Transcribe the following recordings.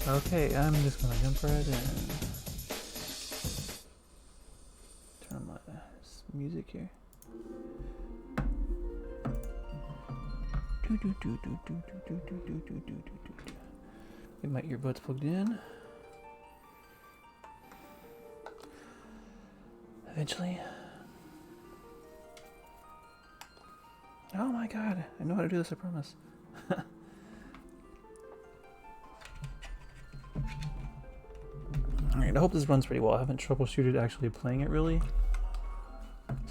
Okay, I'm just gonna jump right in. Turn on my music here. Get my earbuds plugged in. Eventually. Oh my god, I know how to do this, I promise. Alright, I hope this runs pretty well. I haven't troubleshooted actually playing it really. So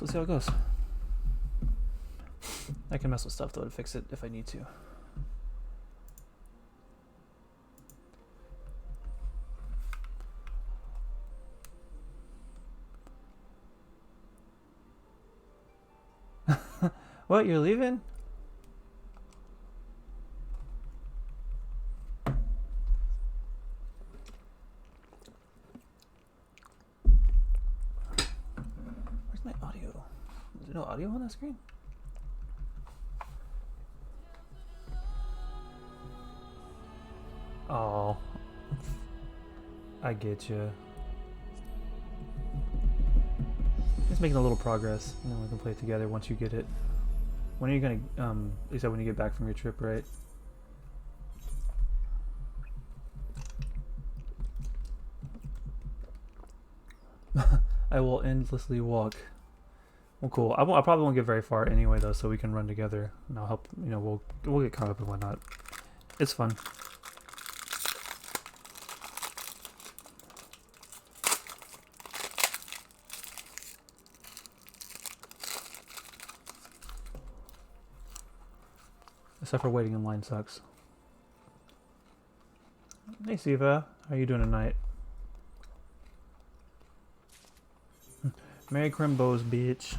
let's see how it goes. I can mess with stuff though to fix it if I need to. What, you're leaving? Where's my audio? Is there no audio on that screen? Oh, I get you. Just making a little progress, and then we can play it together once you get it. When are you gonna, you said when you get back from your trip, right? I will endlessly walk. Well, cool. I probably won't get very far anyway, though, so we can run together, and I'll help. You know, we'll get caught up and whatnot. It's fun. Except for waiting in line sucks. Hey Siva, how you doing tonight? Merry Crimbos, bitch.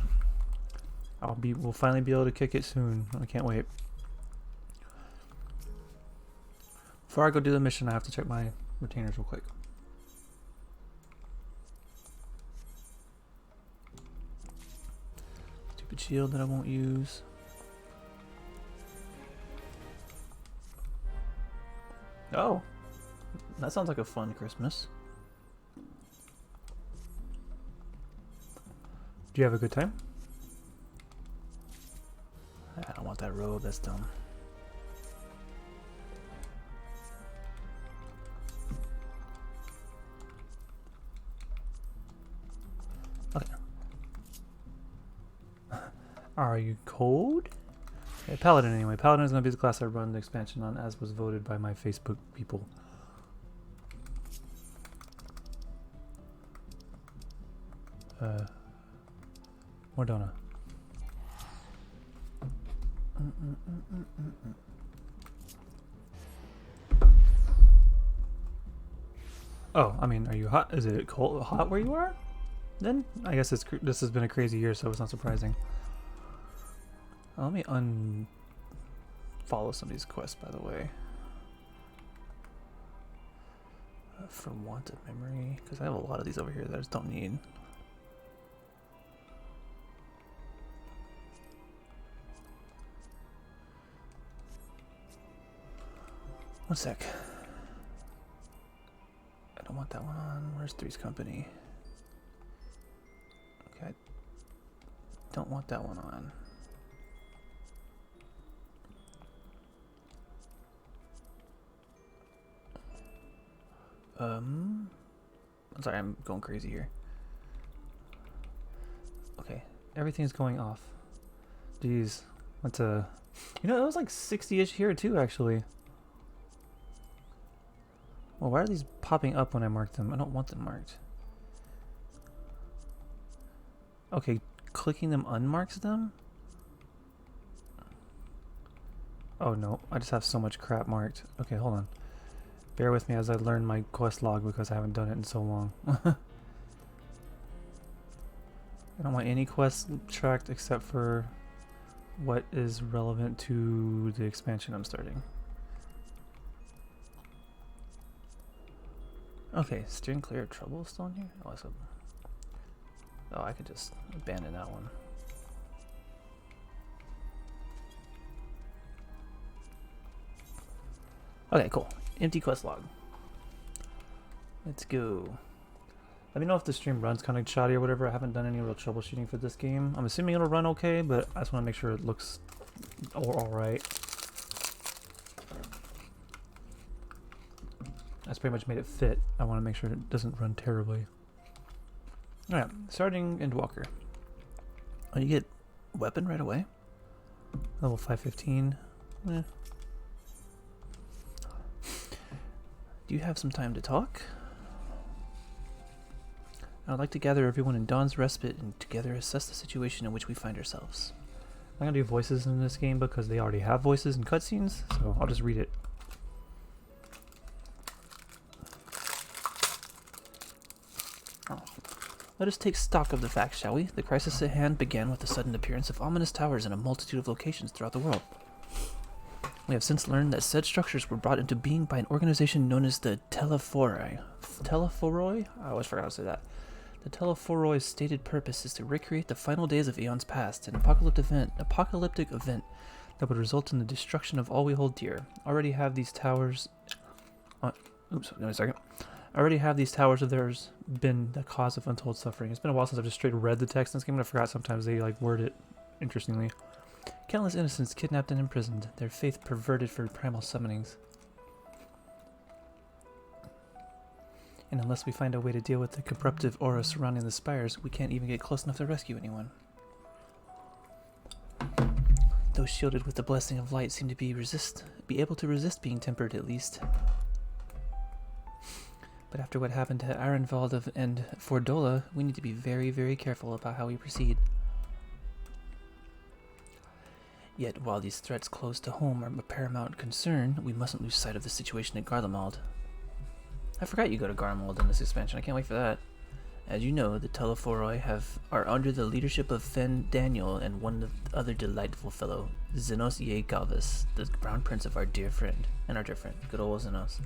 We'll finally be able to kick it soon. I can't wait. Before I go do the mission, I have to check my retainers real quick. Stupid shield that I won't use. Oh, that sounds like a fun Christmas. Do you have a good time? I don't want that robe, that's dumb. Okay. Are you cold? Okay, Paladin anyway. Paladin is going to be the class I run the expansion on, as was voted by my Facebook people. Mordona. Oh, I mean, are you hot? Is it cold, hot where you are? Then I guess this has been a crazy year, so it's not surprising. Let me unfollow some of these quests, by the way. For want of memory, because I have a lot of these over here that I just don't need. One sec. I don't want that one on. Where's Three's Company? Okay, I don't want that one on. I'm sorry, I'm going crazy here. Okay, everything's going off. Jeez, that's a... You know, it was like 60-ish here too, actually. Well, why are these popping up when I mark them? I don't want them marked. Okay, clicking them unmarks them? Oh no, I just have so much crap marked. Okay, hold on. Bear with me as I learn my quest log because I haven't done it in so long. I don't want any quests tracked except for what is relevant to the expansion I'm starting. Okay, steering clear of trouble is still in here? Oh, I could just abandon that one. Okay, cool. Empty quest log. Let's go. Let me know if the stream runs kind of shoddy or whatever. I haven't done any real troubleshooting for this game. I'm assuming it'll run okay, but I just want to make sure it looks alright. That's pretty much made it fit. I want to make sure it doesn't run terribly. Alright, starting Endwalker. Oh, you get weapon right away? Level 515. Eh. Do you have some time to talk? I would like to gather everyone in Dawn's Respite and together assess the situation in which we find ourselves. I'm going to do voices in this game because they already have voices in cutscenes, so I'll just read it. Oh. Let us take stock of the facts, shall we? The crisis at hand began with the sudden appearance of ominous towers in a multitude of locations throughout the world. We have since learned that said structures were brought into being by an organization known as the Telephoroi. Telephoroi? I always forgot how to say that. The Telephoroi's stated purpose is to recreate the final days of aeons past, an apocalyptic event that would result in the destruction of all we hold dear. Already have these towers... oops, give me a second. Already have these towers of theirs been the cause of untold suffering. It's been a while since I've just straight read the text in this game, and I forgot sometimes they like word it interestingly. Countless innocents kidnapped and imprisoned, their faith perverted for primal summonings. And unless we find a way to deal with the corruptive aura surrounding the spires, we can't even get close enough to rescue anyone. Those shielded with the blessing of light seem to be able to resist being tempered at least. But after what happened to Arenvald and Fordola, we need to be very, very careful about how we proceed. Yet, while these threats close to home are a paramount concern, we mustn't lose sight of the situation at Garlemald. I forgot you go to Garlemald in this expansion. I can't wait for that. As you know, the Telephoroi are under the leadership of Fen Daniel and one other delightful fellow, Zenos Ye Galvis, the Brown Prince of our dear friend, good old Zenos.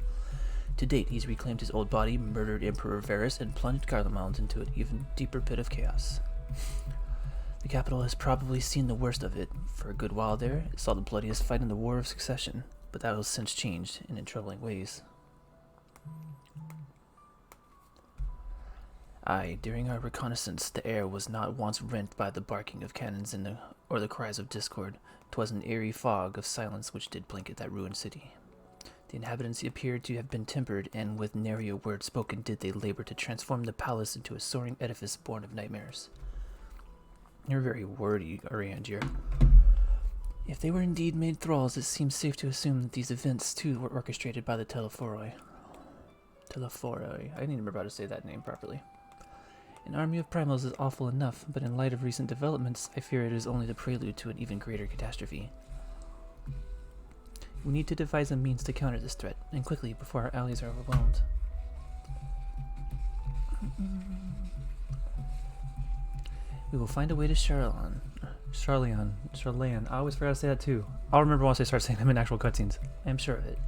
To date, he's reclaimed his old body, murdered Emperor Varus, and plunged Garlemald into an even deeper pit of chaos. The capital has probably seen the worst of it. For a good while there, it saw the bloodiest fight in the War of Succession, but that has since changed, and in troubling ways. Aye, during our reconnaissance, the air was not once rent by the barking of cannons or the cries of discord. 'Twas an eerie fog of silence which did blanket that ruined city. The inhabitants appeared to have been tempered, and with nary a word spoken did they labor to transform the palace into a soaring edifice born of nightmares. You're very wordy, Ariandir. If they were indeed made thralls, it seems safe to assume that these events, too, were orchestrated by the Telephoroi. Telephoroi. I didn't even remember how to say that name properly. An army of primals is awful enough, but in light of recent developments, I fear it is only the prelude to an even greater catastrophe. We need to devise a means to counter this threat, and quickly, before our allies are overwhelmed. We will find a way to Charleon. I always forgot to say that too. I'll remember once I start saying them in actual cutscenes. I am sure of it.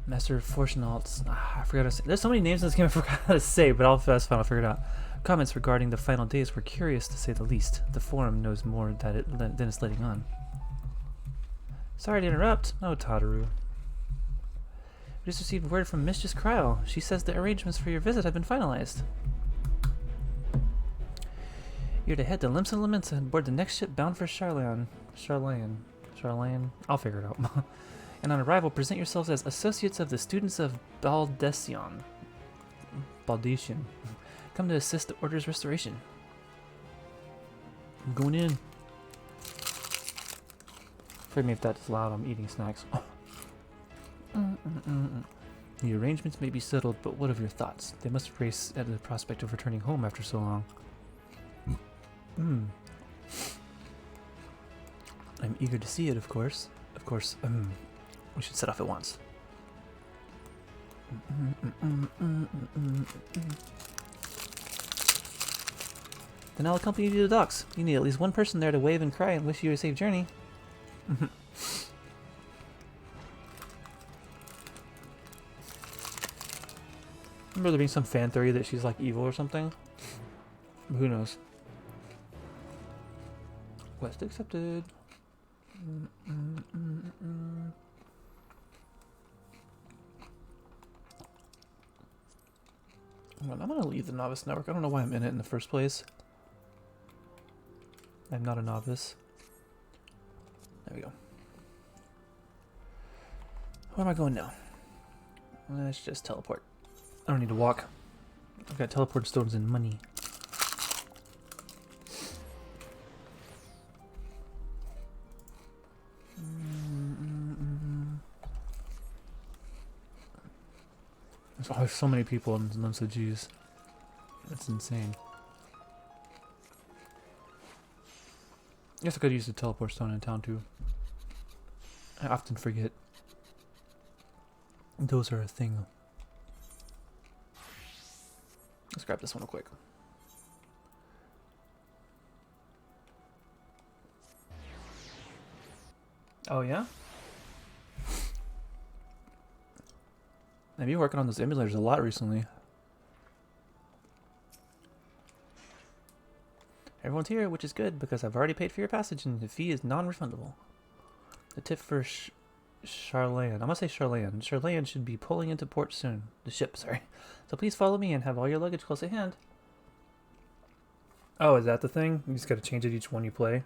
Master Fortunalts. I forgot to say. There's so many names in this game I forgot how to say, but that's fine. I'll figure it out. Comments regarding the final days were curious to say the least. The forum knows more than it's letting on. Sorry to interrupt. No, Tataru. We just received word from Mistress Cryo. She says the arrangements for your visit have been finalized. You're to head to Limsa Laminsa and board the next ship bound for Charleon. I'll figure it out. And on arrival, present yourselves as associates of the students of Baudesian. Come to assist the Order's restoration. I'm going in. Forgive me if that's loud, I'm eating snacks. The arrangements may be settled, but what of your thoughts? They must race at the prospect of returning home after so long. I'm eager to see it, of course. We should set off at once. Then I'll accompany you to the docks. You need at least one person there to wave and cry and wish you a safe journey. Remember there being some fan theory that she's like evil or something? Who knows? Quest accepted. I'm gonna leave the novice network. I don't know why I'm in it in the first place. I'm not a novice. There we go. Where am I going now? Let's just teleport. I don't need to walk. I've got teleport stones and money. There's always so many people in Limsa G's. That's insane. I guess I could use the teleport stone in town too. I often forget those are a thing. Let's grab this one real quick. Oh yeah? I've been working on those emulators a lot recently. Everyone's here, which is good because I've already paid for your passage and the fee is non-refundable. The tip for Charlayan. I'm gonna say Charlayan. Charlayan should be pulling into port soon. The ship, sorry. So please follow me and have all your luggage close at hand. Oh, is that the thing? You just gotta change it each one you play?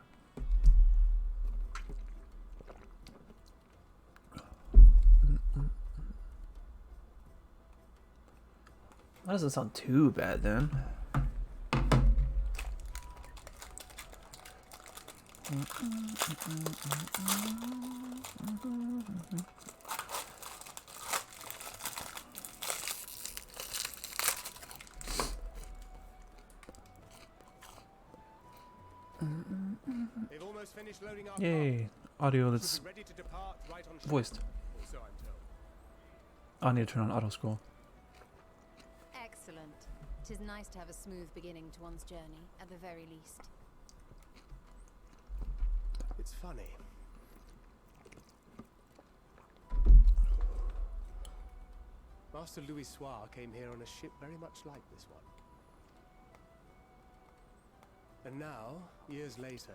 That doesn't sound too bad then. They've almost finished loading our Yay! Audio that's ready to depart right on voiced. So I'm told. I need to turn on auto scroll. Excellent. 'Tis nice to have a smooth beginning to one's journey, at the very least. It's funny. Master Louis Soir came here on a ship very much like this one. And now, years later,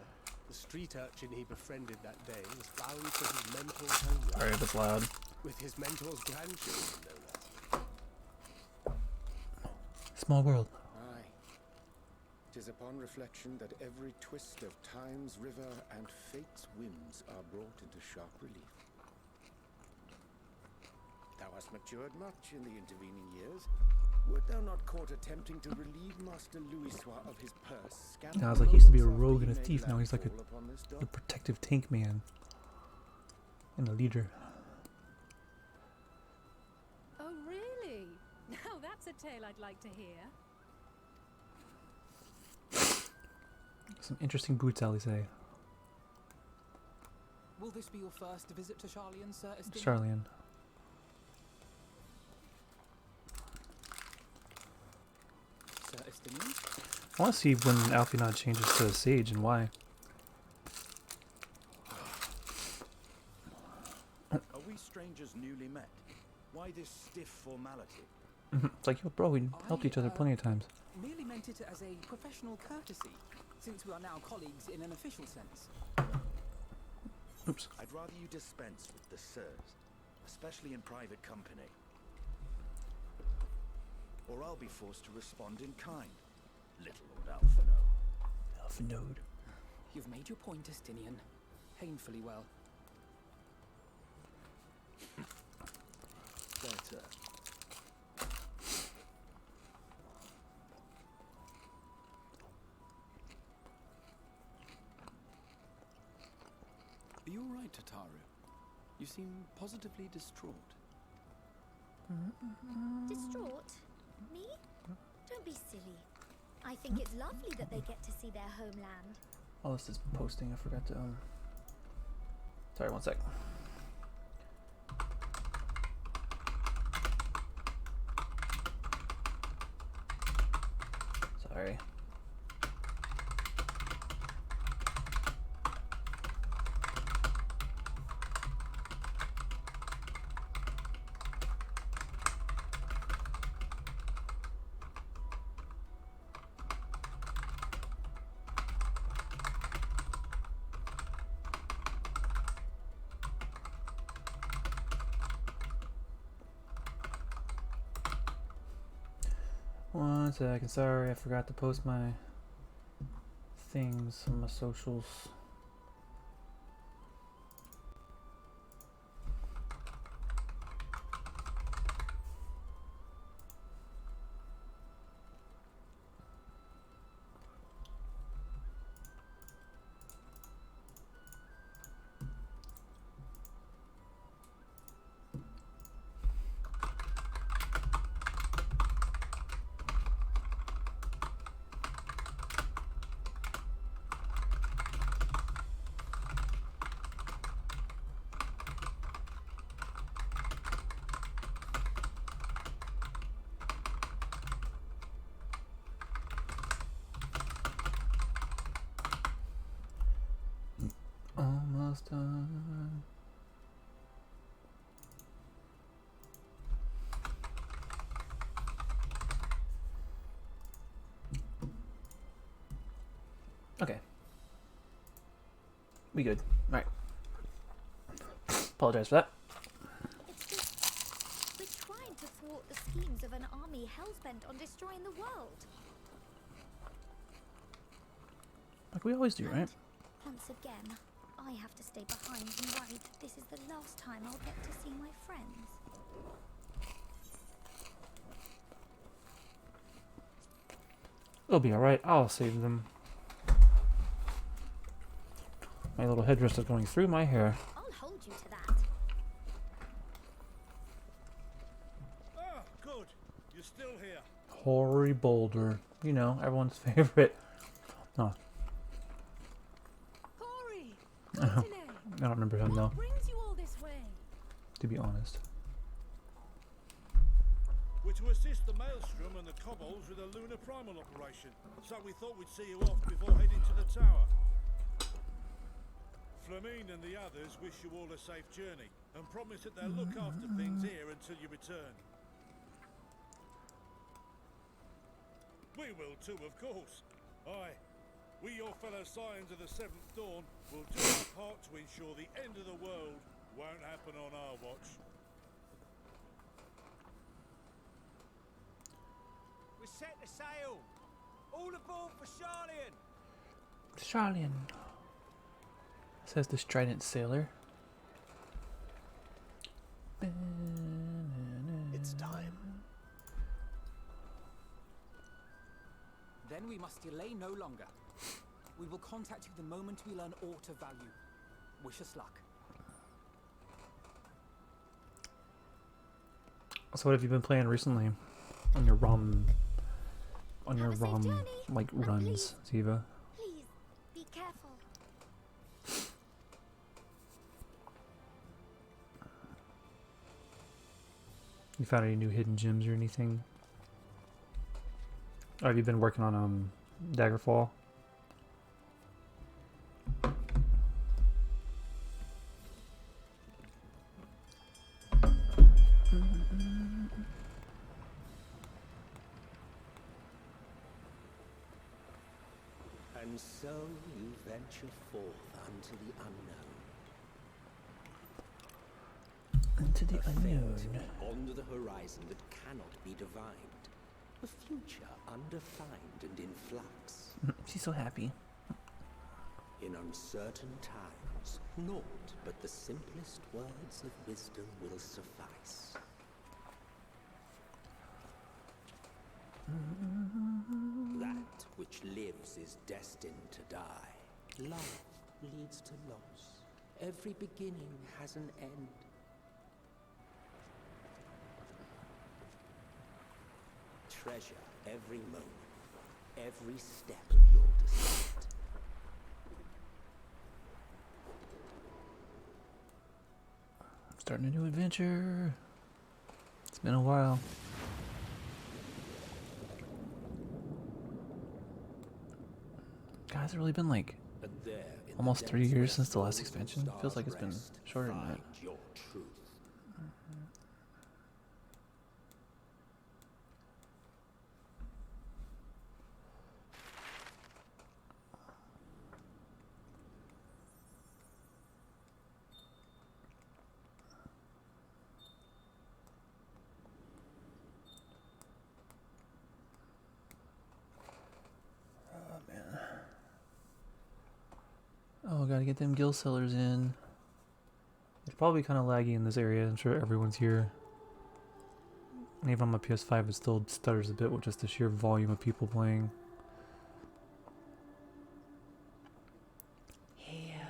the street urchin he befriended that day was bound for his mentor's homeland. Sorry if it's loud. With his mentor's grandchildren, no less. Small world. Aye. 'Tis upon reflection that every twist of time's river and fate's whims are brought into sharp relief. Thou hast matured much in the intervening years. Wert thou not caught attempting to relieve Master Louis Soir of his purse? Now it's like he used to be a rogue and a thief. Now he's like a protective tank man and a leader. Oh, really? Now that's a tale I'd like to hear. Some interesting boots, Alice. Will this be your first visit to Charlian, Sir Estinian? Charlian. Sir Estinian? I want to see when Alphinaud changes to a sage and why. Are we strangers newly met? Why this stiff formality? It's like, yo, bro, we helped each other plenty of times. Merely meant it as a professional courtesy, since we are now colleagues in an official sense. Oops. I'd rather you dispense with the sirs, especially in private company. Or I'll be forced to respond in kind. Little old Alphinaud. Alphinaud. You've made your point, Estinian. Painfully well. Better. Are you all right, Tataru? You seem positively distraught. Distraught? Me? Don't be silly. I think it's lovely that they get to see their homeland. Oh, this is posting. I forgot to. Sorry, one sec. Sorry. One second, sorry, I forgot to post my things on my socials. Almost done. Okay. We good. Alright. Apologize for that. It's just we're trying to thwart the schemes of an army hellbent on destroying the world. Like we always do, right? Once again, I have to stay behind and worry that this is the last time I'll get to see my friends. It'll be alright. I'll save them. My little headdress is going through my hair. I'll hold you to that. Ah, good. You're still here. Hoary Boulder. You know, everyone's favorite. Oh, Corey! I don't remember him though, What brings you all this way? to be honest. We're to assist the Maelstrom and the Kobolds with a lunar primal operation, so we thought we'd see you off before heading to the tower. Flamine and the others wish you all a safe journey, and promise that they'll look after things here until you return. We will too, of course. Aye, we your fellow Scions of the Seventh Dawn will do our part to ensure the end of the world won't happen on our watch. We set the sail. All aboard for Charlian. Charlian, says the strident sailor. It's time. Then we must delay no longer. We will contact you the moment we learn aught of value. Wish us luck. So what have you been playing recently on your ROM Have a safe journey. like And runs, Ziva? Please, be careful. You found any new hidden gems or anything? Or have you been working on Daggerfall? And so you venture forth unto the unknown. Into the A unknown. fate beyond the horizon that cannot be divined. A future undefined and in flux. She's so happy. In uncertain times, naught but the simplest words of wisdom will suffice. That which lives is destined to die. Love leads to loss. Every beginning has an end. Treasure every moment, every step of your descent. Starting a new adventure. It's been a while. Guys, it's really been like But there, in the almost 3 depths years where since the last storms and expansion. Feels stars like it's been rest, shorter than that. find your truth. gotta get them gill sellers in. It's probably kind of laggy in this area. I'm sure everyone's here. And even on my PS5, it still stutters a bit with just the sheer volume of people playing. Here.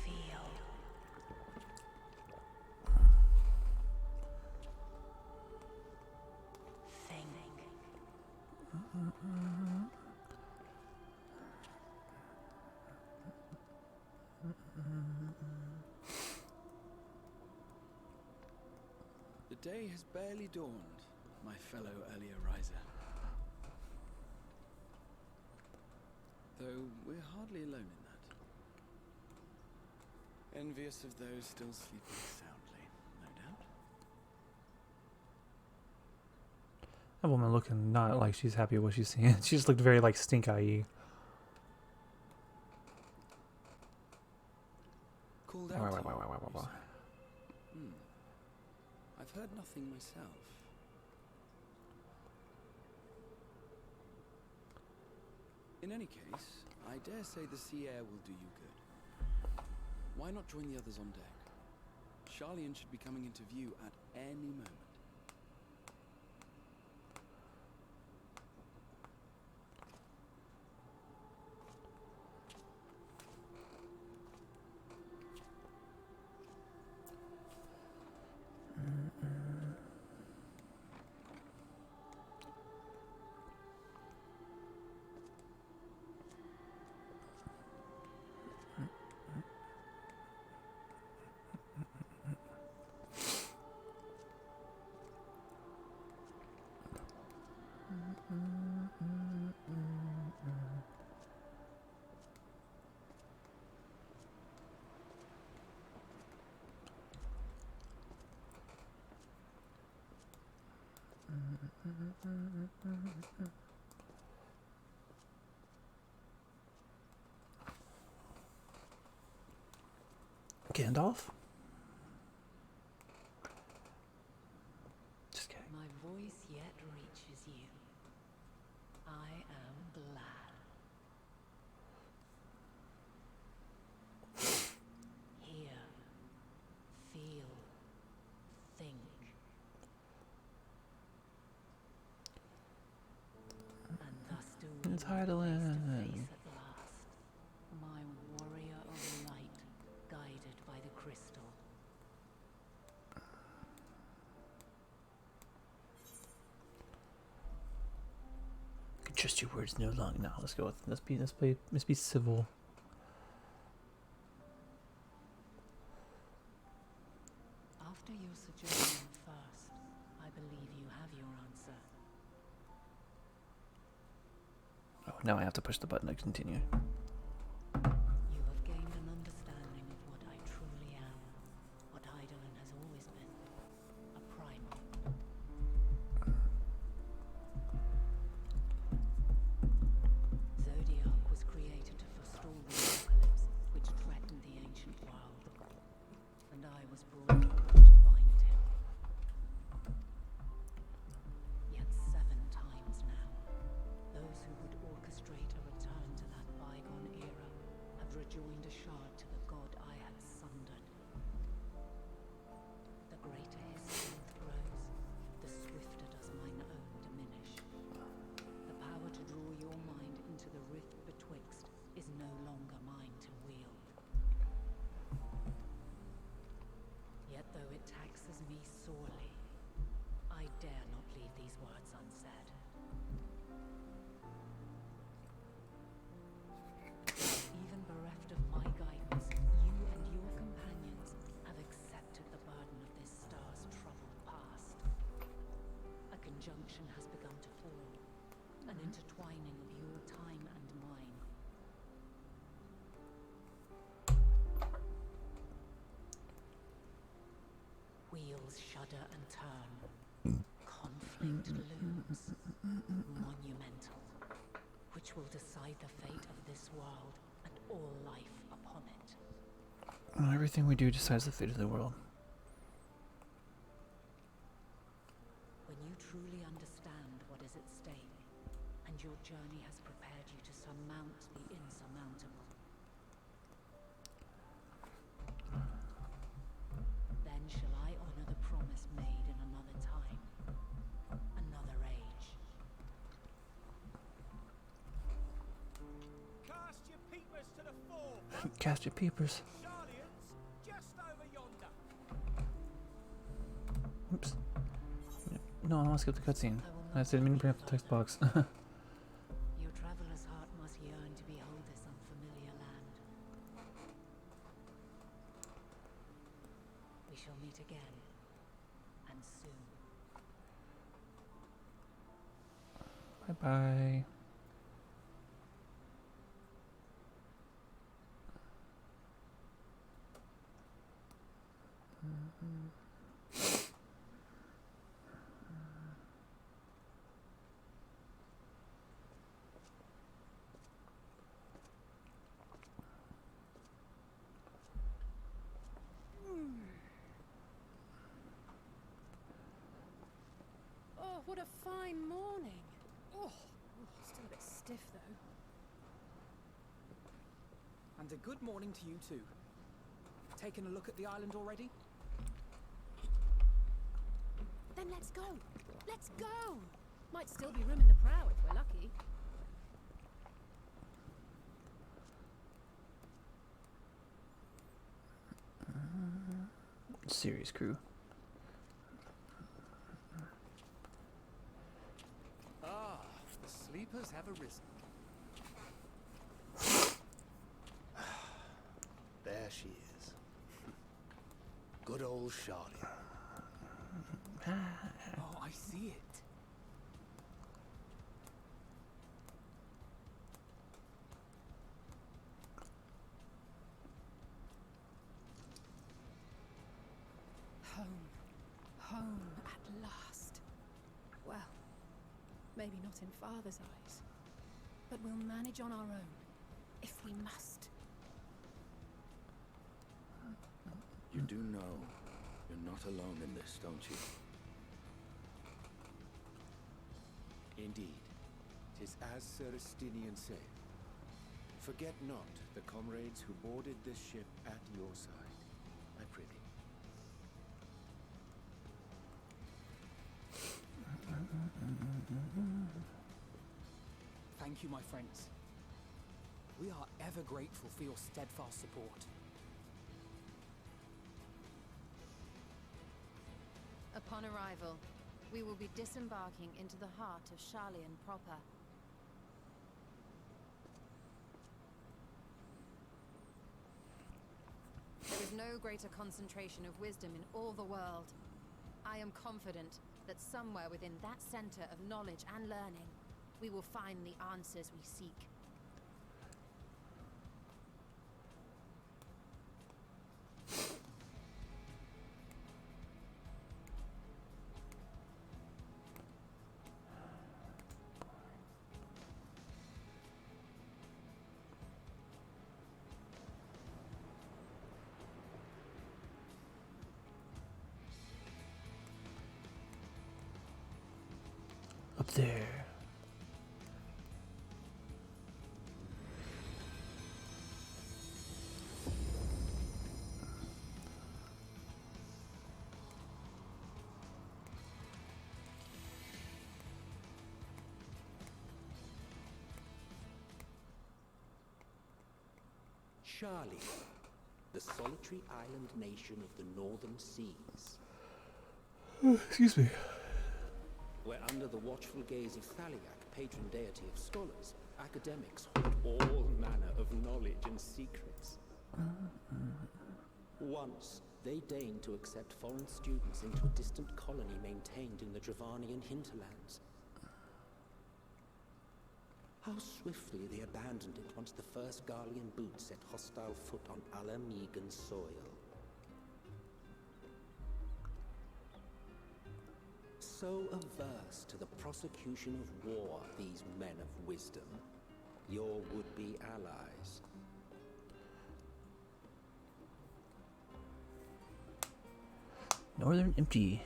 Feel. Think. The day has barely dawned, my fellow earlier riser. Though we're hardly alone in that. Envious of those still sleeping soundly, no doubt. That woman looking not like she's happy with what she's seeing. She just looked very like stink-eye-y. Called out to you, you say? I've heard nothing myself. In any case, I dare say the sea air will do you good. Why not join the others on deck? Charlian should be coming into view at any moment. Gandalf? Just kidding. My voice yet reaches you. I am glad. Hear, feel, think. And thus do we meet face to face at last. My warrior of light, guided by the crystal. Just your words no longer. No, let's go with let's be civil. After your sojourn first, I believe you have your answer. Oh, now I have to push the button to continue. You have gained an understanding of what I truly am, what Eidolon has always been, a primal. Zodiac was created to forestall the apocalypse which threatened the ancient world, and I was brought forward to find him. Yet 7 times now, those who would orchestrate a return to that bygone era have rejoined a shard to the god I had sundered. The greater his strength grows, the swifter does mine own diminish. The power to draw your mind into the rift betwixt is no longer mine to wield. Yet though it taxes me sorely, I dare not leave these words unsaid. Even bereft of my guidance, you and your companions have accepted the burden of this star's troubled past. A conjunction has begun to form, an intertwining of your time and mine. Wheels shudder and turn. Conflict looms. Monumental. Which will decide the fate of this world and all life upon it. Everything we do decides the fate of the world. When you truly understand what is at stake, and your journey has prepared you to surmount the insurmountable. Then shall I honor the promise made in another time, another age. Cast your peepers to the fore. Cast your peepers. Sharlians, just over yonder. Oops. No, I want to skip the cutscene. I didn't mean to bring up the text box. Your traveler's heart must yearn to behold this unfamiliar land. We shall meet again, and soon. Bye-bye. Oh, what a fine morning. Oh, still a bit stiff though. And a good morning to you too. Taking a look at the island already? Then let's go. Let's go. Might still be room in the prow if we're lucky. Series crew. Ah, the sleepers have arisen. There she is. Good old Charlie. Oh, I see it. Home. Home at last. Well, maybe not in Father's eyes, but we'll manage on our own, if we must. You do know you're not alone in this, don't you? Indeed, 'tis as Sir Estinian said. Forget not the comrades who boarded this ship at your side, I prithee. Thank you, my friends. We are ever grateful for your steadfast support. Upon arrival, we will be disembarking into the heart of Sharlian proper. There is no greater concentration of wisdom in all the world. I am confident that somewhere within that center of knowledge and learning, we will find the answers we seek. Up there. Charlie, the solitary island nation of the northern seas. Excuse me. Where under the watchful gaze of Thaliak, patron deity of scholars, academics hold all manner of knowledge and secrets. Once, they deigned to accept foreign students into a distant colony maintained in the Dravanian hinterlands. How swiftly they abandoned it once the first Garlean boot set hostile foot on Alamegan soil. So averse to the prosecution of war, these men of wisdom, your would-be allies. Northern Empty.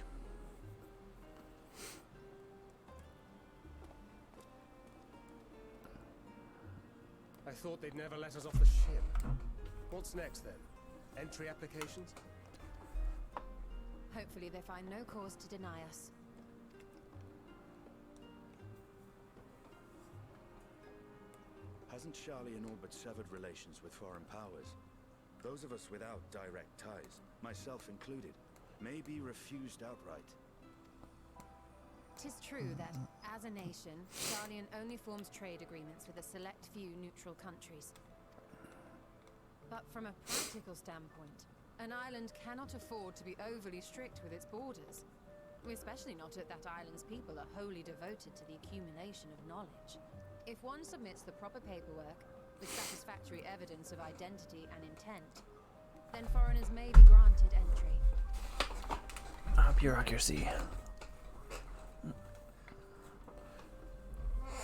thought they'd never let us off the ship. What's next then? Entry applications? Hopefully they find no cause to deny us. Hasn't Charlian all but severed relations with foreign powers? Those of us without direct ties, myself included, may be refused outright. 'Tis true that, as a nation, Charlian only forms trade agreements with a select few neutral countries. But from a practical standpoint, an island cannot afford to be overly strict with its borders. Especially not if that island's people are wholly devoted to the accumulation of knowledge. If one submits the proper paperwork, with satisfactory evidence of identity and intent, then foreigners may be granted entry. Bureaucracy.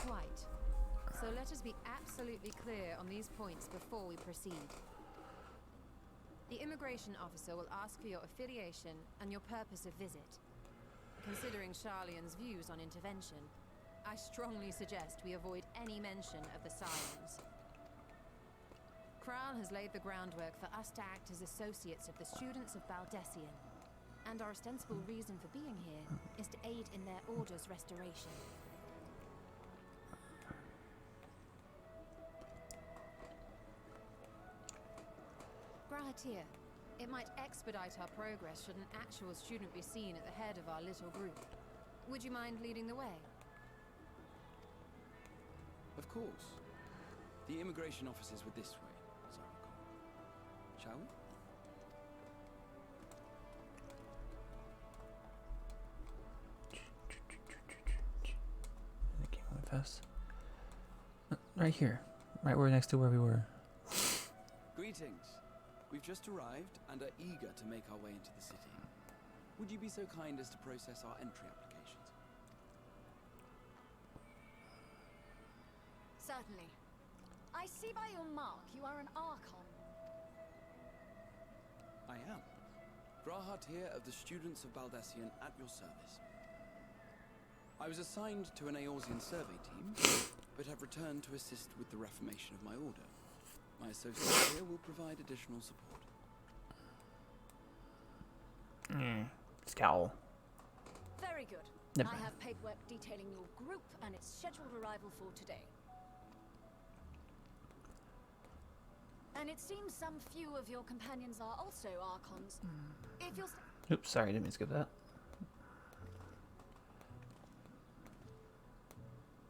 Quite. So let us be absolutely clear on these points before we proceed. The immigration officer will ask for your affiliation and your purpose of visit. Considering Charlian's views on intervention, I strongly suggest we avoid any mention of the Scions. Kral has laid the groundwork for us to act as associates of the students of Baudesian, and our ostensible reason for being here is to aid in their order's restoration. Grahatir, it might expedite our progress should an actual student be seen at the head of our little group. Would you mind leading the way? Of course. The immigration officers were this way, as I recall. Shall we? It came really fast. Right here. Right where next to where we were. Greetings. We've just arrived and are eager to make our way into the city. Would you be so kind as to process our entry applications? Certainly. I see by your mark you are an Archon. I am. Grahatir of the Students of Baudesian at your service. I was assigned to an Eorzean survey team, but have returned to assist with the reformation of my order. My associate here will provide additional support. Scowl. Very good. Never I mind. have paperwork detailing your group and its scheduled arrival for today. And it seems some few of your companions are also Archons. If you'll... Oops, sorry, I didn't mean to skip that.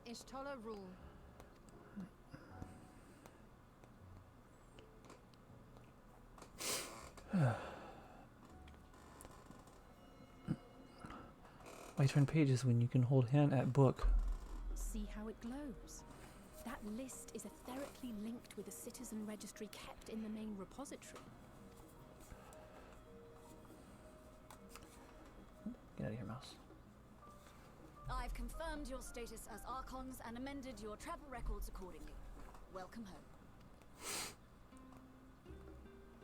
Ishtola rule. Why turn pages when you can hold hand at book? See how it glows. That list is etherically linked with a citizen registry kept in the main repository. Get out of here, mouse. I've confirmed your status as Archons and amended your travel records accordingly. Welcome home.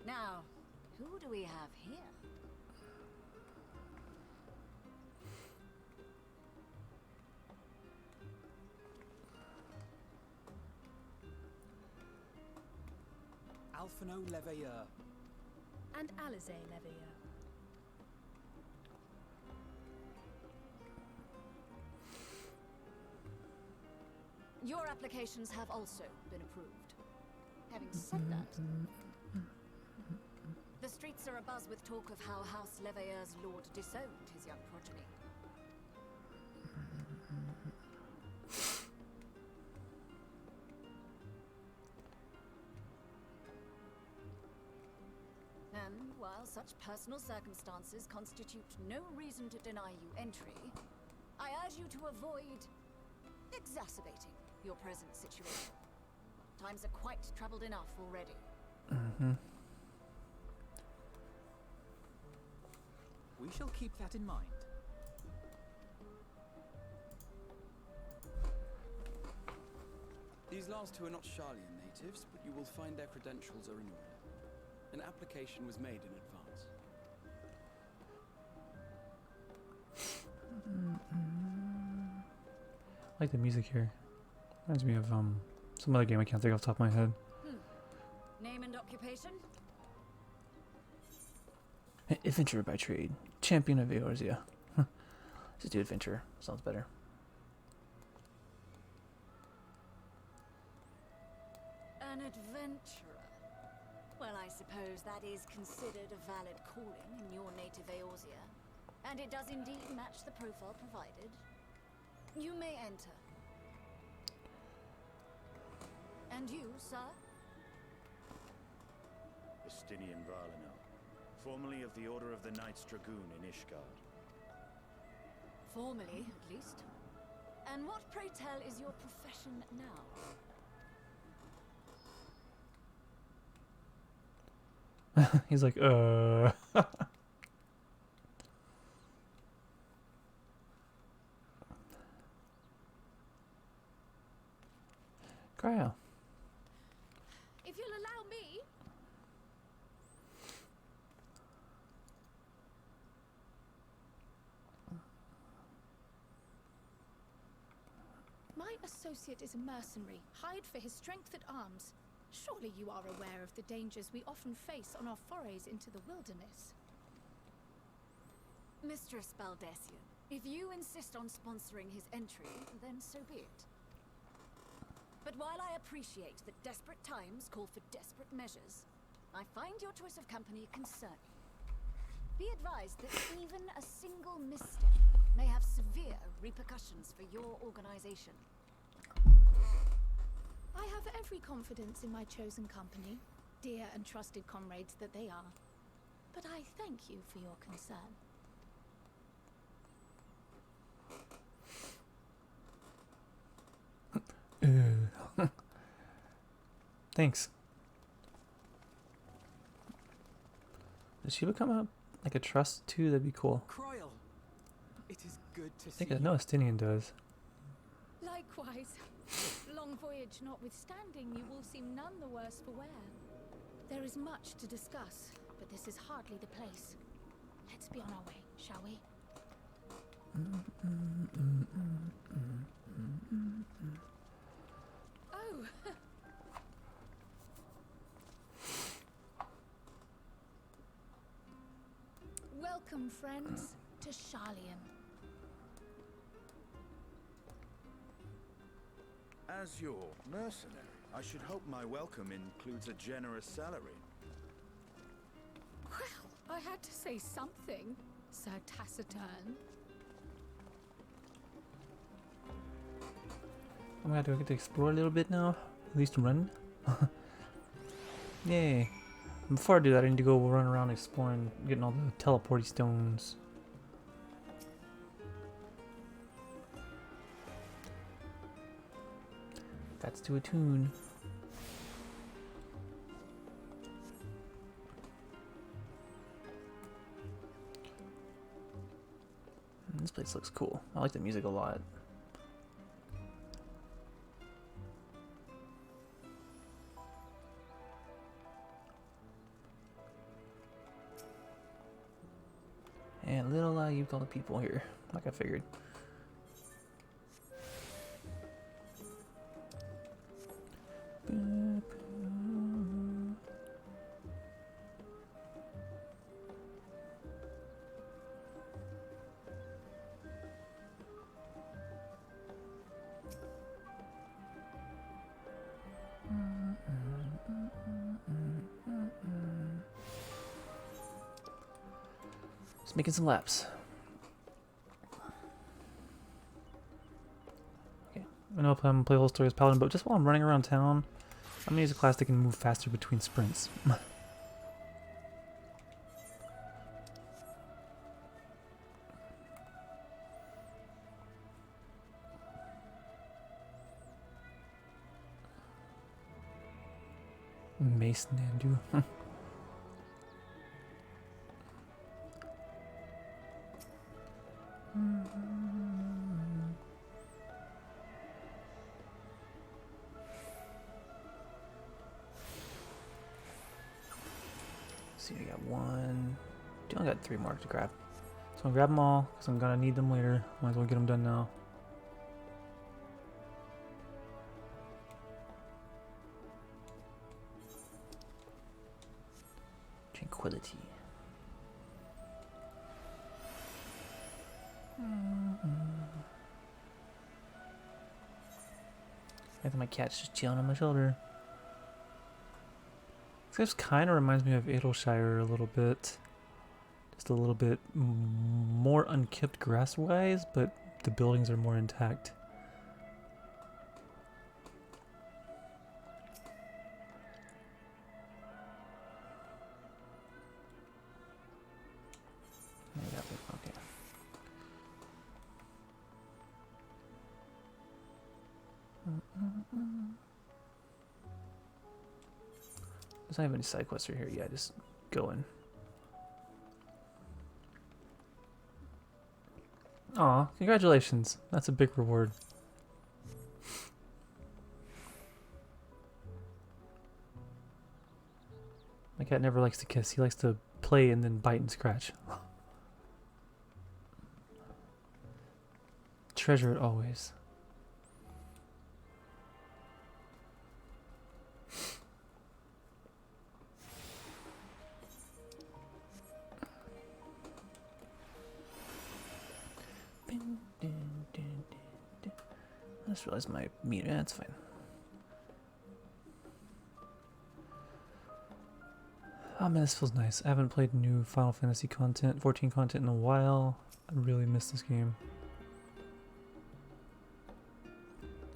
Now, who do we have here? Alphino Leveilleur. And Alize Leveilleur. Your applications have also been approved. Having said that, the streets are abuzz with talk of how House Leveilleur's lord disowned his young progeny. And while such personal circumstances constitute no reason to deny you entry, I urge you to avoid exacerbating your present situation. Times are quite troubled enough already. We shall keep that in mind. These last two are not Charlian natives, but you will find their credentials are in order. An application was made in advance. I like the music here. Reminds me of Some other game I can't think off the top of my head. Name and occupation? Adventurer by trade. Champion of Eorzea. Just do adventure. Sounds better. An adventurer. Well, I suppose that is considered a valid calling in your native Eorzea. And it does indeed match the profile provided. You may enter. And you, sir? Estinian Valinor, formerly of the Order of the Knights Dragoon in Ishgard. Formally, at least. And what, pray tell, is your profession now? He's like, Cryo. If you'll allow me. My associate is a mercenary, hired for his strength at arms. Surely you are aware of the dangers we often face on our forays into the wilderness. Mistress Baudesian, if you insist on sponsoring his entry, then so be it. But while I appreciate that desperate times call for desperate measures, I find your choice of company concerning. Be advised that even a single misstep may have severe repercussions for your organization. I have every confidence in my chosen company, dear and trusted comrades that they are. But I thank you for your concern. Thanks. Does she become a trust too? That'd be cool. Cryle, it is good to I think see I know Estinian does. Likewise. Long voyage notwithstanding, you will seem none the worse for wear. There is much to discuss, but this is hardly the place. Let's be on our way, shall we? Oh! Welcome, friends, to Sharlayan. As your mercenary, I should hope my welcome includes a generous salary. Well, I had to say something, Sir Taciturn. Oh my god, do I get to explore a little bit now? At least run? Yay. Before I do that, I need to go run around exploring, getting all the teleporty stones. That's to attune. This place looks cool. I like the music a lot. And little you've got the people here, like I figured. Just making some laps. Okay, I know I'm play the whole story as Paladin, but just while I'm running around town, I'm gonna use a class that can move faster between sprints. Mace Nandu. See, I got one. I only got 3 more to grab. So I'll grab them all because I'm gonna need them later. Might as well get them done now. quality. I think my cat's just chilling on my shoulder. This kind of reminds me of Adelshire a little bit. Just a little bit more unkept grass-wise, but the buildings are more intact. Okay. There's not even any side quests right here. Yeah, just go in. Aw, congratulations. That's a big reward. My cat never likes to kiss. He likes to play and then bite and scratch. Treasure it always. I just realized my meter. Yeah, it's fine. Oh man, this feels nice. I haven't played new Final Fantasy content, 14 content in a while. I really miss this game.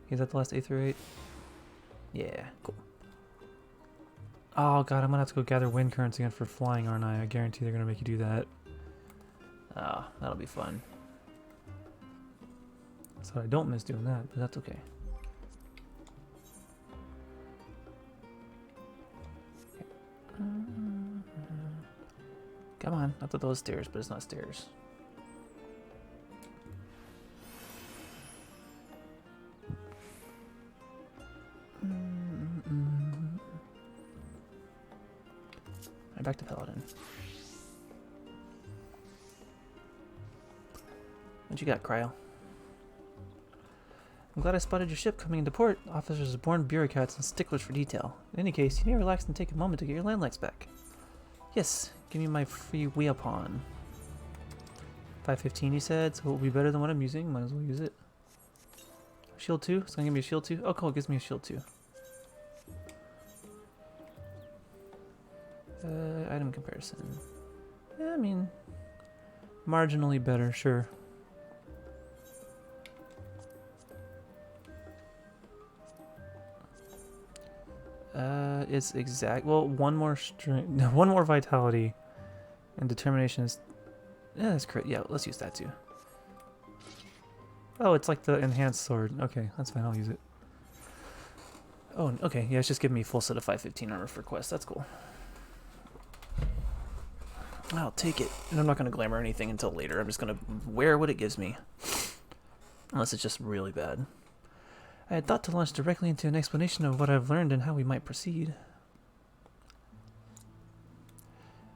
Is that the last Aetheride? Yeah, cool. Oh god, I'm gonna have to go gather wind currents again for flying, aren't I? I guarantee they're gonna make you do that. Ah, that'll be fun. So I don't miss doing that, but that's okay. Come on, I thought that was stairs, but it's not stairs. Right, back to Paladin. What you got, Cryo? I'm glad I spotted your ship coming into port. Officers are born bureaucrats and sticklers for detail. In any case, you may relax and take a moment to get your landlegs back. Yes, give me my free weapon. 515 you said, so it will be better than what I'm using. Might as well use it. Shield 2? It's gonna give me a shield 2? Oh cool, it gives me a shield 2. Item comparison. Yeah, I mean, marginally better, sure. It's exact. Well, one more strength, one more vitality, and determination is. Yeah, that's correct. Yeah, let's use that too. Oh, it's like the enhanced sword. Okay, that's fine. I'll use it. Oh, okay. Yeah, it's just giving me full set of 515 armor for quest. That's cool. I'll take it. And I'm not gonna glamour anything until later. I'm just gonna wear what it gives me, unless it's just really bad. I had thought to launch directly into an explanation of what I've learned and how we might proceed.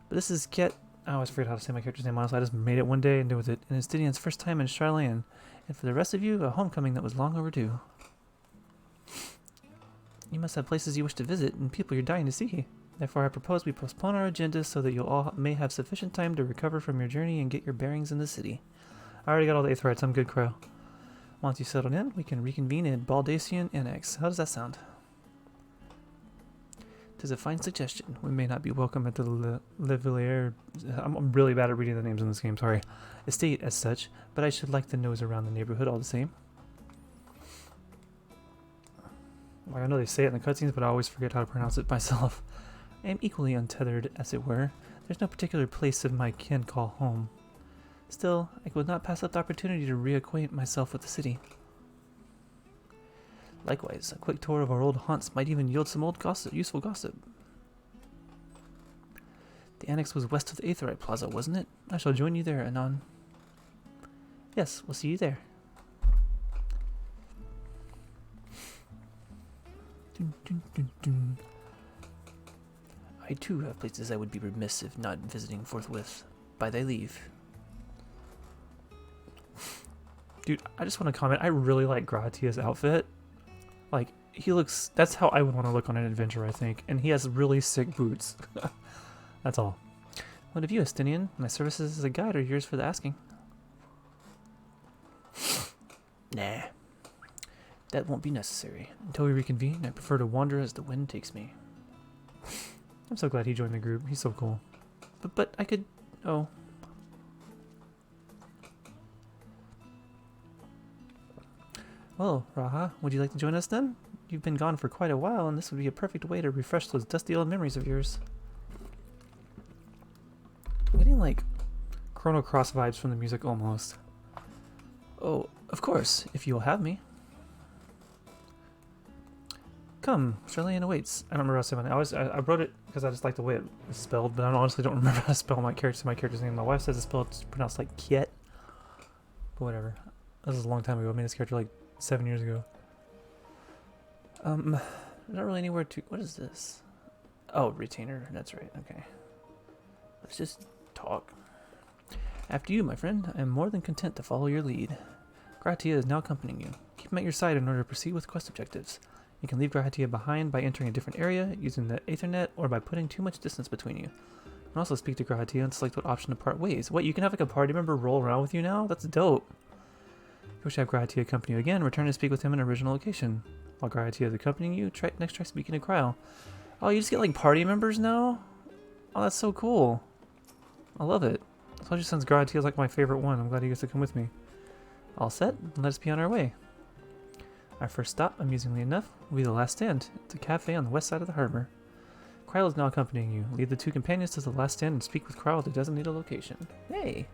But this is Ket. I always forget how to say my character's name, honestly. I just made it one day and did with it. And it's Didion's first time in Charlayan. And for the rest of you, a homecoming that was long overdue. You must have places you wish to visit and people you're dying to see. Therefore, I propose we postpone our agendas so that you all may have sufficient time to recover from your journey and get your bearings in the city. I already got all the Aetherites. I'm good, Crow. Once you settled in, we can reconvene in Baudesian Annex. How does that sound? 'Tis a fine suggestion. We may not be welcome at the Levelier. I'm really bad at reading the names in this game, sorry. Estate as such, but I should like the nose around the neighborhood all the same. Like, I know they say it in the cutscenes, but I always forget how to pronounce it myself. I am equally untethered, as it were. There's no particular place of my kin call home. Still, I would not pass up the opportunity to reacquaint myself with the city. Likewise, a quick tour of our old haunts might even yield some old gossip, useful gossip. The annex was west of the Aetheride Plaza, wasn't it? I shall join you there anon. Yes, we'll see you there. Dun, dun, dun, dun. I too have places I would be remiss if not visiting forthwith. By thy leave. Dude, I just want to comment, I really like Gratia's outfit. Like, he looks, that's how I would want to look on an adventure, I think. And he has really sick boots. That's all. What of you, Estinian? My services as a guide are yours for the asking. Nah. That won't be necessary. Until we reconvene, I prefer to wander as the wind takes me. I'm so glad he joined the group. He's so cool. But I could... Oh. Well, Raha, would you like to join us then? You've been gone for quite a while, and this would be a perfect way to refresh those dusty old memories of yours. I'm getting, like, Chrono Cross vibes from the music almost. Oh, of course, if you will have me. Come, Charlene awaits. I don't remember how to say my name. I wrote it because I just like the way it's spelled, but I honestly don't remember how to spell my character's name. My wife says it's pronounced like Kiet. But whatever. This is a long time ago. I made this character like 7 years ago. Not really anywhere to... What is this? Oh, retainer. That's right. Okay. Let's just talk. After you, my friend. I am more than content to follow your lead. Gratia is now accompanying you. Keep him at your side in order to proceed with quest objectives. You can leave Gratia behind by entering a different area, using the Aethernet, or by putting too much distance between you. You can also speak to Gratia and select what option to part ways. What, you can have like a party member roll around with you now? That's dope. If you wish to have Gratia accompany you again, return to speak with him in an original location. While Gratia is accompanying you, next try speaking to Cryo. Oh, you just get like party members now? Oh, that's so cool. I love it. Especially since Gratia is like my favorite one. I'm glad he gets to come with me. All set? Let us be on our way. Our first stop, amusingly enough, will be the last stand. It's a cafe on the west side of the harbor. Kryle is now accompanying you. Lead the two companions to the last stand and speak with Kryle at the designated location. Hey!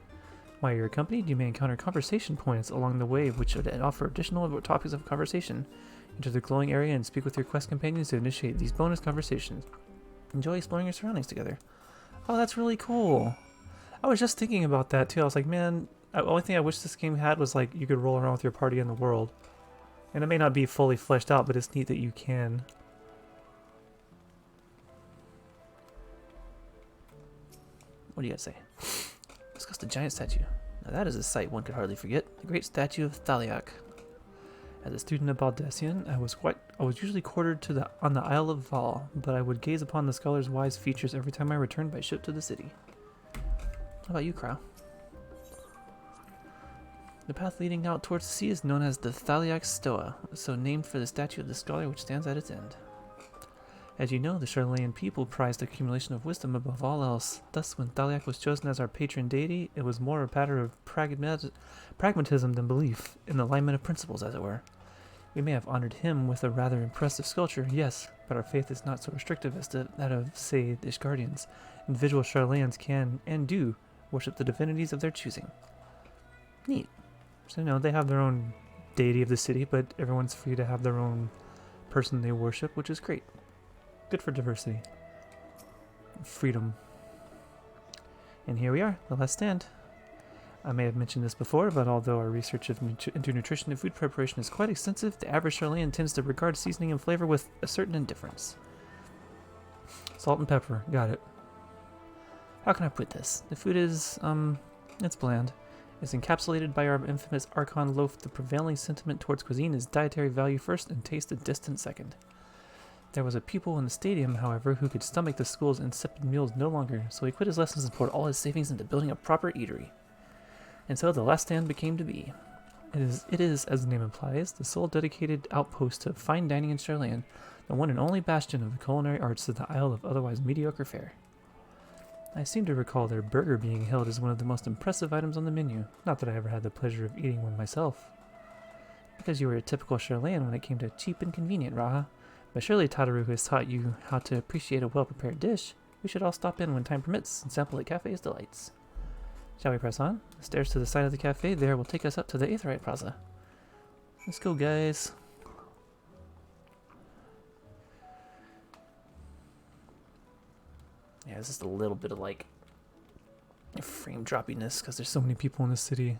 While you're accompanied, you may encounter conversation points along the way which would offer additional topics of conversation. Enter the glowing area and speak with your quest companions to initiate these bonus conversations. Enjoy exploring your surroundings together. Oh, that's really cool. I was just thinking about that too. I was like, man, the only thing I wish this game had was like you could roll around with your party in the world. And it may not be fully fleshed out, but it's neat that you can. What do you got to say? Discuss the giant statue. Now that is a sight one could hardly forget. The great statue of Thaliak. As a student of Baudesian, I was usually quartered on the Isle of Val, but I would gaze upon the scholar's wise features every time I returned by ship to the city. How about you, Crow? The path leading out towards the sea is known as the Thaliak Stoa, so named for the statue of the scholar which stands at its end. As you know, the Charlean people prized accumulation of wisdom above all else. Thus, when Thaliak was chosen as our patron deity, it was more a matter of pragmatism than belief, in the alignment of principles, as it were. We may have honored him with a rather impressive sculpture, yes, but our faith is not so restrictive as to that of, say, the Ishgardians. Individual Charleans can, and do, worship the divinities of their choosing. Neat. So, you know, they have their own deity of the city, but everyone's free to have their own person they worship, which is great. Good for diversity. Freedom. And here we are, the last stand. I may have mentioned this before, but although our research into nutrition and food preparation is quite extensive, the average Charlean tends to regard seasoning and flavor with a certain indifference. Salt and pepper, got it. How can I put this? The food is, it's bland. It's encapsulated by our infamous Archon loaf. The prevailing sentiment towards cuisine is dietary value first and taste a distant second. There was a pupil in the stadium, however, who could stomach the school's insipid meals no longer, so he quit his lessons and poured all his savings into building a proper eatery. And so the last stand became to be. It is, as the name implies, the sole dedicated outpost to fine dining in Charlean, the one and only bastion of the culinary arts of the isle of otherwise mediocre fare. I seem to recall their burger being hailed as one of the most impressive items on the menu, not that I ever had the pleasure of eating one myself. Because you were a typical Charlean when it came to cheap and convenient, Raha. But surely Tataru has taught you how to appreciate a well-prepared dish. We should all stop in when time permits and sample the cafe's delights. Shall we press on? The stairs to the side of the cafe there will take us up to the Aetheride Plaza. Let's go, guys. Yeah, it's just a little bit of like frame droppiness because there's so many people in the city.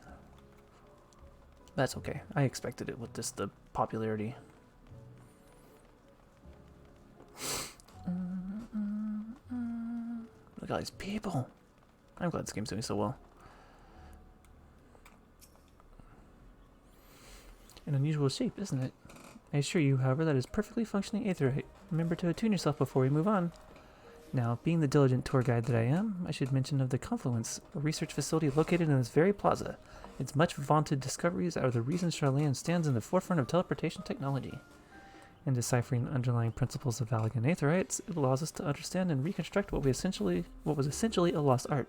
That's okay. I expected it with just the popularity. Look at all these people. I'm glad this game's doing so well. An unusual shape, isn't it? I assure you, however, that is perfectly functioning aetherite. Remember to attune yourself before we move on. Now, being the diligent tour guide that I am, I should mention of the Confluence, a research facility located in this very plaza. Its much vaunted discoveries are the reason Charlayan stands in the forefront of teleportation technology. In deciphering underlying principles of Valak and Aetherites, it allows us to understand and reconstruct what was essentially a lost art.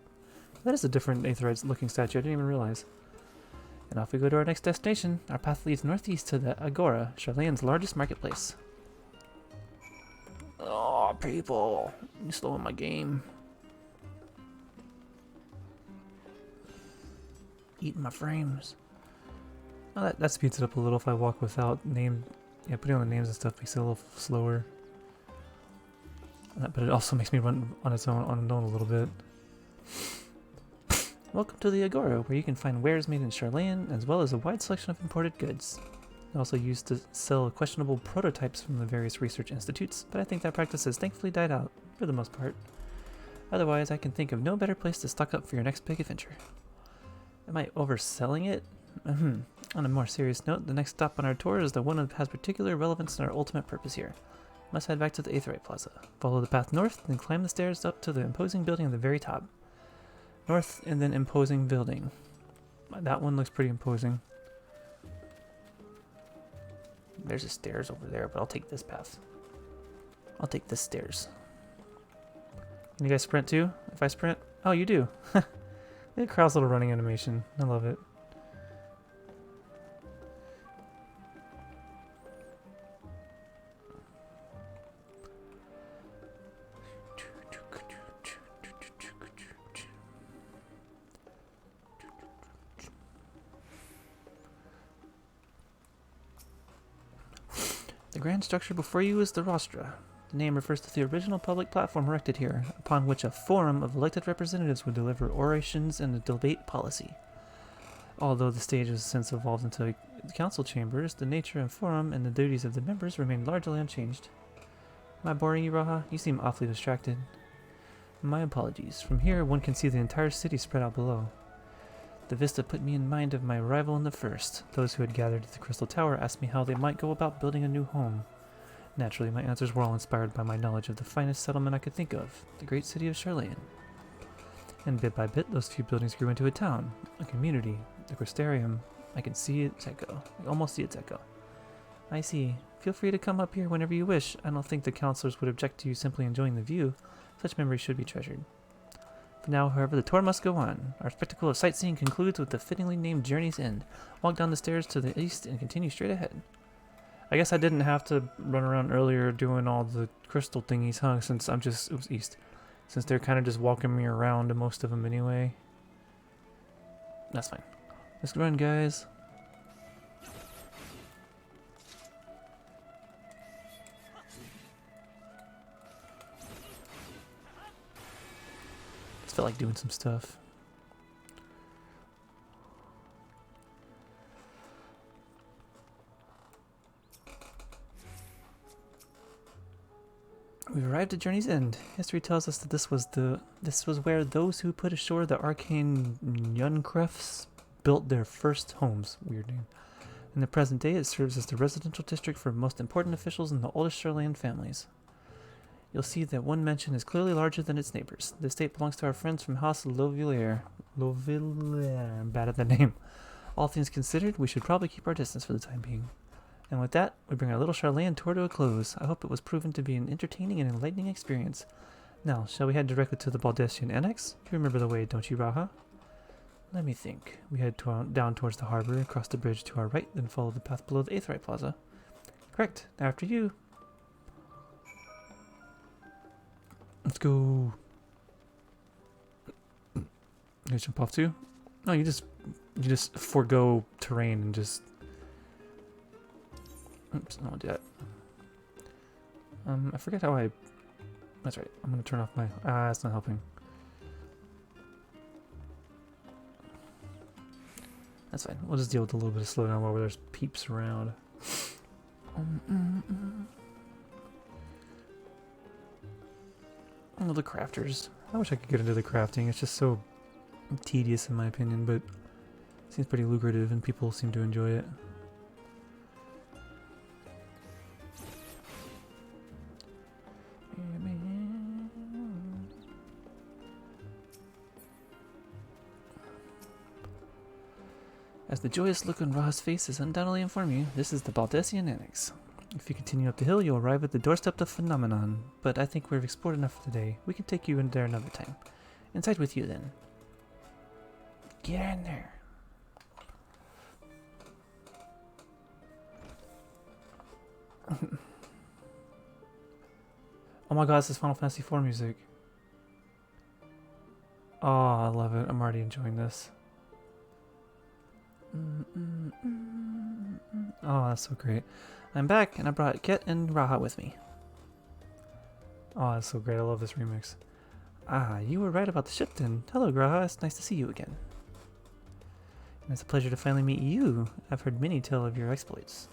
That is a different Aetherites looking statue, I didn't even realize. And off we go to our next destination. Our path leads northeast to the Agora, Charlayan's largest marketplace. Oh, people, you're slowing my game. Eating my frames. Oh, that speeds it up a little if I walk without name. Yeah, putting on the names and stuff makes it a little slower. But it also makes me run on its own a little bit. Welcome to the Agora, where you can find wares made in Charlayan, as well as a wide selection of imported goods. Also used to sell questionable prototypes from the various research institutes, but I think that practice has thankfully died out, for the most part. Otherwise, I can think of no better place to stock up for your next big adventure. Am I overselling it? On a more serious note, the next stop on our tour is the one that has particular relevance in our ultimate purpose here. Must head back to the Aetheride Plaza. Follow the path north, then climb the stairs up to the imposing building at the very top. North and then imposing building. That one looks pretty imposing. There's a stairs over there, but I'll take this path. I'll take this stairs. Can you guys sprint too? If I sprint? Oh, you do. Look at Krau's little running animation. I love it. The grand structure before you is the rostra. The name refers to the original public platform erected here, upon which a forum of elected representatives would deliver orations and debate policy. Although the stage has since evolved into council chambers, the nature and forum and the duties of the members remain largely unchanged. Am I boring you, Raha? You seem awfully distracted. My apologies. From here, one can see the entire city spread out below. The vista put me in mind of my arrival in the first. Those who had gathered at the Crystal Tower asked me how they might go about building a new home. Naturally, my answers were all inspired by my knowledge of the finest settlement I could think of, the great city of Charlayan. And bit by bit, those few buildings grew into a town, a community, the Crystarium. I can see its echo. I almost see its echo. I see. Feel free to come up here whenever you wish. I don't think the counselors would object to you simply enjoying the view. Such memories should be treasured. For now, however, the tour must go on. Our spectacle of sightseeing concludes with the fittingly named Journey's End. Walk down the stairs to the east and continue straight ahead. I guess I didn't have to run around earlier doing all the crystal thingies, huh? Since it was east. Since they're kind of just walking me around, most of them anyway. That's fine. Let's run, guys. Just felt like doing some stuff. We've arrived at Journey's End. History tells us that this was where those who put ashore the Arcane Vaults built their first homes. Weird name. In the present day, it serves as the residential district for most important officials and the oldest Charlayan families. You'll see that one mansion is clearly larger than its neighbors. The estate belongs to our friends from House Lovillere. I'm bad at the name. All things considered, we should probably keep our distance for the time being. And with that, we bring our little Charlayan tour to a close. I hope it was proven to be an entertaining and enlightening experience. Now, shall we head directly to the Baudesian Annex? You remember the way, don't you, Raha? Let me think. We head down towards the harbor, across the bridge to our right, then follow the path below the Aetheride Plaza. Correct. After you. Let's go. You jump off too? No, you just forego terrain and just... Oops, I don't want to do that. I forget how I... That's right. I'm going to turn off my... that's not helping. That's fine. We'll just deal with a little bit of slowdown while there's peeps around. Oh, the crafters. I wish I could get into the crafting. It's just so tedious in my opinion, but it seems pretty lucrative and people seem to enjoy it. As the joyous look on Raha's face has undoubtedly informed you, this is the Baudesian Annex. If you continue up the hill, you'll arrive at the doorstep of Phenomenon, but I think we've explored enough for today. We can take you in there another time. Inside with you, then. Get in there. Oh my god, this is Final Fantasy IV music. Oh, I love it. I'm already enjoying this. Oh, that's so great. I'm back, and I brought Ket and Raha with me. Oh, that's so great. I love this remix. Ah, you were right about the ship then. Hello, Graha. It's nice to see you again. And it's a pleasure to finally meet you. I've heard many tell of your exploits.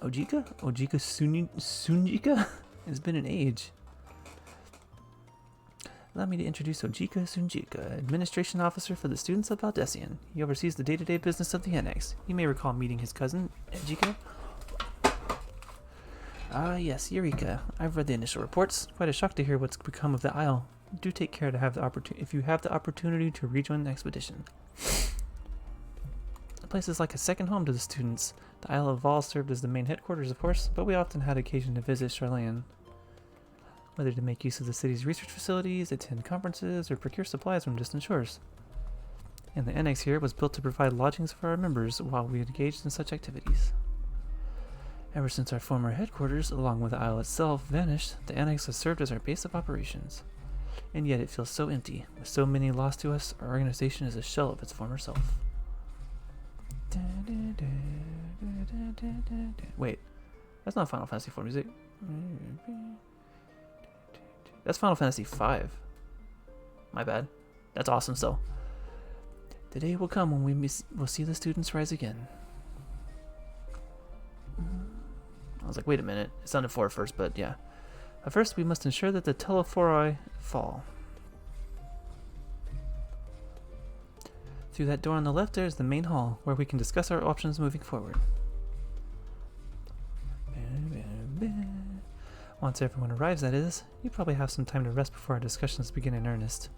Ojika? Ojika Sunjika? It's been an age. Allow me to introduce Ojika Sunjika, Administration Officer for the students of Baudesian. He oversees the day-to-day business of the Annex. You may recall meeting his cousin, Ejika. Ah, yes, Eureka. I've read the initial reports. Quite a shock to hear what's become of the Isle. Do take care to have the if you have the opportunity to rejoin the expedition. The place is like a second home to the students. The Isle of Val served as the main headquarters, of course, but we often had occasion to visit Charlayan. Whether to make use of the city's research facilities, attend conferences, or procure supplies from distant shores. And the annex here was built to provide lodgings for our members while we engaged in such activities. Ever since our former headquarters, along with the Isle itself, vanished, the annex has served as our base of operations. And yet it feels so empty. With so many lost to us, our organization is a shell of its former self. Wait, that's not Final Fantasy IV music. That's Final Fantasy V. My bad. That's awesome still. The day will come when we'll see the students rise again. I was like, wait a minute. It sounded 4 at first, but yeah. At first, we must ensure that the Telephori fall. Through that door on the left, there is the main hall, where we can discuss our options moving forward. Once everyone arrives, that is, you probably have some time to rest before our discussions begin in earnest.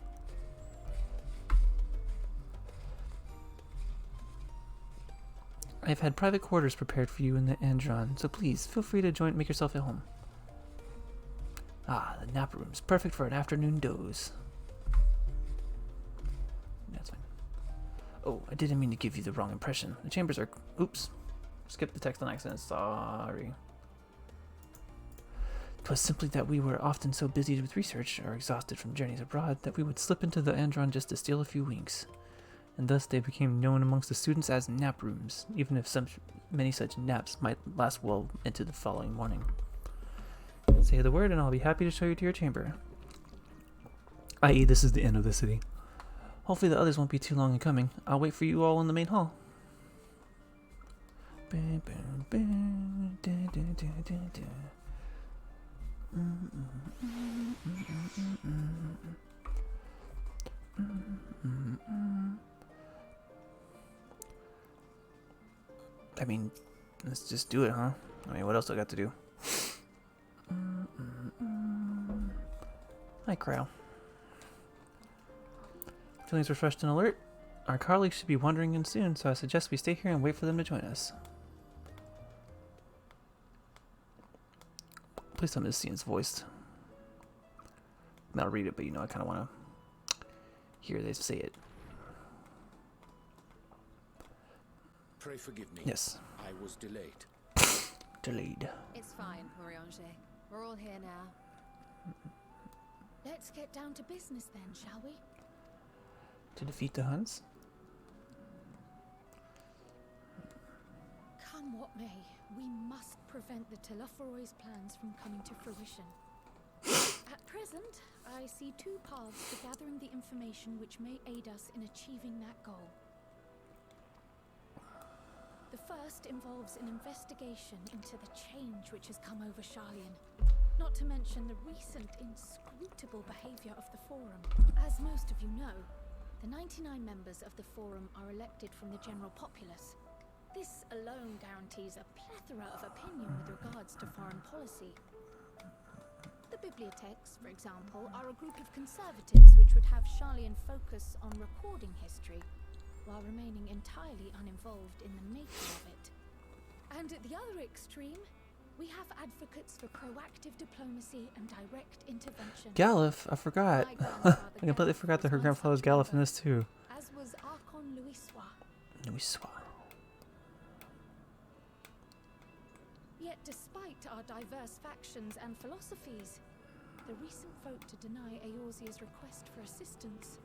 I have had private quarters prepared for you in the Andron, so please feel free to make yourself at home. Ah, the nap room's perfect for an afternoon doze. That's fine. Oh, I didn't mean to give you the wrong impression. The chambers are... Oops. Skip the text on accident. Sorry. 'Twas simply that we were often so busy with research, or exhausted from journeys abroad, that we would slip into the Andron just to steal a few winks. And thus they became known amongst the students as nap rooms, even if many such naps might last well into the following morning. Say the word and I'll be happy to show you to your chamber. I.e., this is the end of the city. Hopefully the others won't be too long in coming. I'll wait for you all in the main hall. I mean, let's just do it, huh? I mean, what else do I got to do? Hi, Crow. Feelings refreshed and alert? Our colleagues should be wandering in soon, so I suggest we stay here and wait for them to join us. Please tell me this scene's voiced. I'll read it, but you know, I kind of want to hear they say it. Pray forgive me. Yes. I was delayed. Delayed. It's fine, Moriange. We're all here now. Let's get down to business then, shall we? To defeat the Huns? Come what may, we must prevent the Telephoroi's plans from coming to fruition. At present, I see 2 paths to gathering the information which may aid us in achieving that goal. The first involves an investigation into the change which has come over Charlayan, not to mention the recent inscrutable behavior of the Forum. As most of you know, the 99 members of the Forum are elected from the general populace. This alone guarantees a plethora of opinion with regards to foreign policy. The bibliotheques, for example, are a group of conservatives which would have Charlayan focus on recording history, while remaining entirely uninvolved in the making of it. And at the other extreme, we have advocates for proactive diplomacy and direct intervention. Galif, I forgot. I completely forgot that her grandfather was Galif in this too. As was Archon Louiswa. Louiswa. Yet despite our diverse factions and philosophies, the recent vote to deny Eorzea's request for assistance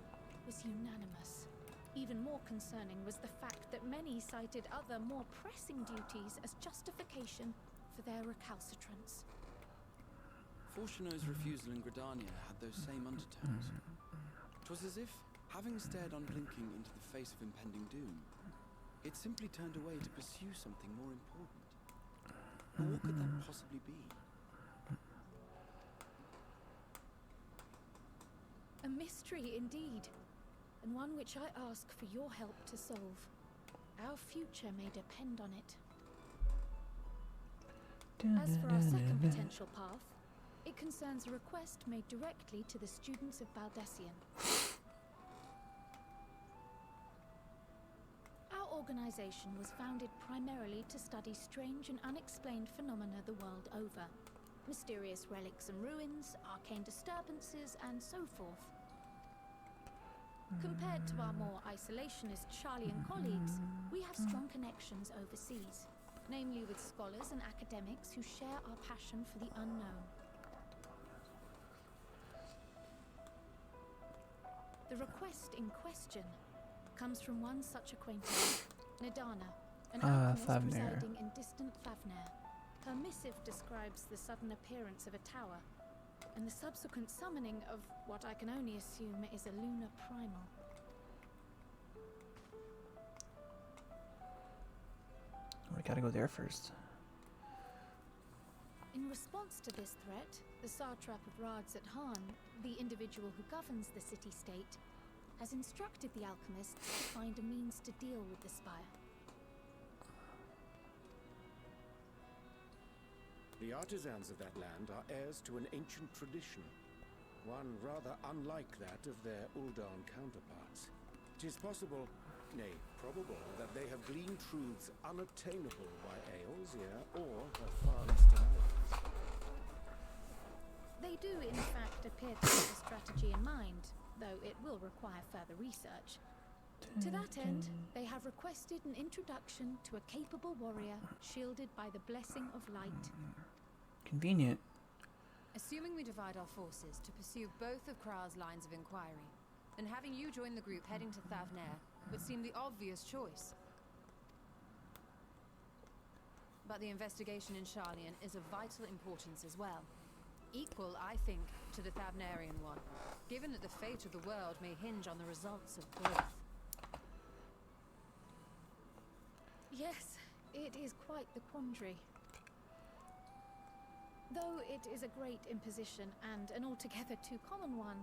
was unanimous. Even more concerning was the fact that many cited other, more pressing duties as justification for their recalcitrance. Fortuno's refusal in Gridania had those same undertones. It was as if, having stared unblinking into the face of impending doom, it simply turned away to pursue something more important. But what could that possibly be? A mystery indeed, and one which I ask for your help to solve. Our future may depend on it. As for our second potential path, it concerns a request made directly to the students of Baudesian. Our organization was founded primarily to study strange and unexplained phenomena the world over. Mysterious relics and ruins, arcane disturbances, and so forth. Compared to our more isolationist Charlian colleagues, we have strong connections overseas, namely with scholars and academics who share our passion for the unknown. The request in question comes from one such acquaintance, Nadana, an alchemist residing in distant Thavner. Her missive describes the sudden appearance of a tower, and the subsequent summoning of what I can only assume is a lunar primal. We gotta go there first. In response to this threat, the Satrap of Radzat Han, the individual who governs the city-state, has instructed the alchemists to find a means to deal with the spire. The artisans of that land are heirs to an ancient tradition, one rather unlike that of their Uldan counterparts. It is possible, nay, probable, that they have gleaned truths unattainable by Eorzea or her far eastern allies. They do, in fact, appear to have a strategy in mind, though it will require further research. To that end, they have requested an introduction to a capable warrior shielded by the blessing of light. Convenient. Assuming we divide our forces to pursue both of Krar's lines of inquiry, then having you join the group heading to Thavner would seem the obvious choice. But the investigation in Charlian is of vital importance as well. Equal, I think, to the Thavnarian one, given that the fate of the world may hinge on the results of both. Yes, it is quite the quandary. Though it is a great imposition and an altogether too common one,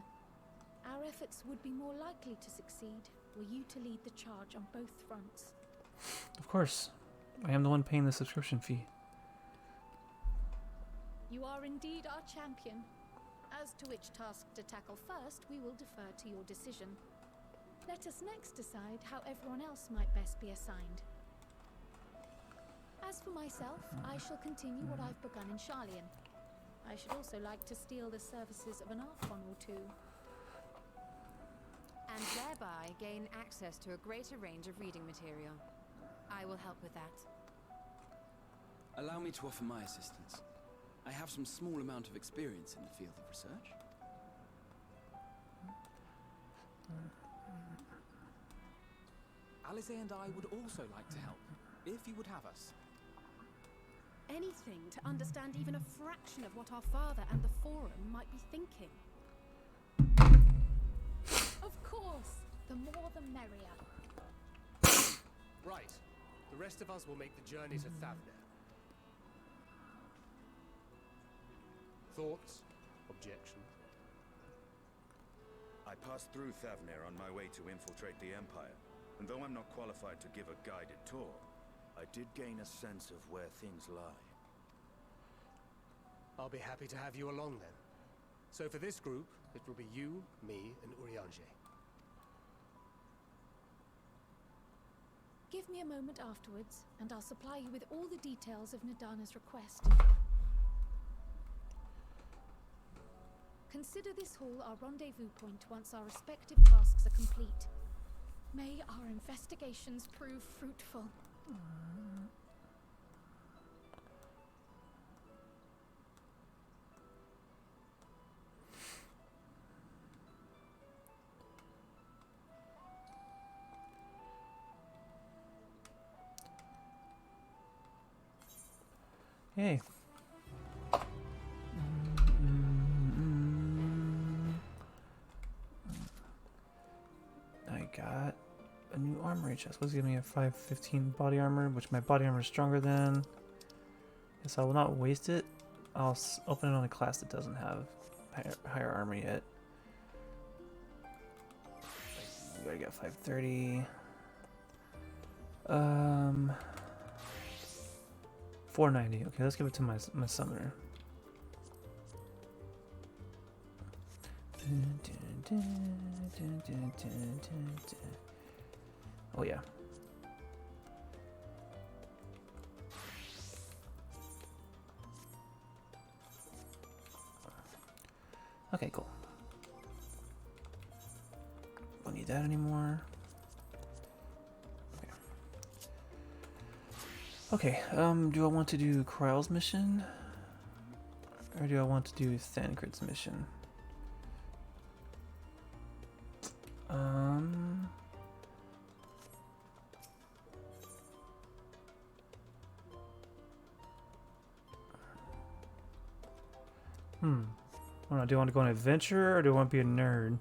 our efforts would be more likely to succeed were you to lead the charge on both fronts. Of course. I am the one paying the subscription fee. You are indeed our champion. As to which task to tackle first, we will defer to your decision. Let us next decide how everyone else might best be assigned. As for myself, I shall continue what I've begun in Charlian. I should also like to steal the services of an Archon or two. And thereby gain access to a greater range of reading material. I will help with that. Allow me to offer my assistance. I have some small amount of experience in the field of research. Alice and I would also like to help, if you would have us. Anything to understand even a fraction of what our father and the Forum might be thinking. Of course, the more the merrier. Right. The rest of us will make the journey to Thavner. Thoughts? Objections? I passed through Thavner on my way to infiltrate the Empire, and though I'm not qualified to give a guided tour, I did gain a sense of where things lie. I'll be happy to have you along then. So for this group, it will be you, me, and Urianger. give me a moment afterwards, and I'll supply you with all the details of Nadana's request. Consider this hall our rendezvous point once our respective tasks are complete. May our investigations prove fruitful. Yay. I got a new armory chest. What's giving me a 515 body armor, which my body armor is stronger than. Guess I will not waste it. I'll open it on a class that doesn't have higher armor yet. We gotta get 530. 490. Okay, let's give it to my summoner. Oh yeah. Okay, cool. Don't need that anymore. Okay, do I want to do Kryle's mission? Or do I want to do Thancred's mission? I don't know, do I want to go on an adventure or do I want to be a nerd?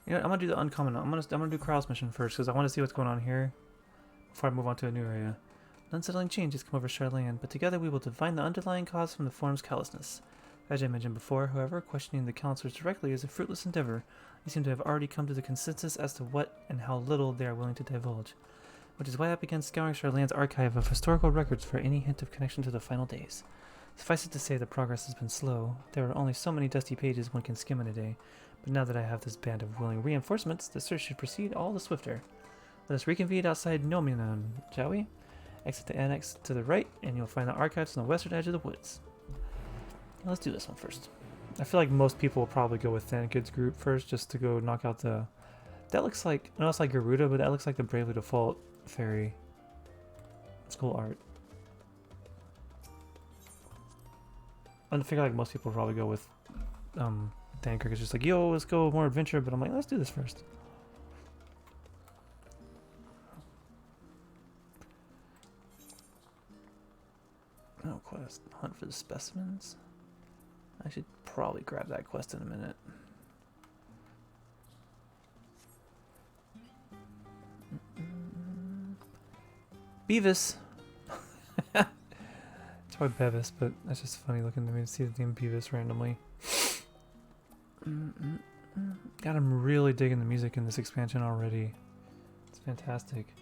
You know, I'm gonna do the uncommon. I'm gonna do Kryle's mission first because I want to see what's going on here before I move on to a new area. Unsettling changes come over Charland, but together we will divine the underlying cause from the form's callousness. As I mentioned before, however, questioning the counselors directly is a fruitless endeavor. They seem to have already come to the consensus as to what and how little they are willing to divulge, which is why I began scouring Charland's archive of historical records for any hint of connection to the final days. Suffice it to say, the progress has been slow. There are only so many dusty pages one can skim in a day, but now that I have this band of willing reinforcements, the search should proceed all the swifter. Let us reconvene outside Nominon, shall we? Exit the annex to the right, and you'll find the archives on the western edge of the woods. Let's do this one first. I feel like most people will probably go with Thancred's group first, just to go knock out the... That looks like... I know it's like Garuda, but that looks like the Bravely Default fairy. It's cool art. I figure like most people will probably go with Thancred. It's just like, yo, let's go more adventure, but I'm like, let's do this first. Oh, quest. Hunt for the specimens. I should probably grab that quest in a minute. Beavis! It's probably Bevis, but that's just funny looking to me to see the name Beavis randomly. God, I'm really digging the music in this expansion already. It's fantastic.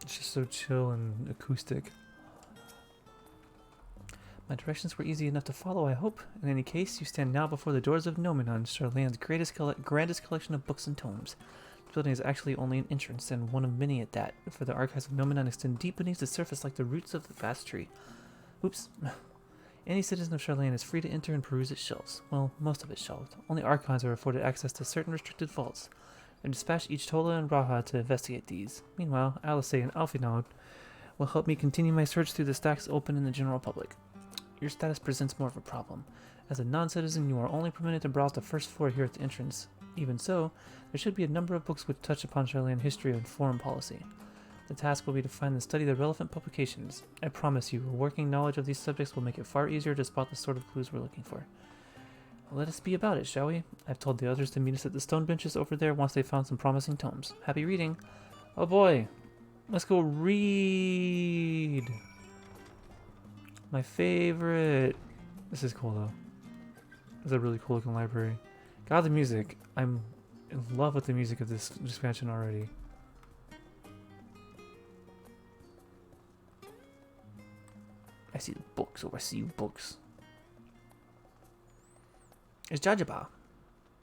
It's just so chill and acoustic. My directions were easy enough to follow, I hope. In any case, you stand now before the doors of Nominon, Charland's grandest collection of books and tomes. The building is actually only an entrance, and one of many at that, for the archives of Nominon extend deep beneath the surface like the roots of the vast tree. Oops. Any citizen of Charland is free to enter and peruse its shelves. Well, most of its shelves. Only archons are afforded access to certain restricted vaults. I dispatched each Tola and Raha to investigate these. Meanwhile, Alice and Alfinod will help me continue my search through the stacks open in the general public. Your status presents more of a problem. As a non-citizen, you are only permitted to browse the first floor here at the entrance. Even so, there should be a number of books which touch upon Charland history and foreign policy. The task will be to find and study the relevant publications. I promise you, a working knowledge of these subjects will make it far easier to spot the sort of clues we're looking for. Well, let us be about it, shall we? I've told the others to meet us at the stone benches over there once they've found some promising tomes. Happy reading! Oh boy! Let's go read! My favorite! This is cool though. It's a really cool looking library. God, the music. I'm in love with the music of this expansion already. I see the books. Oh, I see you books. It's Jajaba.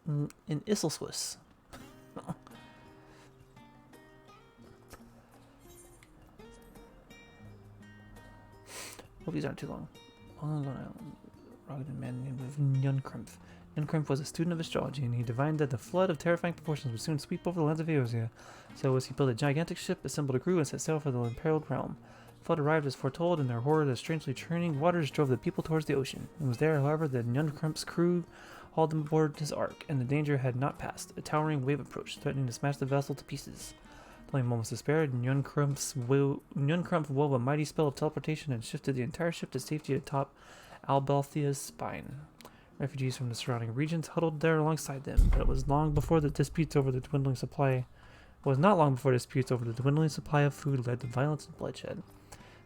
In Issleswiss. Hope these aren't too long. On an island, rugged man named Yunkrumpf. Yunkrumpf was a student of astrology, and he divined that the flood of terrifying proportions would soon sweep over the lands of Eosia. So as he built a gigantic ship, assembled a crew, and set sail for the imperiled realm. The flood arrived as foretold, and their horror the strangely churning waters drove the people towards the ocean. It was there, however, that Yunkrumpf's crew hauled them aboard his ark, and the danger had not passed. A towering wave approached, threatening to smash the vessel to pieces. Only moments despaired, and Yunkrumpf wove a mighty spell of teleportation and shifted the entire ship to safety atop Albalthia's spine. Refugees from the surrounding regions huddled there alongside them, but it was not long before the disputes over the dwindling supply of food led to violence and bloodshed.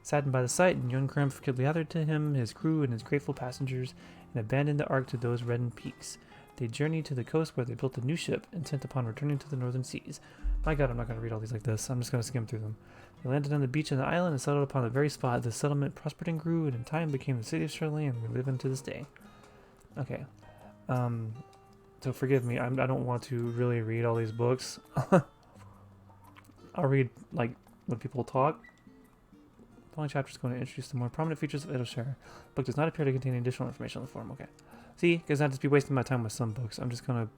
Saddened by the sight, Yunkrumpf gathered to him his crew and his grateful passengers and abandoned the ark to those reddened peaks. They journeyed to the coast where they built a new ship, intent upon returning to the northern seas. My god, I'm not going to read all these like this. I'm just going to skim through them. They landed on the beach of the island and settled upon the very spot. The settlement prospered and grew, and in time became the city of Shirley, and we live in to this day. Okay. So forgive me, I don't want to really read all these books. I'll read, like, when people talk. The following chapter is going to introduce the more prominent features of Edelshire. The book does not appear to contain additional information on the forum. Okay. See, because I'd just be wasting my time with some books. I'm just going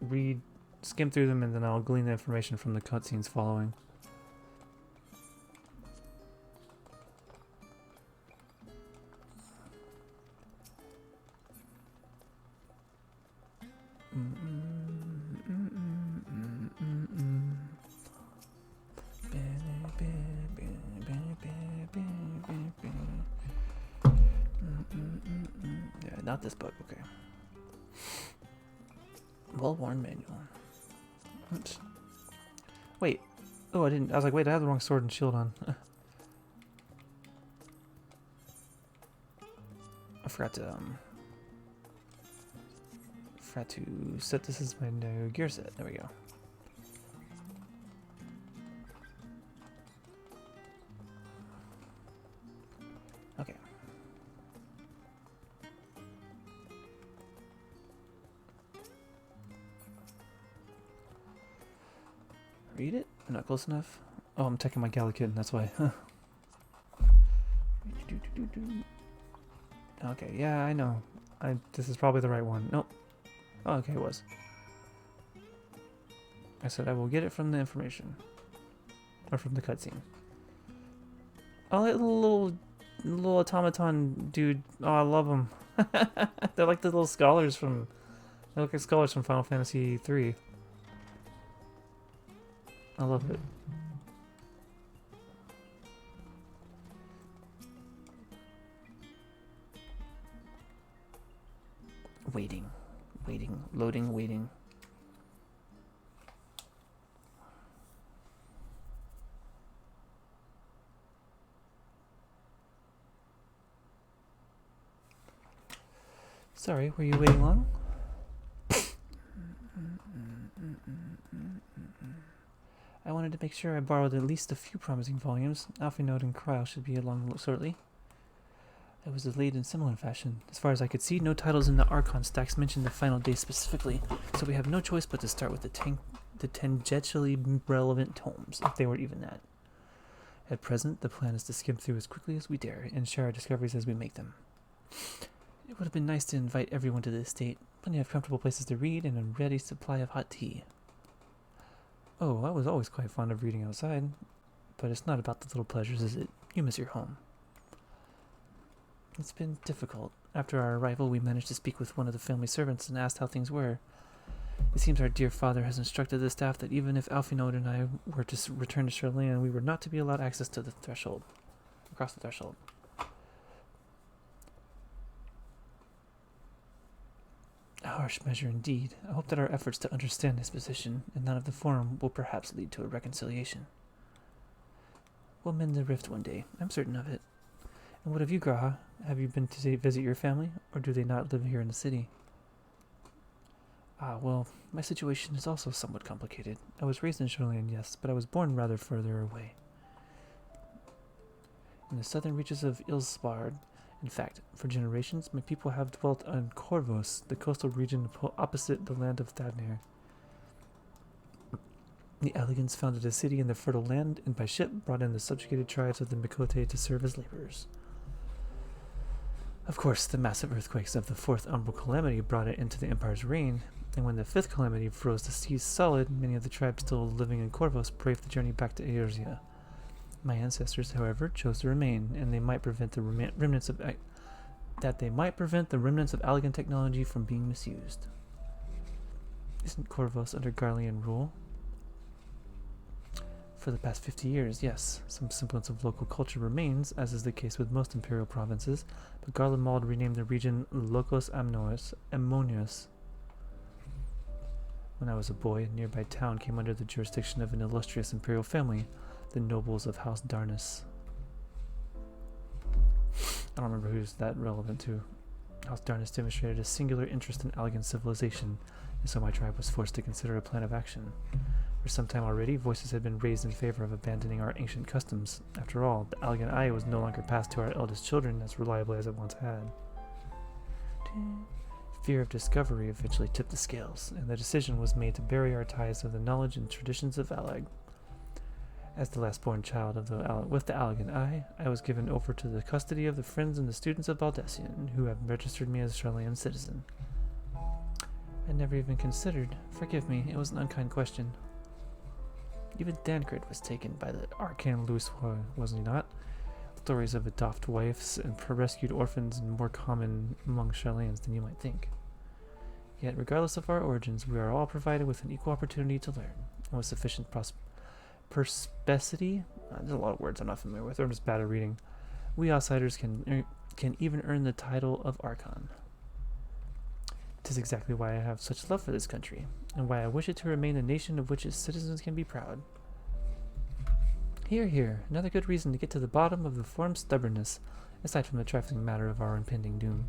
to skim through them, and then I'll glean the information from the cutscenes following. Yeah, not this book. Okay. Well-worn manual. Oops. Wait. Oh, I didn't. I was like, wait, I have the wrong sword and shield on. I forgot to set this as my new gear set. There we go. Okay. Read it? I'm not close enough. Oh, I'm taking my Galakid, that's why. Okay, yeah, I know. This is probably the right one. Nope. Oh, okay, it was. I said I will get it from the information. Or from the cutscene. Oh, that little automaton dude. Oh, I love them. They're like the little scholars from... They look like scholars from Final Fantasy 3. I love it. Waiting. Loading, waiting. Sorry, were you waiting long? I wanted to make sure I borrowed at least a few promising volumes. Alphinode and Cryle should be along shortly. I was delayed in similar fashion. As far as I could see, no titles in the Archon stacks mentioned the final day specifically, so we have no choice but to start with the tangentially relevant tomes, if they were even that. At present, the plan is to skim through as quickly as we dare, and share our discoveries as we make them. It would have been nice to invite everyone to the estate. Plenty of comfortable places to read, and a ready supply of hot tea. Oh, I was always quite fond of reading outside, but it's not about the little pleasures, is it? You miss your home. It's been difficult. After our arrival, we managed to speak with one of the family servants and asked how things were. It seems our dear father has instructed the staff that even if Alphinode and I were to return to Shirley, we were not to be allowed access to the threshold. Across the threshold. A harsh measure indeed. I hope that our efforts to understand his position and that of the forum will perhaps lead to a reconciliation. We'll mend the rift one day. I'm certain of it. And what of you, Graha? Have you been to visit your family, or do they not live here in the city? Well, my situation is also somewhat complicated. I was raised in Shirley, yes, but I was born rather further away. in the southern reaches of Ilsbard. In fact, for generations, my people have dwelt on Corvos, the coastal region opposite the land of Thavnir. The Elegans founded a city in the fertile land, and by ship brought in the subjugated tribes of the Mikote to serve as laborers. Of course, the massive earthquakes of the fourth umbral calamity brought it into the Empire's reign, and when the fifth calamity froze the seas solid, many of the tribes still living in Corvos braved the journey back to Eorzea. My ancestors, however, chose to remain, and they might prevent the remnants of Allegan technology from being misused. Isn't Corvos under Garlean rule? For the past 50 years, yes. Some semblance of local culture remains, as is the case with most imperial provinces, but Garlemald renamed the region Locos Ammonius. When I was a boy, a nearby town came under the jurisdiction of an illustrious imperial family, the nobles of House Darnus. I don't remember who's that relevant to. House Darnus demonstrated a singular interest in Allegan civilization, and so my tribe was forced to consider a plan of action. For some time already, voices had been raised in favor of abandoning our ancient customs. After all, the Allegan Eye was no longer passed to our eldest children as reliably as it once had. Fear of discovery eventually tipped the scales, and the decision was made to bury our ties of the knowledge and traditions of Allag. As the last-born child of with the Allegan Eye, I was given over to the custody of the friends and the students of Baudesian, who have registered me as a Charlean citizen. I never even considered. Forgive me, it was an unkind question. Even Dancred was taken by the Arcane Vaults, was he not? Stories of adopted wives and rescued orphans are more common among Charleans than you might think. Yet, regardless of our origins, we are all provided with an equal opportunity to learn, and with sufficient perspicacity. There's a lot of words I'm not familiar with, or I'm just bad at reading. We outsiders can even earn the title of Archon. It is exactly why I have such love for this country, and why I wish it to remain a nation of which its citizens can be proud. Hear, hear, another good reason to get to the bottom of the form's stubbornness, aside from the trifling matter of our impending doom.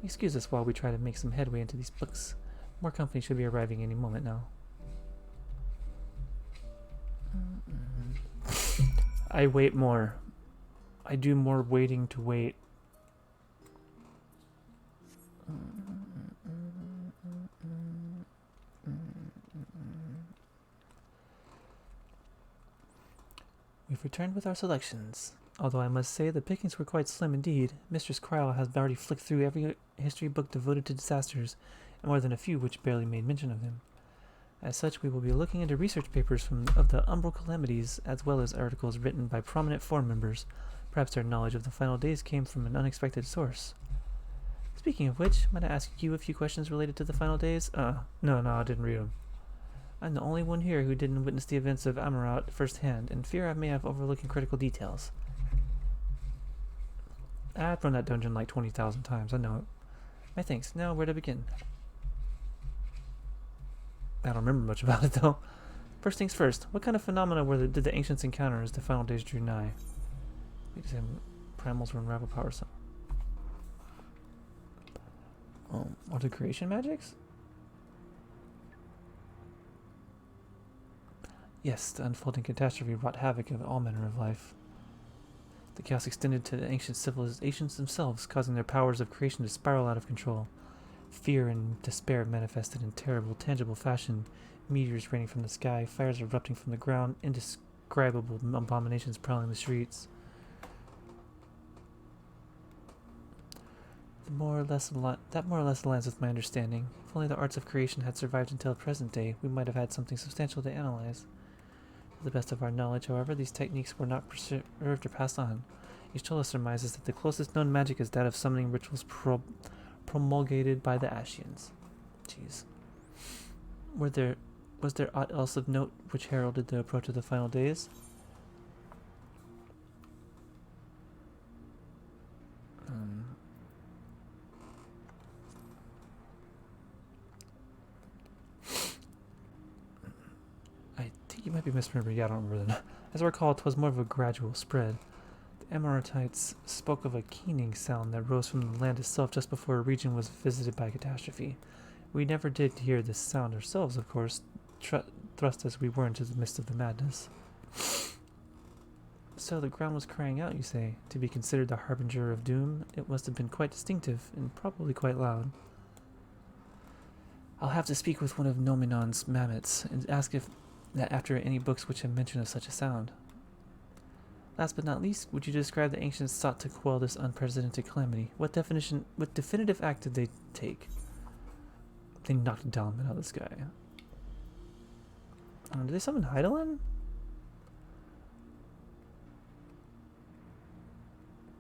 Excuse us while we try to make some headway into these books. More company should be arriving any moment now. I wait more. I do more waiting to wait. We've returned with our selections. Although I must say the pickings were quite slim indeed, Mistress Cryle has already flicked through every history book devoted to disasters, and more than a few which barely made mention of them. As such, we will be looking into research papers of the umbral calamities, as well as articles written by prominent forum members. Perhaps their knowledge of the final days came from an unexpected source. Speaking of which, might I ask you a few questions related to the final days? No, I didn't read them. I'm the only one here who didn't witness the events of Amarat firsthand, and fear I may have overlooking critical details. I've run that dungeon like 20,000 times, I know it. My thanks. Now, where to begin? I don't remember much about it, though. First things first, what kind of phenomena did the ancients encounter as the final days drew nigh? Because primals were unraveled power cell. Are the creation magics? Yes, the unfolding catastrophe wrought havoc of all manner of life. The chaos extended to the ancient civilizations themselves, causing their powers of creation to spiral out of control. Fear and despair manifested in terrible, tangible fashion. Meteors raining from the sky, fires erupting from the ground, indescribable abominations prowling the streets. That more or less aligns with my understanding. If only the arts of creation had survived until the present day, we might have had something substantial to analyze. To the best of our knowledge, however, these techniques were not preserved or passed on. Each told us surmises that the closest known magic is that of summoning rituals promulgated by the Ashians. Jeez. Was there aught else of note which heralded the approach of the final days? I think you might be misremembering. Yeah, I don't remember that. As I recall, it was more of a gradual spread. The Amaratites spoke of a keening sound that rose from the land itself just before a region was visited by catastrophe. We never did hear this sound ourselves, of course, thrust as we were into the midst of the madness. So the ground was crying out, you say. To be considered the harbinger of doom, it must have been quite distinctive, and probably quite loud. I'll have to speak with one of Nominon's mammoths, and ask if that after any books which have mention of such a sound. Last but not least, would you describe the ancients sought to quell this unprecedented calamity? What definitive act did they take? They knocked Dalman out of the sky. Did they summon Hydaelyn?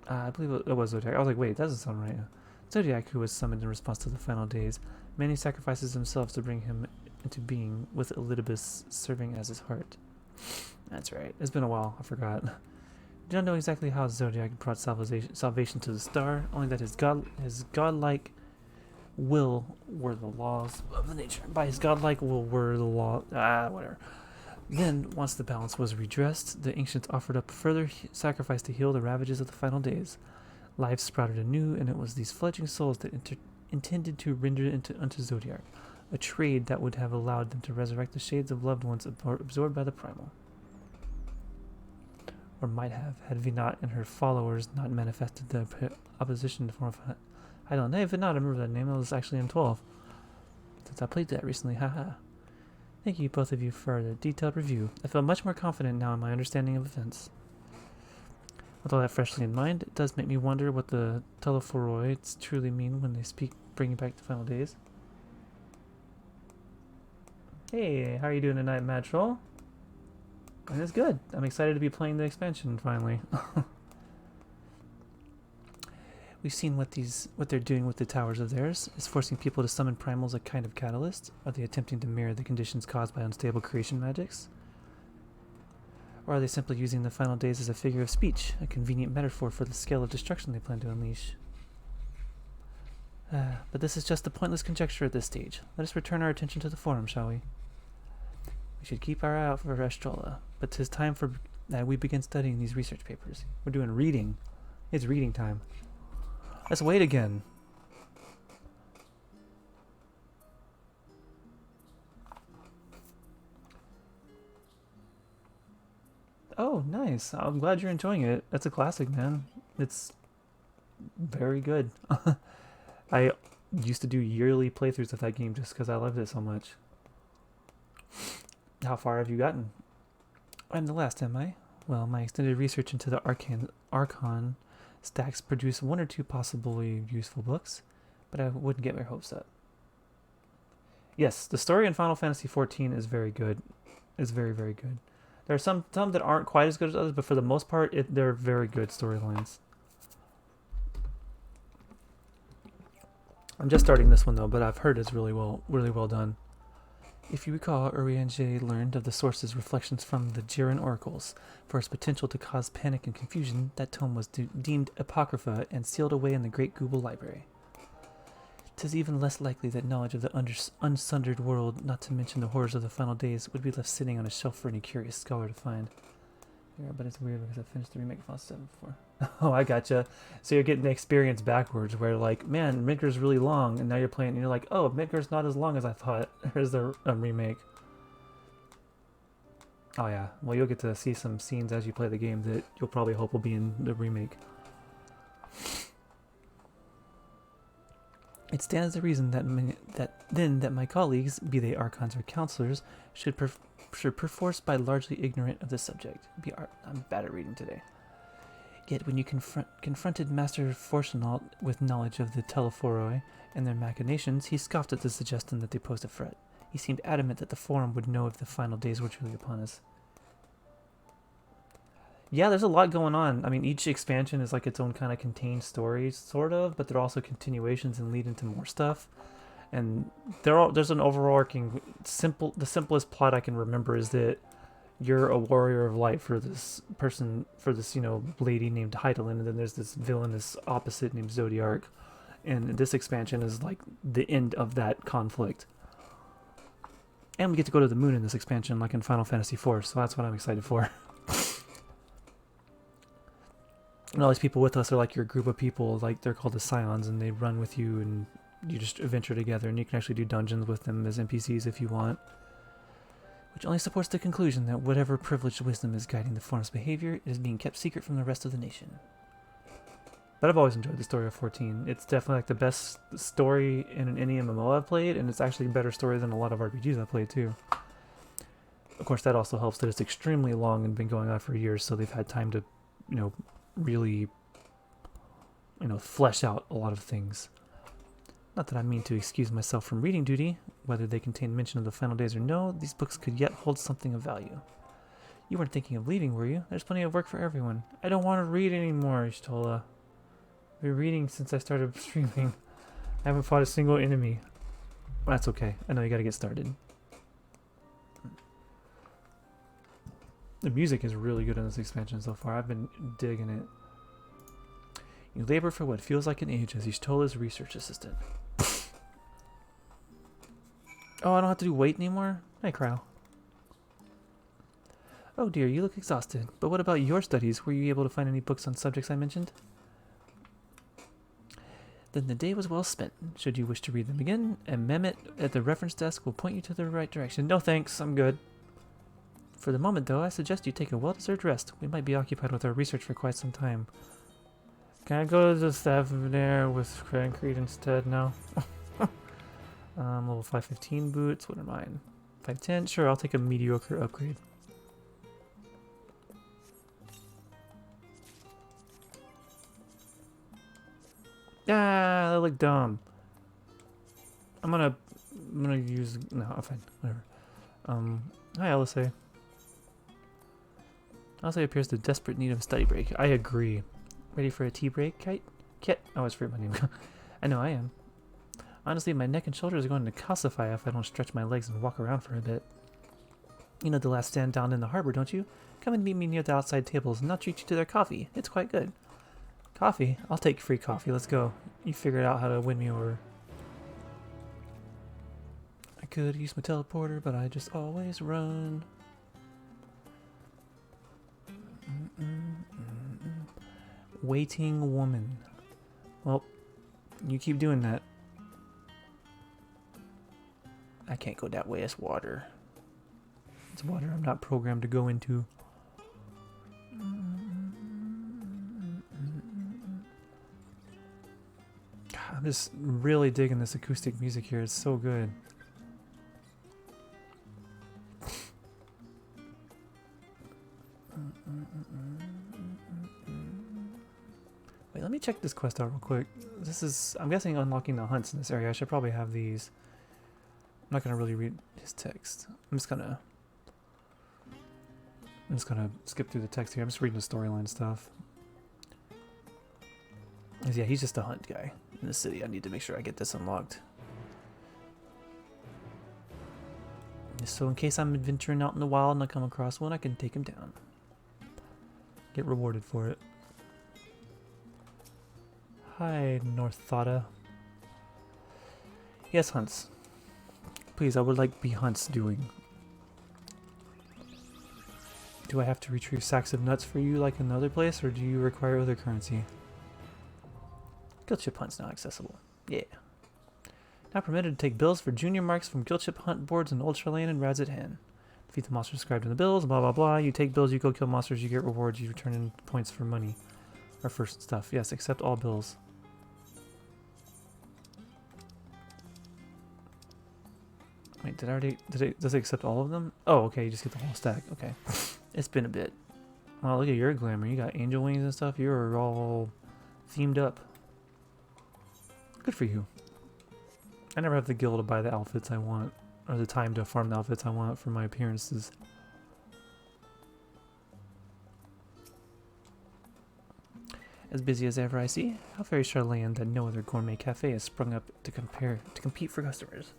I believe it was Zodiac. I was like, wait, that doesn't sound right. Zodiac, who was summoned in response to the final days, many sacrifices themselves to bring him into being, with Elidibus serving as his heart. That's right. It's been a while. I forgot. Do not know exactly how Zodiac brought salvation to the star, only that his godlike will were the laws of the nature. By his godlike will were the law. Whatever. Then, once the balance was redressed, the ancients offered up further sacrifice to heal the ravages of the final days. Life sprouted anew, and it was these fledgling souls that intended to render it unto Zodiac, a trade that would have allowed them to resurrect the shades of loved ones absorbed by the primal. Or might have, had Vinat and her followers not manifested the opposition to form of Hydaelyn. Hey, Vinat, I remember that name. That was actually M12. Since I played that recently, haha. Thank you, both of you, for the detailed review. I feel much more confident now in my understanding of events. With all that freshly in mind, it does make me wonder what the Telephoroids truly mean when they speak bringing back the final days. Hey, how are you doing tonight, Mad Troll? And it's good. I'm excited to be playing the expansion finally. We've seen what they're doing with the towers of theirs. Is forcing people to summon primals a kind of catalyst? Are they attempting to mirror the conditions caused by unstable creation magics? Or are they simply using the final days as a figure of speech, a convenient metaphor for the scale of destruction they plan to unleash? But this is just a pointless conjecture at this stage. Let us return our attention to the forum, shall we? We should keep our eye out for Estrola, but 'tis time for that we begin studying these research papers. We're doing reading. It's reading time. Let's wait again. Oh, nice. I'm glad you're enjoying it. That's a classic, man. It's very good. I used to do yearly playthroughs of that game just because I loved it so much. How far have you gotten? I'm the last, am I? Well, my extended research into the Archon stacks produce one or two possibly useful books, but I wouldn't get my hopes up. Yes, the story in Final Fantasy XIV is very good. It's very, very good. There are some that aren't quite as good as others, but for the most part, they're very good storylines. I'm just starting this one though, but I've heard it's really well done. If you recall, Urianger learned of the source's reflections from the Jiran oracles. For its potential to cause panic and confusion, that tome was deemed apocrypha and sealed away in the Great Google Library. 'Tis even less likely that knowledge of the unsundered world, not to mention the horrors of the final days, would be left sitting on a shelf for any curious scholar to find. Yeah, but it's weird because I finished the remake of Final 7 before. Oh, I gotcha. So you're getting the experience backwards, where like, man, Midgar's really long, and now you're playing, and you're like, oh, Midgar's not as long as I thought. Here's the remake. Oh yeah, well you'll get to see some scenes as you play the game that you'll probably hope will be in the remake. It stands to reason that my colleagues, be they archons or counselors, should perforce be largely ignorant of the subject. I'm bad at reading today. Yet when you confronted Master Fortunault with knowledge of the Telephoroi and their machinations, he scoffed at the suggestion that they posed a threat. He seemed adamant that the forum would know if the final days were truly upon us. Yeah, there's a lot going on. I mean, each expansion is like its own kind of contained story, sort of, but they're also continuations and lead into more stuff. And there's an overarching the simplest plot I can remember is that you're a warrior of light for this person, for this, lady named Hydaelyn, and then there's this villainous opposite named Zodiac. And this expansion is like the end of that conflict. And we get to go to the moon in this expansion, like in Final Fantasy IV, so that's what I'm excited for. And all these people with us are like your group of people, like they're called the Scions, and they run with you, and you just adventure together, and you can actually do dungeons with them as NPCs if you want. which only supports the conclusion that whatever privileged wisdom is guiding the form's behavior, it is being kept secret from the rest of the nation. But I've always enjoyed the story of 14. It's definitely like the best story in any MMO I've played, and it's actually a better story than a lot of RPGs I've played too. Of course, that also helps that it's extremely long and been going on for years, so they've had time to, really, flesh out a lot of things. Not that I mean to excuse myself from reading duty. Whether they contain mention of the final days or no, these books could yet hold something of value. You weren't thinking of leaving, were you? There's plenty of work for everyone. I don't want to read anymore, Ishtola. I've been reading since I started streaming. I haven't fought a single enemy. That's okay. I know you gotta get started. The music is really good in this expansion so far. I've been digging it. You labor for what feels like an age as Ishtola's research assistant. Oh, I don't have to do weight anymore? Hey, Crow. Oh dear, you look exhausted. But what about your studies? Were you able to find any books on subjects I mentioned? Then the day was well spent. Should you wish to read them again, a Mehmet at the reference desk will point you to the right direction. No thanks, I'm good. For the moment, though, I suggest you take a well-deserved rest. We might be occupied with our research for quite some time. Can I go to the staff there with concrete instead now? Level 515 boots. What are mine? 510? Sure, I'll take a mediocre upgrade. Ah, that looked dumb. I'm gonna use... No, I'm fine. Whatever. Hi, LSA. LSA appears to desperate need of a study break. I agree. Ready for a tea break, Kite? Kit? Oh, it's for my name. I know I am. Honestly, my neck and shoulders are going to calcify if I don't stretch my legs and walk around for a bit. You know the last stand down in the harbor, don't you? Come and meet me near the outside tables and I'll treat you to their coffee. It's quite good. Coffee? I'll take free coffee. Let's go. You figured out how to win me over. I could use my teleporter, but I just always run. Waiting woman. Well, you keep doing that. I can't go that way. It's water. It's water I'm not programmed to go into. I'm just really digging this acoustic music here. It's so good. Wait, let me check this quest out real quick. This is, I'm guessing, unlocking the hunts in this area. I should probably have these. I'm not gonna really read his text. I'm just gonna skip through the text here. I'm just reading the storyline stuff. 'Cause yeah, he's just a hunt guy in the city. I need to make sure I get this unlocked. Just so in case I'm adventuring out in the wild and I come across one, I can take him down. Get rewarded for it. Hi, Northada. Yes, hunts. Please, I would like be hunts doing. Do I have to retrieve sacks of nuts for you like in the other place, or do you require other currency? Guild ship hunts now accessible. Yeah. Now permitted to take bills for junior marks from guild ship hunt boards in Old Charlane and Rad's at Hand. Defeat the monsters described in the bills, blah blah blah. You take bills, you go kill monsters, you get rewards, you return in points for money. Or for stuff. Yes, accept all bills. Wait, does it accept all of them? Oh, okay, you just get the whole stack. Okay. It's been a bit. Wow, look at your glamour. You got angel wings and stuff. You're all themed up. Good for you. I never have the gil to buy the outfits I want, or the time to farm the outfits I want for my appearances. As busy as ever I see, how very Charlane that no other gourmet cafe has sprung up to compete for customers.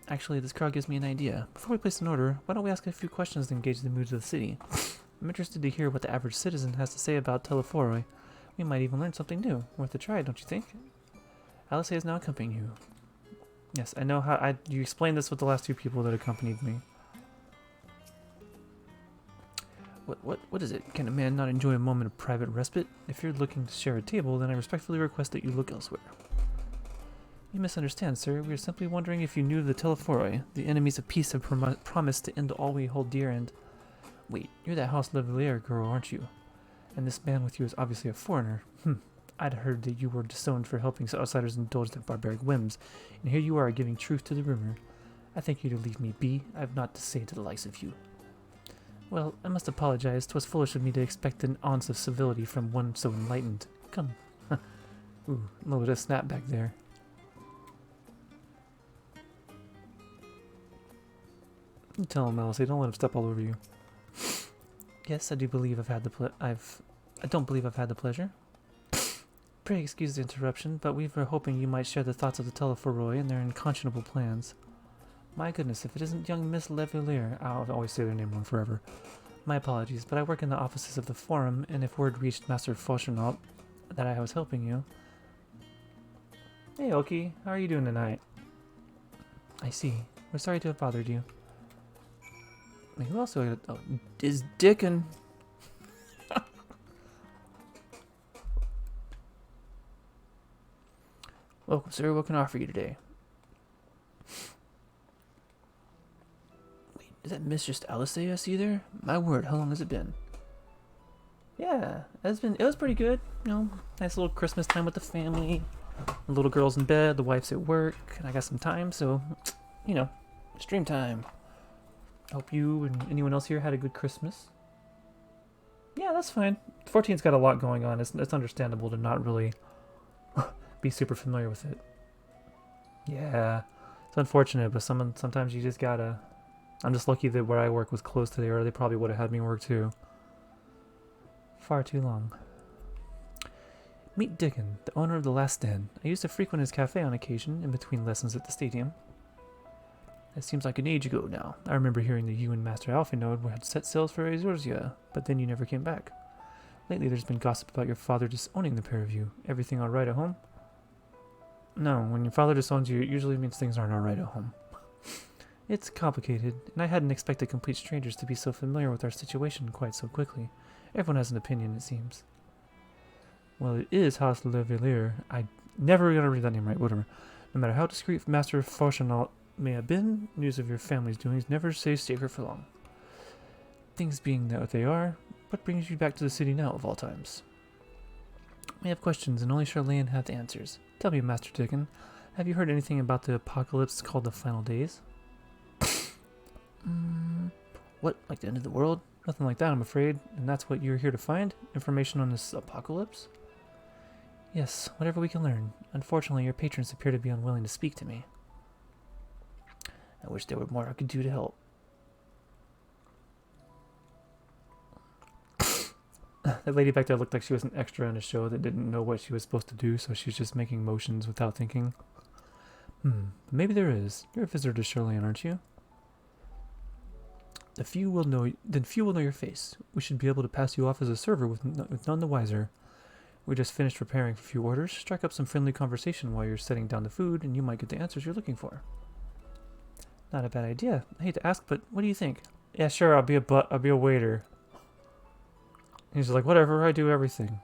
Actually, this crowd gives me an idea. Before we place an order, why don't we ask a few questions to engage the moods of the city? I'm interested to hear what the average citizen has to say about Teleforoi. We might even learn something new. Worth a try, don't you think? Alice is now accompanying you. Yes, I know how you explained this with the last two people that accompanied me. What is it? Can a man not enjoy a moment of private respite? If you're looking to share a table, then I respectfully request that you look elsewhere. You misunderstand, sir. We are simply wondering if you knew the Telephoroi. The enemies of peace have promised to end all we hold dear and... Wait, you're that House Levalier girl, aren't you? And this man with you is obviously a foreigner. I'd heard that you were disowned for helping outsiders indulge their barbaric whims, and here you are giving truth to the rumor. I think you to leave me be. I have not to say to the likes of you. Well, I must apologize. 'Twas foolish of me to expect an ounce of civility from one so enlightened. Come. Ooh, a little bit of snap back there. You tell him, Alice. Don't let him step all over you. Yes, I do believe I've had the I don't believe I've had the pleasure. Pray excuse the interruption, but we were hoping you might share the thoughts of the Telephoroi and their unconscionable plans. My goodness, if it isn't young Miss Levalier, I'll always say their name wrong forever. My apologies, but I work in the offices of the Forum, and if word reached Master Fauchenault that I was helping you... Hey, Oki, how are you doing tonight? I see. We're sorry to have bothered you. Wait, who else? Oh, is Dickon. Welcome, sir. What can I offer you today? Wait, is that Miss just Alice I see there? My word, how long has it been? Yeah, it was pretty good. You know, nice little Christmas time with the family. The little girl's in bed, the wife's at work, and I got some time, so, you know, stream time. Hope you and anyone else here had a good Christmas. Yeah, that's fine. 14's got a lot going on. It's understandable to not really be super familiar with it. Yeah, it's unfortunate, but sometimes you just gotta... I'm just lucky that where I work was close to there, or they probably would have had me work too. Far too long. Meet Dickon, the owner of the Last Den. I used to frequent his cafe on occasion, in between lessons at the stadium. It seems like an age ago now. I remember hearing that you and Master Alphinaud had set sails for Azorzia, but then you never came back. Lately there's been gossip about your father disowning the pair of you. Everything alright at home? No, when your father disowns you, it usually means things aren't alright at home. It's complicated, and I hadn't expected complete strangers to be so familiar with our situation quite so quickly. Everyone has an opinion, it seems. Well, it is House Levalier. I never gonna read that name right, whatever. No matter how discreet Master Fauchenault may have been, news of your family's doings never stays secret for long. Things being what they are, what brings you back to the city now of all times? We have questions, and only Charlene had the answers. Tell me, Master Dickon, have you heard anything about the apocalypse called the Final Days? What, like the end of the world? Nothing like that, I'm afraid. And that's what you're here to find? Information on this apocalypse? Yes, whatever we can learn. Unfortunately, your patrons appear to be unwilling to speak to me. I wish there were more I could do to help. That lady back there looked like she was an extra in a show that didn't know what she was supposed to do, so she's just making motions without thinking. Maybe there is. You're a visitor to Charlene, aren't you? Then few will know your face. We should be able to pass you off as a server with none the wiser. We just finished preparing for a few orders. Strike up some friendly conversation while you're setting down the food, and you might get the answers you're looking for. Not a bad idea. I hate to ask, but what do you think? Yeah, sure. I'll be a waiter. He's like, whatever. I do everything.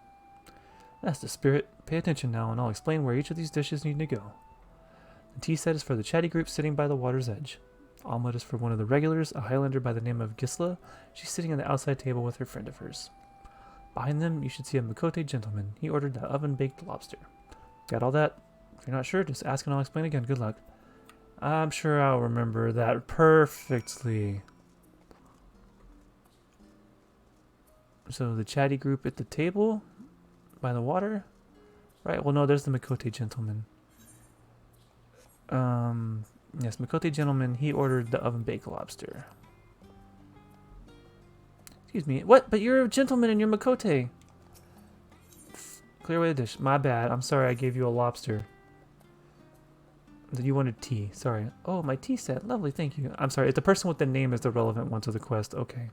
That's the spirit. Pay attention now, and I'll explain where each of these dishes need to go. The tea set is for the chatty group sitting by the water's edge. Omelette is for one of the regulars, a Highlander by the name of Gisla. She's sitting at the outside table with her friend of hers. Behind them, you should see a Makote gentleman. He ordered the oven-baked lobster. Got all that? If you're not sure, just ask and I'll explain again. Good luck. I'm sure I'll remember that perfectly. So the chatty group at the table by the water? Right, well no, there's the Makote gentleman. Yes, Makote gentleman, he ordered the oven-baked lobster. Excuse me, what? But you're a gentleman and you're Makote. Clear away the dish. My bad, I'm sorry I gave you a lobster. You wanted tea, sorry. Oh, my tea set, lovely, thank you. I'm sorry, the person with the name is the relevant one to the quest, okay.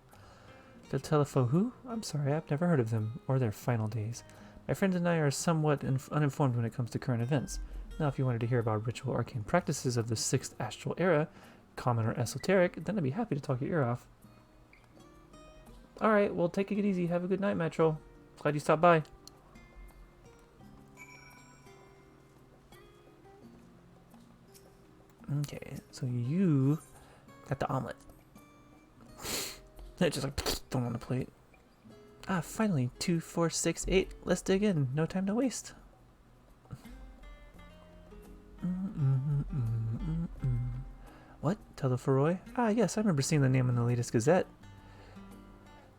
The Telephoroi who? I'm sorry, I've never heard of them, or their final days. My friends and I are somewhat uninformed when it comes to current events. Now, if you wanted to hear about ritual arcane practices of the 6th astral era, common or esoteric, then I'd be happy to talk your ear off. Alright, well, take it easy. Have a good night, Metro. Glad you stopped by. Okay, so you got the omelet. Just like thrown on the plate. Ah, finally, 2, 4, 6, 8. Let's dig in. No time to waste. What? Teleferoy? Ah, yes, I remember seeing the name in the latest Gazette.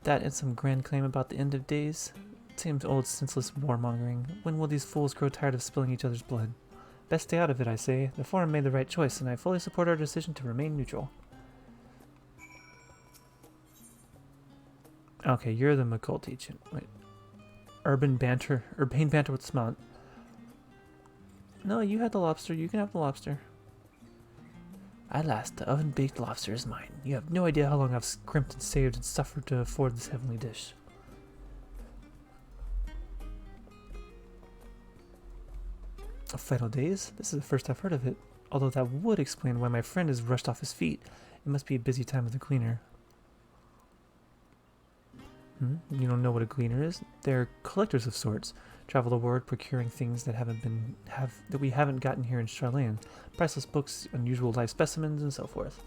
That and some grand claim about the end of days. Seems old, senseless warmongering. When will these fools grow tired of spilling each other's blood? Best stay out of it, I say. The Forum made the right choice, and I fully support our decision to remain neutral. Okay, you're the McCult agent. Wait. Urbane banter with Smont. No, you had the lobster. You can have the lobster. At last, the oven-baked lobster is mine. You have no idea how long I've scrimped and saved and suffered to afford this heavenly dish. Final days? This is the first I've heard of it. Although that would explain why my friend is rushed off his feet. It must be a busy time with the cleaner. You don't know what a gleaner is? They're collectors of sorts. Travel the world procuring things that we haven't gotten here in Charlene. Priceless books, unusual life specimens, and so forth.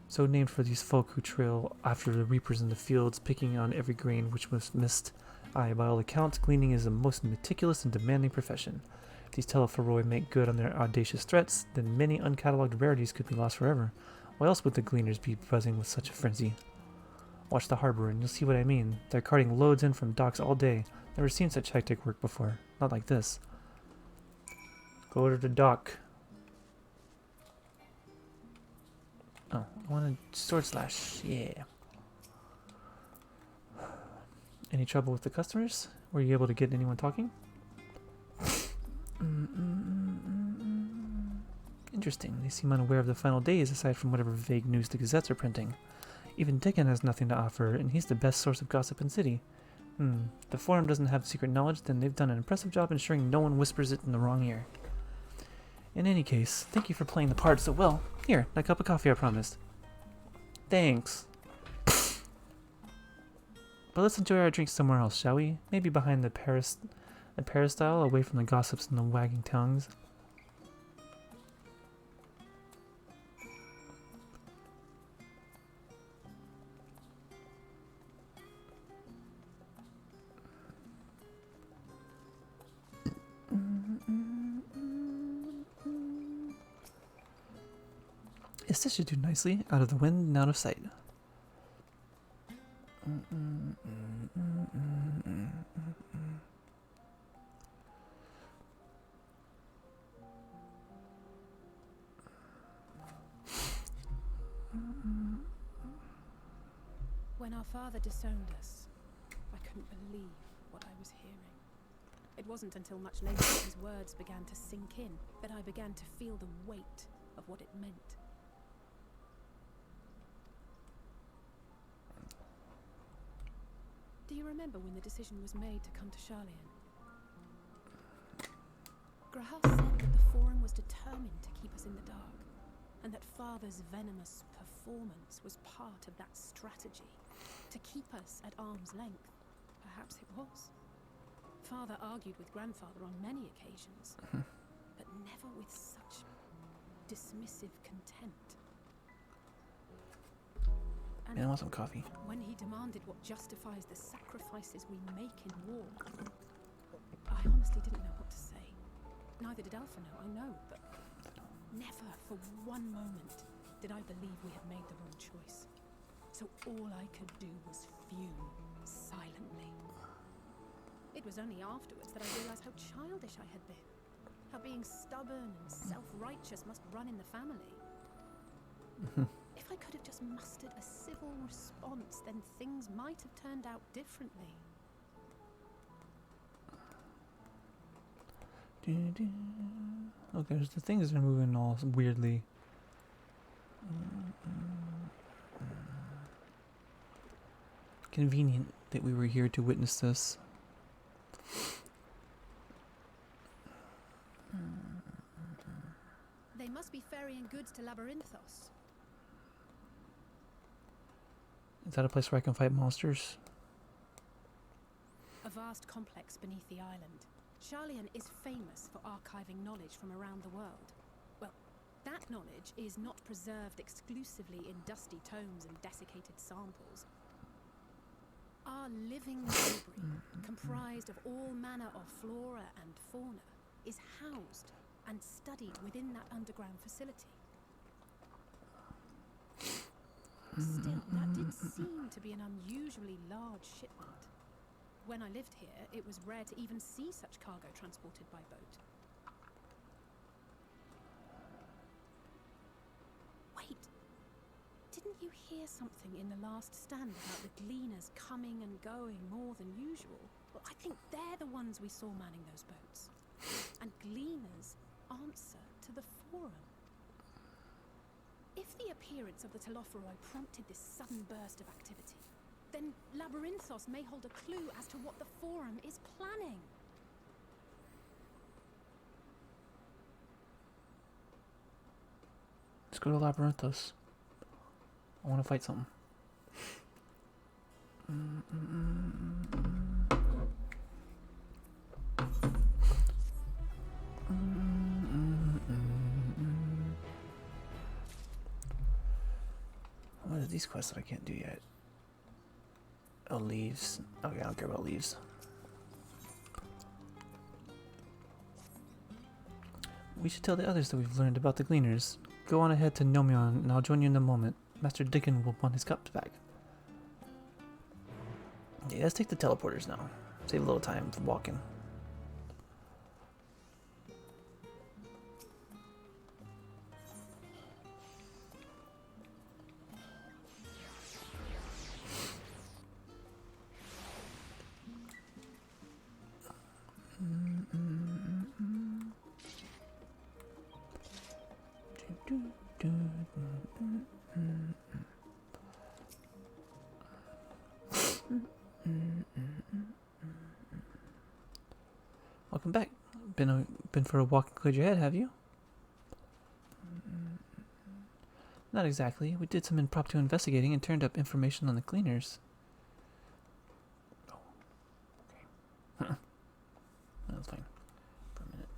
So named for these folk who trail after the reapers in the fields, picking on every grain which was missed. Aye, by all accounts, gleaning is the most meticulous and demanding profession. If these Teleferoy make good on their audacious threats, then many uncatalogued rarities could be lost forever. Why else would the gleaners be buzzing with such a frenzy? Watch the harbor and you'll see what I mean. They're carting loads in from docks all day. Never seen such hectic work before. Not like this. Go to the dock. Oh, I want a sword slash. Yeah. Any trouble with the customers? Were you able to get anyone talking? Interesting. They seem unaware of the final days aside from whatever vague news the gazettes are printing. Even Dickon has nothing to offer, and he's the best source of gossip in city. If the Forum doesn't have secret knowledge, then they've done an impressive job ensuring no one whispers it in the wrong ear. In any case, thank you for playing the part so well. Here, that cup of coffee I promised. Thanks. But let's enjoy our drinks somewhere else, shall we? Maybe behind the peristyle, away from the gossips and the wagging tongues. This should do nicely, out of the wind and out of sight. When our father disowned us, I couldn't believe what I was hearing. It wasn't until much later that his words began to sink in that I began to feel the weight of what it meant. Do you remember when the decision was made to come to Charlene? Graham said that the Forum was determined to keep us in the dark, and that Father's venomous performance was part of that strategy, to keep us at arm's length. Perhaps it was. Father argued with Grandfather on many occasions, but never with such dismissive contempt. And Man, I want some coffee. when he demanded what justifies the sacrifices we make in war, I honestly didn't know what to say. Neither did Alpha know, I know, but never for one moment did I believe we had made the wrong choice. So all I could do was fume silently. It was only afterwards that I realized how childish I had been. How being stubborn and self-righteous must run in the family. If I could have just mustered a civil response, then things might have turned out differently. Okay, the things are moving all weirdly. Convenient that we were here to witness this. They must be ferrying goods to Labyrinthos. Is that a place where I can fight monsters? A vast complex beneath the island. Charlene is famous for archiving knowledge from around the world. Well, That knowledge is not preserved exclusively in dusty tomes and desiccated samples. Our living library, comprised of all manner of flora and fauna, is housed and studied within that underground facility. Still, that did seem to be an unusually large shipment. When I lived here, it was rare to even see such cargo transported by boat. Wait, didn't you hear something in the last stand about the gleaners coming and going more than usual? Well, I think they're the ones we saw manning those boats. And gleaners answer to the forum. If the appearance of the Telophoroi prompted this sudden burst of activity, then Labyrinthos may hold a clue as to what the forum is planning. Let's go to Labyrinthos. I want to fight something. What are these quests that I can't do yet? Oh, leaves. Okay, I don't care about leaves. We should tell the others that we've learned about the Gleaners. Go on ahead to Nomion, and I'll join you in a moment. Master Dickon will want his cups back. Yeah, let's take the teleporters now. Save a little time for walking. Welcome back. Been for a walk and cleared your head, have you? Not exactly. We did some impromptu investigating and turned up information on the Gleaners. Oh, okay. That was fine for a minute.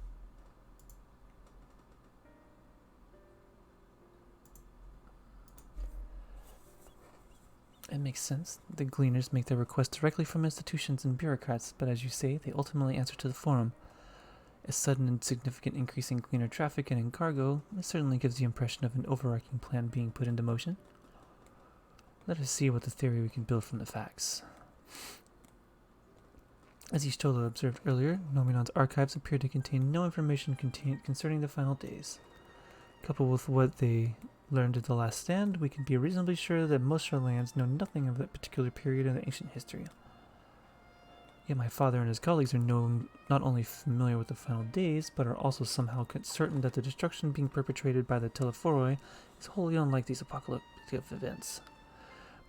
It makes sense. The Gleaners make their requests directly from institutions and bureaucrats, but as you say, they ultimately answer to the Forum. A sudden and significant increase in Gleaner traffic and in cargo certainly gives the impression of an overarching plan being put into motion. Let us see what the theory we can build from the facts. As Y'shtola observed earlier, Nominon's archives appear to contain no information concerning the final days. Coupled with what they learned at the last stand, we can be reasonably sure that most of our lands know nothing of that particular period in ancient history. Yet my father and his colleagues are not only familiar with the final days, but are also somehow certain that the destruction being perpetrated by the Telophoroi is wholly unlike these apocalyptic events.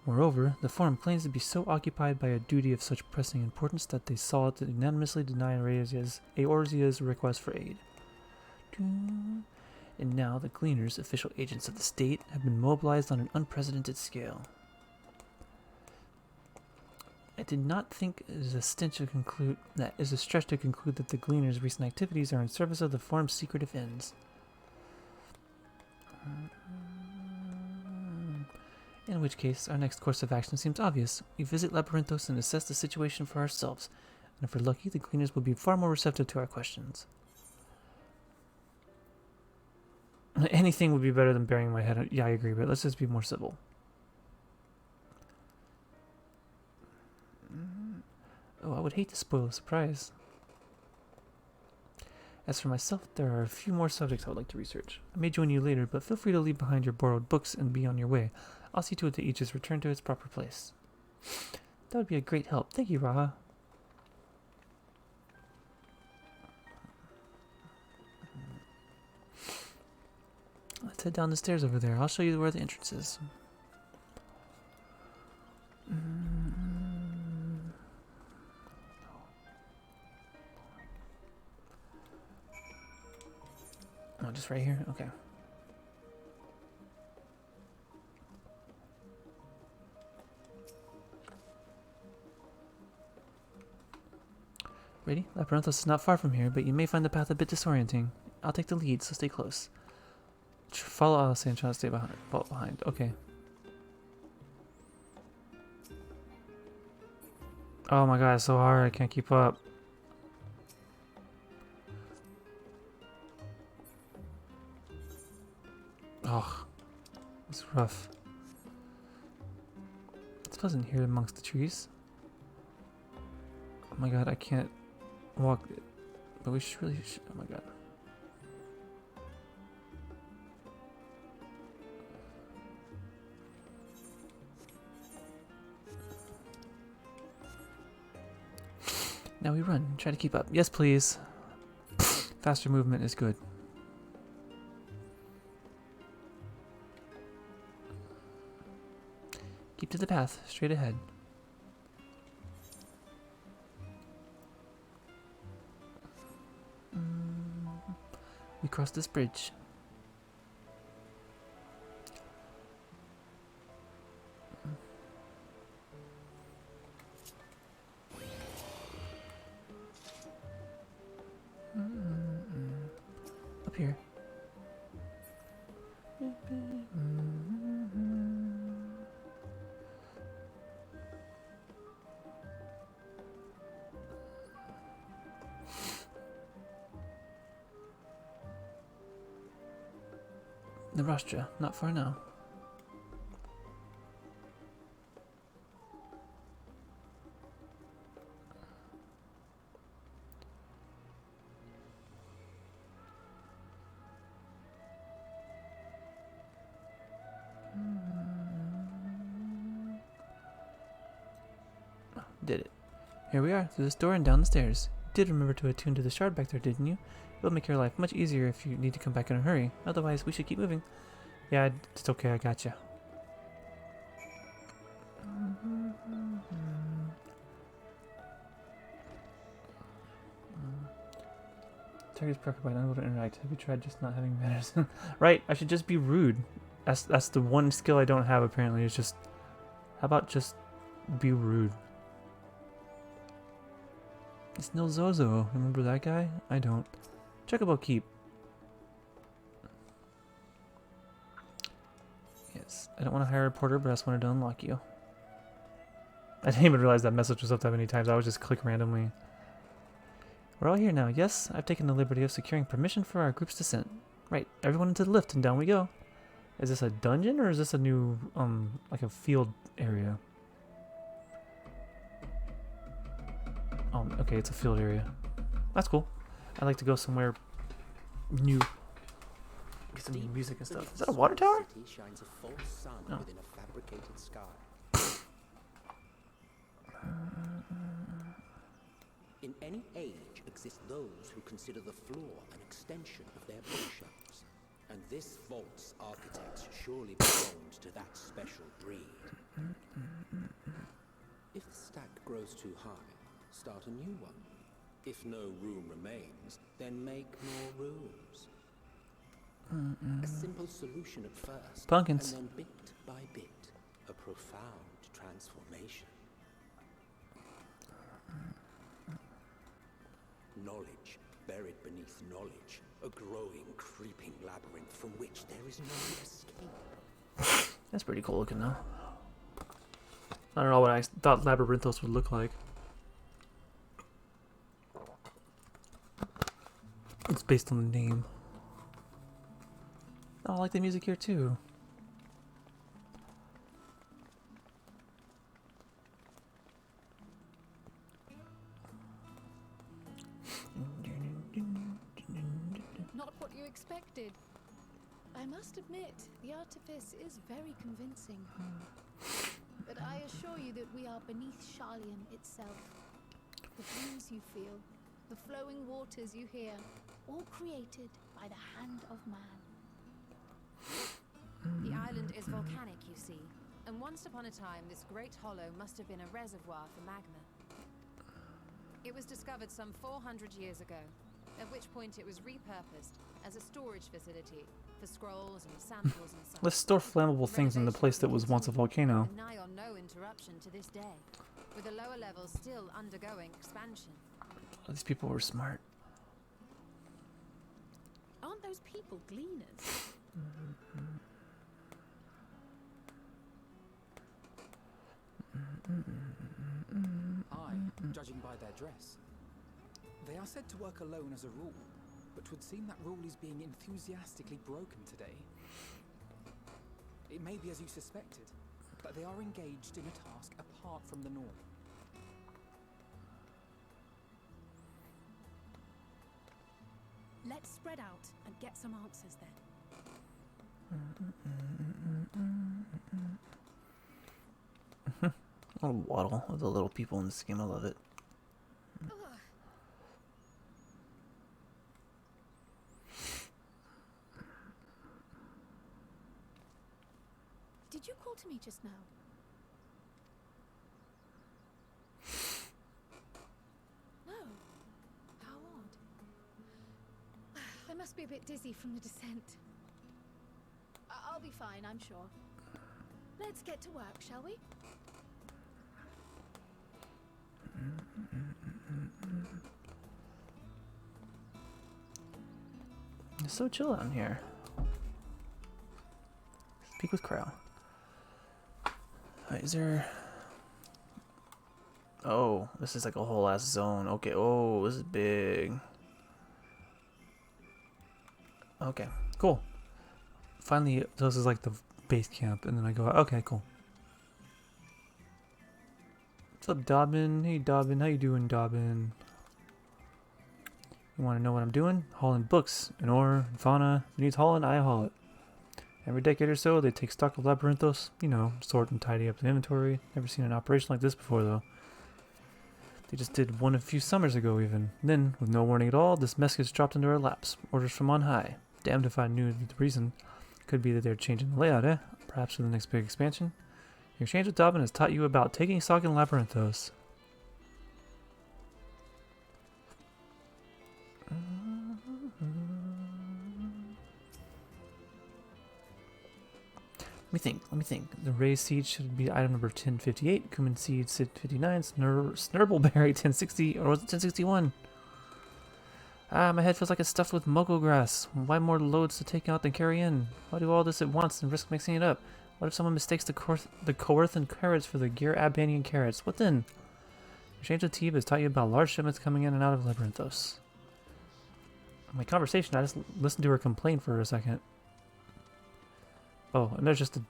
Moreover, the Forum claims to be so occupied by a duty of such pressing importance that they saw it to unanimously deny Eorzea's request for aid. And now the Gleaners, official agents of the state, have been mobilized on an unprecedented scale. I did not think it is a stretch to conclude that the Gleaners' recent activities are in service of the Forum's secretive ends. In which case, our next course of action seems obvious. We visit Labyrinthos and assess the situation for ourselves, and if we're lucky, the Gleaners will be far more receptive to our questions. Anything would be better than burying my head. Yeah, I agree, but let's just be more civil. Oh, I would hate to spoil the surprise. As for myself, there are a few more subjects I would like to research. I may join you later, but feel free to leave behind your borrowed books and be on your way. I'll see to it that each is returned to its proper place. That would be a great help. Thank you, Raha. Let's head down the stairs over there. I'll show you where the entrance is. Oh, just right here? Okay. Ready? Labyrinthos is not far from here, but you may find the path a bit disorienting. I'll take the lead, so stay close. Follow Odyssey and try to stay behind. Fall behind. Okay. Oh my god, it's so hard. I can't keep up. Oh, it's rough. It's pleasant here amongst the trees. Oh my god, I can't walk. But we should really. Oh my god. Now we run. Try to keep up. Yes, please. Faster movement is good. Keep to the path. Straight ahead. We cross this bridge. Up here. The Rostra, not far now. Did it. Here we are, through this door and down the stairs. You did remember to attune to the shard back there, didn't you? It'll make your life much easier if you need to come back in a hurry. Otherwise, we should keep moving. Yeah, it's okay, I gotcha. Target's preoccupied, unable to interact. Have you tried just not having manners? Right, I should just be rude. That's the one skill I don't have apparently. It's just, how about just be rude? It's Nil Zozo. Remember that guy? I don't. Chocobo Keep. Yes, I don't want to hire a reporter, but I just wanted to unlock you. I didn't even realize that message was up that many times. I would just click randomly. We're all here now. Yes, I've taken the liberty of securing permission for our group's descent. Right, everyone into the lift and down we go. Is this a dungeon or is this a new, like a field area? Oh, okay, it's a field area. That's cool. I'd like to go somewhere new. Get some new music and stuff. Is that a water tower? Shines a false sun No. within a fabricated sky. In any age exist those who consider the floor an extension of their bookshelves, and this vault's architects surely belonged to that special breed. If the stack grows too high, start a new one. If no room remains, then make more rooms. A simple solution at first, Pumpkins. and then bit by bit, a profound transformation. Knowledge buried beneath knowledge, a growing, creeping labyrinth from which there is no escape. That's pretty cool looking though. I don't know what I thought Labyrinthos would look like. It's based on the name. Oh, I like the music here too. Not what you expected. I must admit, the artifice is very convincing. But I assure you that we are beneath Sharlayan itself. The breeze you feel, the flowing waters you hear, all created by the hand of man. The island is volcanic, you see, and once upon a time this great hollow must have been a reservoir for magma. It was discovered some 400 years ago, at which point it was repurposed as a storage facility for scrolls and samples and such. Let's store flammable things in the place that was once a volcano. And nigh on no interruption to this day, with the lower levels still undergoing expansion. These people were smart. Aren't those people gleaners? Judging by their dress. They are said to work alone as a rule, but 'twould seem that rule is being enthusiastically broken today. It may be as you suspected, but they are engaged in a task apart from the norm. Let's spread out and get some answers then. I'll waddle with the little people in this game. I love it. Did you call to me just now? No. How odd. I must be a bit dizzy from the descent. I'll be fine, I'm sure. Let's get to work, shall we? It's so chill out in here. Speak with Crow. Is there... Oh, this is like a whole ass zone. Okay, oh, this is big. Okay, cool. Finally, this is like the base camp, and then I go, okay, cool. What's up, Dobbin? Hey, Dobbin. How you doing, Dobbin? You want to know what I'm doing? Hauling books and ore and fauna. If it needs hauling, I haul it. Every decade or so, they take stock of Labyrinthos. You know, sort and tidy up the inventory. Never seen an operation like this before, though. They just did one a few summers ago, even. Then, with no warning at all, this mess gets dropped into our laps. Orders from on high. Damned if I knew the reason. Could be that they're changing the layout, eh? Perhaps for the next big expansion. Your exchange with Dobbin has taught you about taking stock in Labyrinthos. Let me think. The raised seed should be item number 1058, cumin seed 59, snurbbleberry 1060, or was it 1061? Ah, my head feels like it's stuffed with mogo grass. Why more loads to take out than carry in? Why do all this at once and risk mixing it up? What if someone mistakes the Coerthan carrots for the Gear Abanian carrots? What then? Exchange with Teeb has taught you about large shipments coming in and out of Labyrinthos. My conversation, I just listened to her complain for a second. Oh, and there's just a...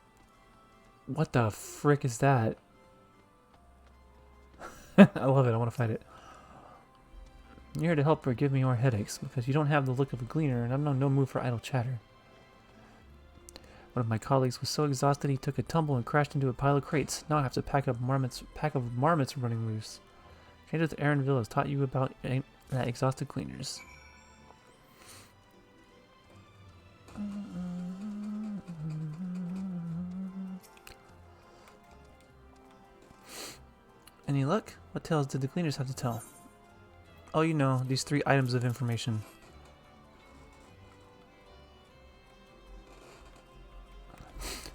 What the frick is that? I love it. I want to fight it. You're here to help her give me more headaches, because you don't have the look of a gleaner, and I'm no mood for idle chatter. One of my colleagues was so exhausted he took a tumble and crashed into a pile of crates. Now I have to pack of marmots running loose. Change with Aaronville has taught you about exhausted cleaners. Any luck? What tales did the cleaners have to tell? Oh, you know, these 3 items of information.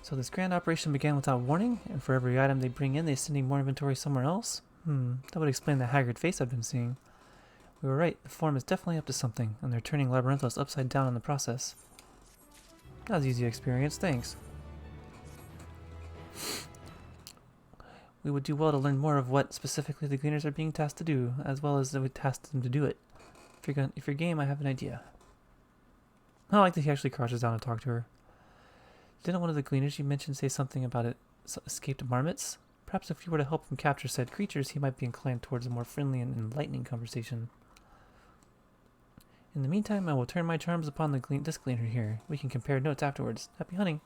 So this grand operation began without warning, and for every item they bring in, they sending more inventory somewhere else? That would explain the haggard face I've been seeing. We were right, the form is definitely up to something, and they're turning Labyrinthos upside down in the process. That was easy experience, thanks. We would do well to learn more of what specifically the cleaners are being tasked to do, as well as we tasked them to do it. If you're game, I have an idea. I like that he actually crouches down to talk to her. Didn't one of the cleaners you mentioned say something about it escaped marmots? Perhaps if you were to help him capture said creatures, he might be inclined towards a more friendly and enlightening conversation. In the meantime, I will turn my charms upon this cleaner here. We can compare notes afterwards. Happy hunting.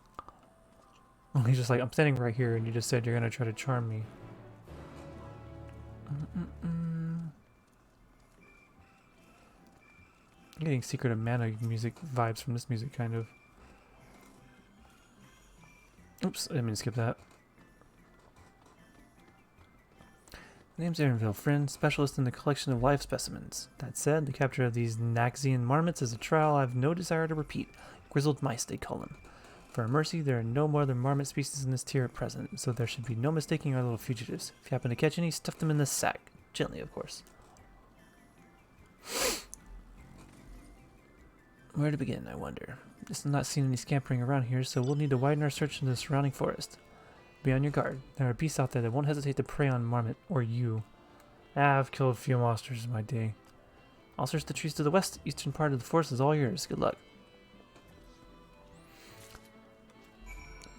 He's just like, I'm standing right here, and you just said you're gonna try to charm me. I'm getting Secret of Mana music vibes from this music, kind of. Oops, I didn't mean to skip that. Name's Aaronville, friend, specialist in the collection of live specimens. That said, the capture of these Naxian marmots is a trial I've no desire to repeat. Grizzled mice, they call them. For our mercy, there are no more than marmot species in this tier at present, so there should be no mistaking our little fugitives. If you happen to catch any, stuff them in this sack. Gently, of course. Where to begin, I wonder. Just not seeing any scampering around here, so we'll need to widen our search in the surrounding forest. Be on your guard. There are beasts out there that won't hesitate to prey on Marmot or you. I've killed a few monsters in my day. I'll search the trees to the west. Eastern part of the forest is all yours. Good luck.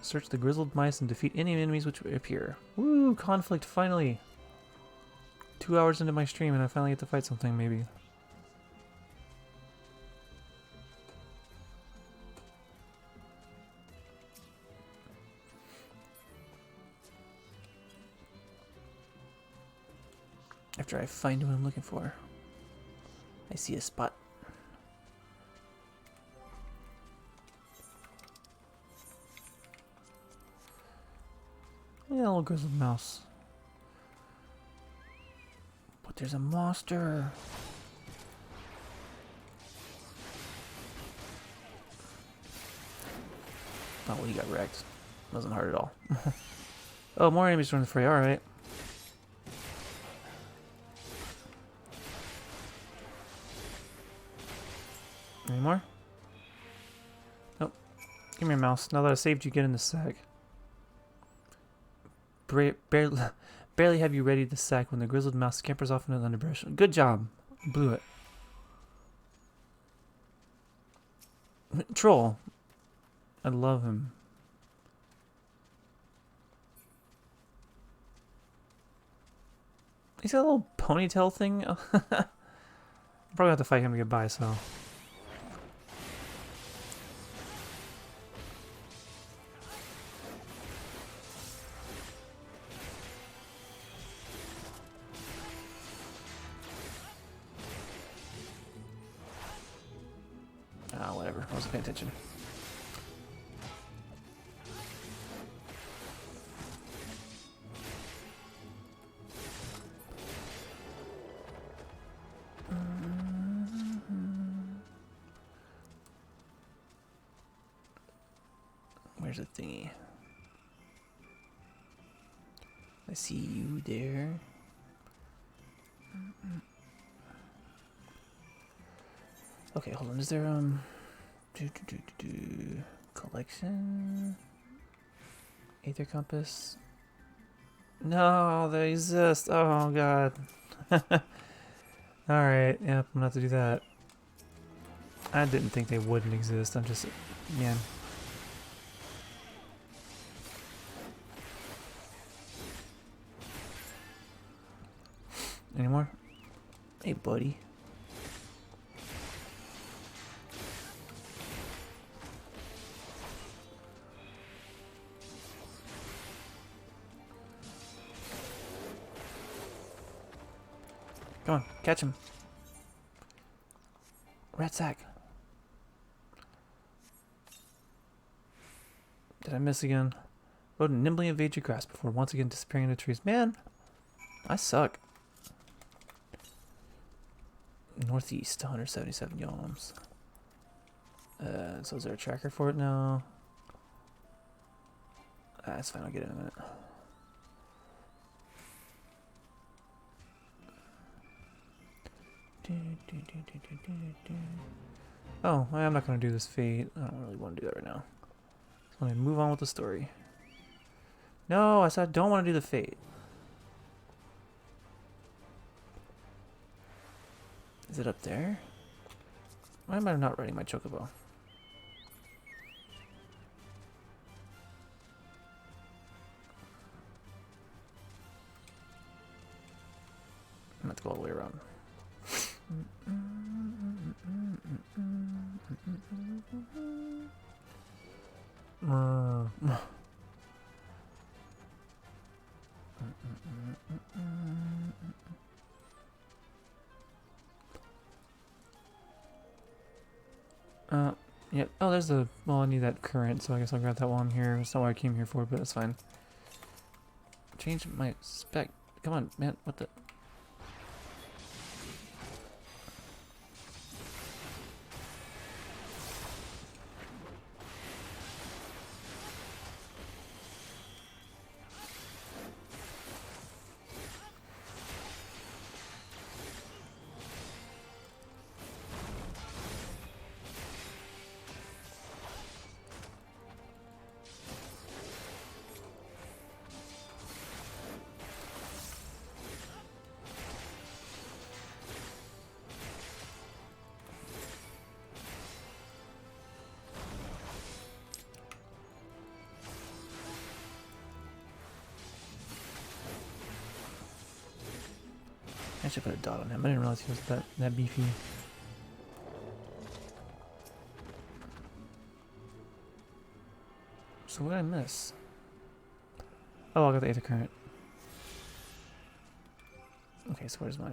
Search the grizzled mice and defeat any enemies which appear. Woo! Conflict, finally! 2 hours into my stream and I finally get to fight something, maybe. After I find what I'm looking for. I see a spot. Yeah, little grizzled mouse. But there's a monster. Oh, well, he got wrecked. Wasn't hard at all. Oh, more enemies running the fray. Alright. Any more? Nope. Give me your mouse. Now that I saved you, get in the sack. Barely have you ready the sack when the grizzled mouse scampers off into the underbrush. Good job. Blew it. Troll. I love him. He's got a little ponytail thing. I'll probably have to fight him to get by, so. Ah, whatever. I wasn't paying attention. Where's the thingy? I see you there. Okay, hold on. Is there collection? Aether compass? No, they exist. Oh god. Alright, yep, I'm gonna have to do that. I didn't think they wouldn't exist. I'm just, man. Any more? Hey, buddy. Come on, catch him. Rat sack. Did I miss again? Rodent nimbly evade your grasp before once again disappearing in the trees. Man, I suck. Northeast, 177 yalms. So is there a tracker for it now? That's fine, I'll get it in a minute. Oh, I'm not going to do this fate. I don't really want to do that right now. So let me move on with the story. No, I said I don't want to do the fate. Is it up there? Why am I not riding my chocobo? I'm going to have to go all the way around. Yeah. Oh, there's the. Well, I need that current, so I guess I'll grab that while I'm here. That's not what I came here for, but that's fine. Change my spec. Come on, man. What the? I should put a dot on him. I didn't realize he was that beefy. So what did I miss? Oh, I got the Aether Current. Okay, so where's my...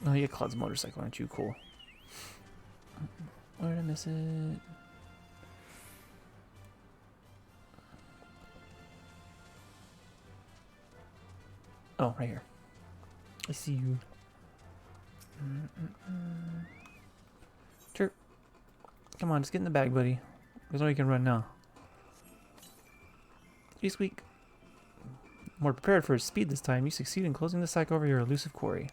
Oh, you get Claude's motorcycle, aren't you? Cool. Where did I miss it? Oh, right here. I see you. Sure. Come on, just get in the bag, buddy. There's no way you can run now. You squeak. More prepared for his speed this time, you succeed in closing the sack over your elusive quarry.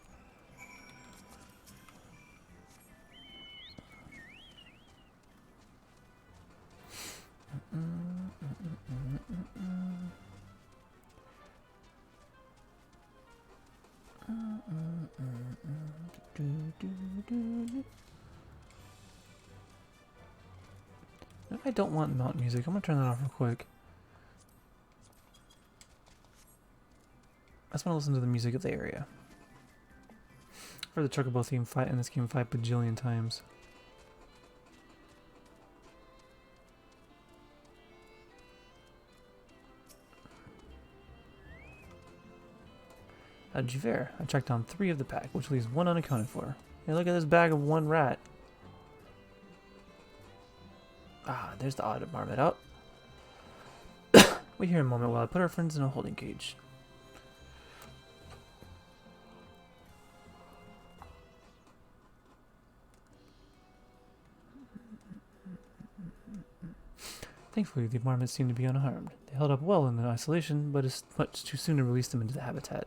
I don't want mountain music. I'm gonna turn that off real quick. I just want to listen to the music of the area. I've heard the Chocobo theme in this game 5 bajillion times. How did you fare? I tracked down 3 of the pack, which leaves 1 unaccounted for. Hey, look at this bag of 1 rat. Ah, there's the odd marmot out. Wait here a moment while I put our friends in a holding cage. Thankfully, the marmots seem to be unharmed. They held up well in their isolation, but it's much too soon to release them into the habitat.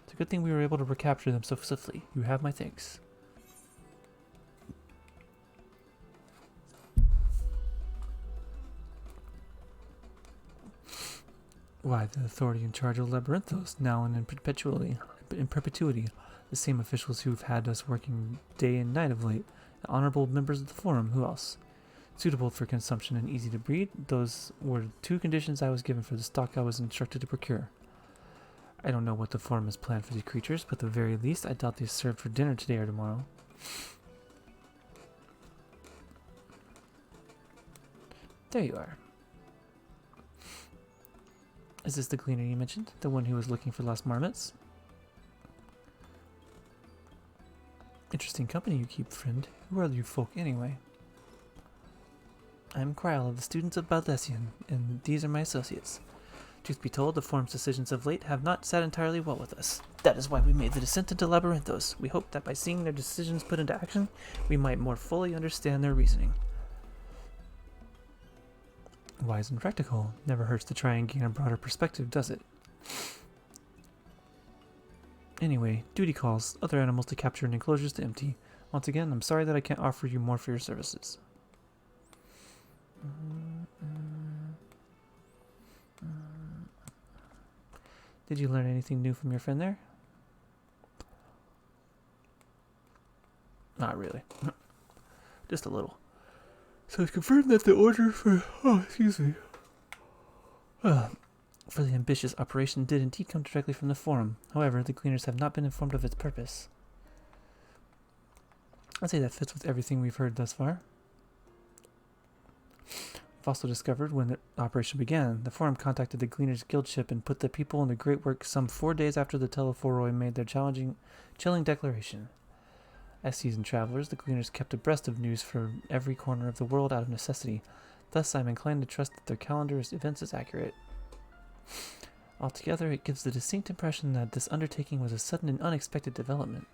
It's a good thing we were able to recapture them so swiftly. You have my thanks. Why, the authority in charge of Labyrinthos, now and in perpetuity. The same officials who've had us working day and night of late. The honorable members of the Forum, who else? Suitable for consumption and easy to breed, those were 2 conditions I was given for the stock I was instructed to procure. I don't know what the Forum has planned for these creatures, but at the very least, I doubt they're served for dinner today or tomorrow. There you are. Is this the cleaner you mentioned? The one who was looking for lost marmots? Interesting company you keep, friend. Who are you folk, anyway? I'm Kryl of the Students of Baudesian, and these are my associates. Truth be told, the Forum's decisions of late have not sat entirely well with us. That is why we made the descent into Labyrinthos. We hoped that by seeing their decisions put into action, we might more fully understand their reasoning. Wise and practical. Never hurts to try and gain a broader perspective, does it? Anyway, duty calls. Other animals to capture and enclosures to empty. Once again, I'm sorry that I can't offer you more for your services. Did you learn anything new from your friend there? Not really. Just a little. So it's confirmed that the order for... for the ambitious operation did indeed come directly from the Forum. However, the Gleaners have not been informed of its purpose. I'd say that fits with everything we've heard thus far. We've also discovered when the operation began, the Forum contacted the Gleaners Guild ship and put the people into great work some 4 days after the Telephoroi made their chilling declaration. As seasoned travelers, the Gleaners kept abreast of news from every corner of the world out of necessity. Thus, I'm inclined to trust that their calendar of events is accurate. Altogether, it gives the distinct impression that this undertaking was a sudden and unexpected development.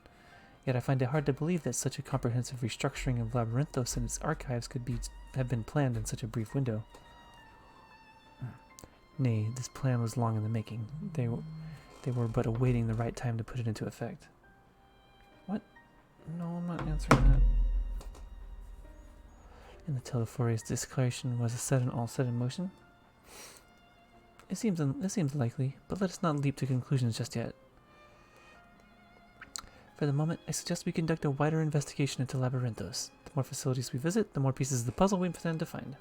Yet I find it hard to believe that such a comprehensive restructuring of Labyrinthos and its archives could have been planned in such a brief window. Nay, this plan was long in the making. They were but awaiting the right time to put it into effect. What? No, I'm not answering that. And the Telephorius declaration was all set in motion? It seems likely, but let us not leap to conclusions just yet. For the moment, I suggest we conduct a wider investigation into Labyrinthos. The more facilities we visit, the more pieces of the puzzle we intend to find.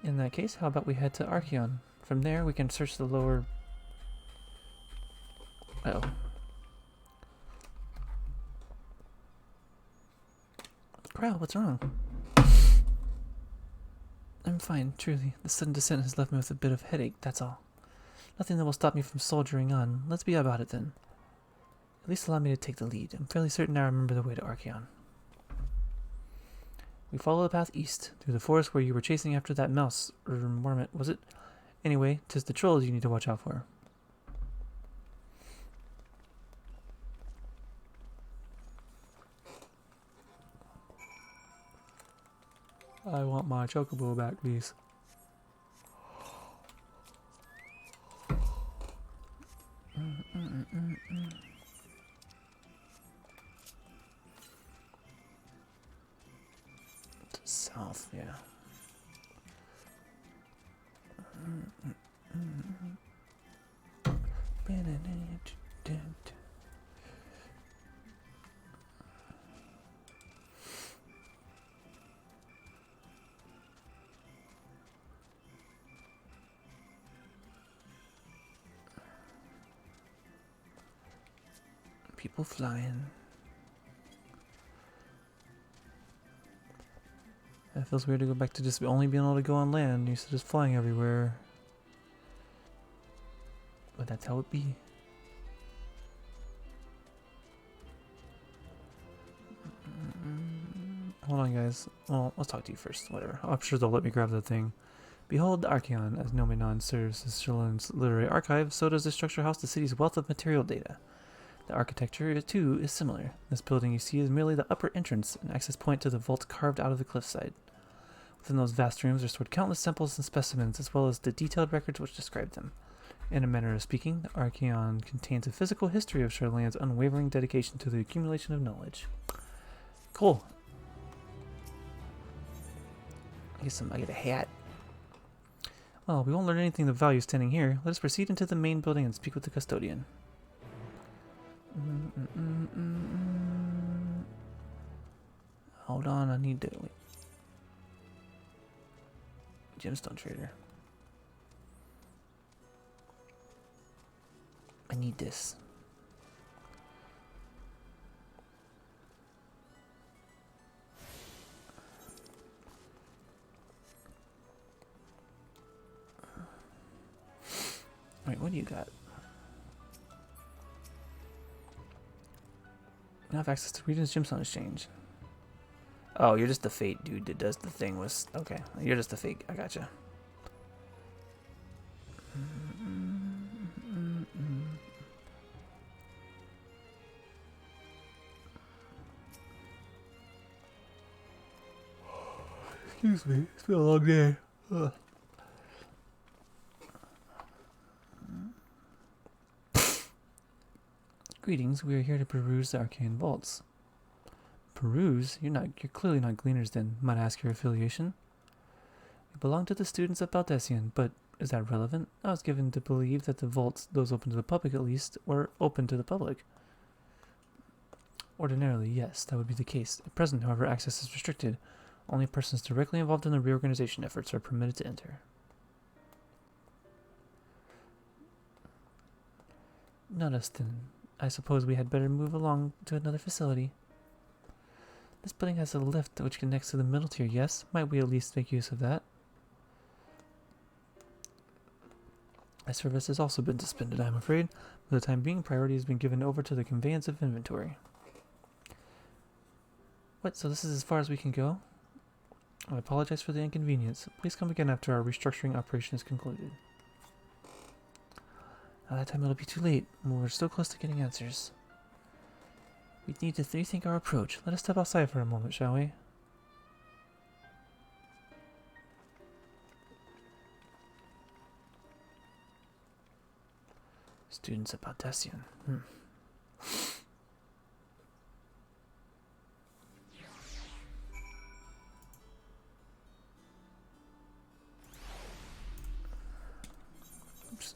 In that case, how about we head to Archeon? From there, we can search the lower... Uh-oh. Growl, what's wrong? I'm fine, truly. The sudden descent has left me with a bit of headache, that's all. Nothing that will stop me from soldiering on. Let's be about it then. At least allow me to take the lead. I'm fairly certain I remember the way to Archeon. We follow the path east, through the forest where you were chasing after that mouse, or marmot, was it? Anyway, 'tis the trolls you need to watch out for. I want my chocobo back, please. South, yeah. People flying. It feels weird to go back to just only being able to go on land. Used to just flying everywhere. But that's how it be. Hold on, guys. Well, let's talk to you first. Whatever. I'm sure they'll let me grab the thing. Behold, the Archeon, as Nomenon serves as Sherlin's literary archive, so does the structure house the city's wealth of material data. The architecture, too, is similar. This building you see is merely the upper entrance, an access point to the vault carved out of the cliffside. Within those vast rooms are stored countless samples and specimens, as well as the detailed records which describe them. In a manner of speaking, the Archeon contains a physical history of Sherlin's unwavering dedication to the accumulation of knowledge. Cool. I get a hat. Well, we won't learn anything of value standing here. Let us proceed into the main building and speak with the custodian. Hold on, I need to... Wait. Gemstone trader. I need this. Alright, what do you got? I have access to Regent's Gemstone Exchange. Oh, you're just the fate dude that does the thing with... Okay, you're just the fake. I gotcha. Excuse me, it's been a long day. Ugh. Greetings, we are here to peruse the Arcane Vaults. Peruse? You're clearly not gleaners then. Might I ask your affiliation? You belong to the students of Baudesian, but is that relevant? I was given to believe that the vaults, those open to the public at least, were open to the public. Ordinarily, yes, that would be the case. At present, however, access is restricted. Only persons directly involved in the reorganization efforts are permitted to enter. Notice then. I suppose we had better move along to another facility. This building has a lift which connects to the middle tier, yes? Might we at least make use of that? My service has also been suspended, I'm afraid. For the time being, priority has been given over to the conveyance of inventory. What, so this is as far as we can go? I apologize for the inconvenience. Please come again after our restructuring operation is concluded. By that time it'll be too late. We're still close to getting answers. We need to rethink our approach. Let us step outside for a moment, shall we? Students at Baudesian. Oops.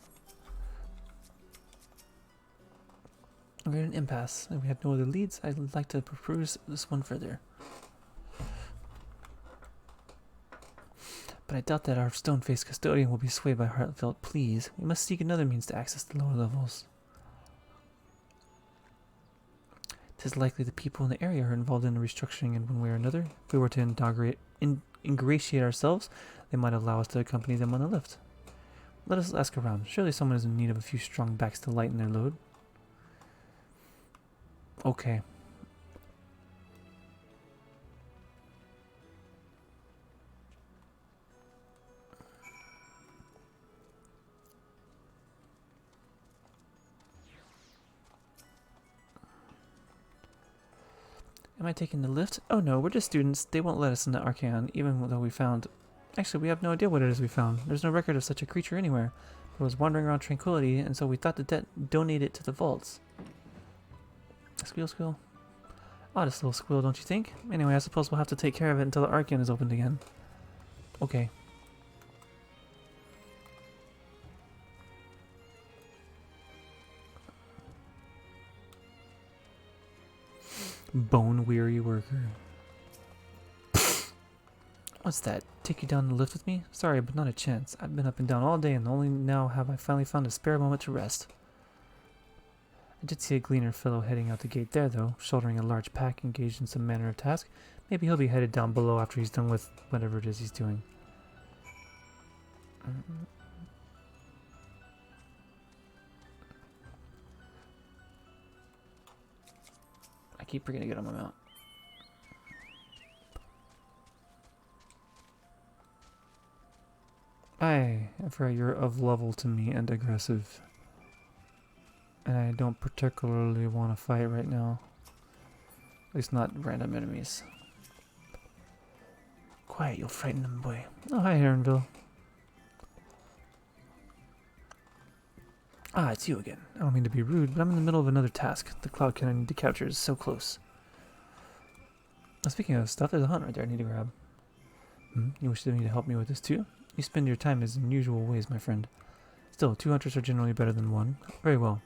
We're in an impasse, and we have no other leads. I'd like to peruse this one further. but I doubt that our stone-faced custodian will be swayed by heartfelt pleas. We must seek another means to access the lower levels. 'Tis likely the people in the area are involved in the restructuring in one way or another. If we were to ingratiate ourselves, they might allow us to accompany them on a lift. Let us ask around. Surely someone is in need of a few strong backs to lighten their load. Okay. Am I taking the lift? Oh no, we're just students. They won't let us into Arcane, even though we found... Actually, we have no idea what it is we found. There's no record of such a creature anywhere. It was wandering around Tranquility, and so we thought to donate it to the vaults. Squeal, squeal. Oddest little squeal, don't you think? Anyway, I suppose we'll have to take care of it until the Arcane is opened again. Okay. Bone-weary worker. What's that? Take you down the lift with me? Sorry, but not a chance. I've been up and down all day, and only now have I finally found a spare moment to rest. I did see a gleaner fellow heading out the gate there, though, shouldering a large pack, engaged in some manner of task. Maybe he'll be headed down below after he's done with whatever it is he's doing. I keep forgetting to get on my mount. I forgot you're of level to me and aggressive. And I don't particularly want to fight right now. At least not random enemies. Quiet, you'll frighten them, boy. Oh, hi, Heronville. Ah, it's you again. I don't mean to be rude, but I'm in the middle of another task. The cloud cannon I need to capture is so close. Now, speaking of stuff, there's a hunt right there I need to grab. You wish me to help me with this too? You spend your time in unusual ways, my friend. Still, 2 hunters are generally better than 1. Very well.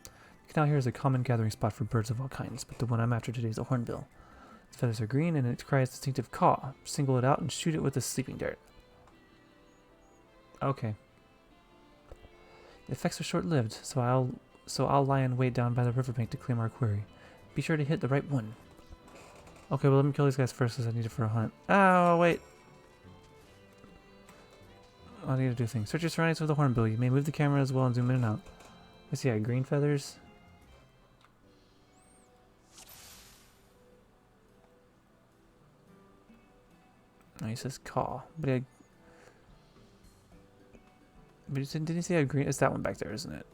The canal here is a common gathering spot for birds of all kinds, but the one I'm after today is a hornbill. Its feathers are green, and its cry is distinctive caw. Single it out and shoot it with a sleeping dart. Okay. The effects are short-lived, so I'll lie in wait down by the riverbank to claim our quarry. Be sure to hit the right one. Okay, well let me kill these guys first because I need it for a hunt. Oh, wait. I need to do things. Search your surroundings with a hornbill. You may move the camera as well and zoom in and out. Let's see, green feathers. Oh, he says caw, but didn't he say a green? It's that one back there, isn't it?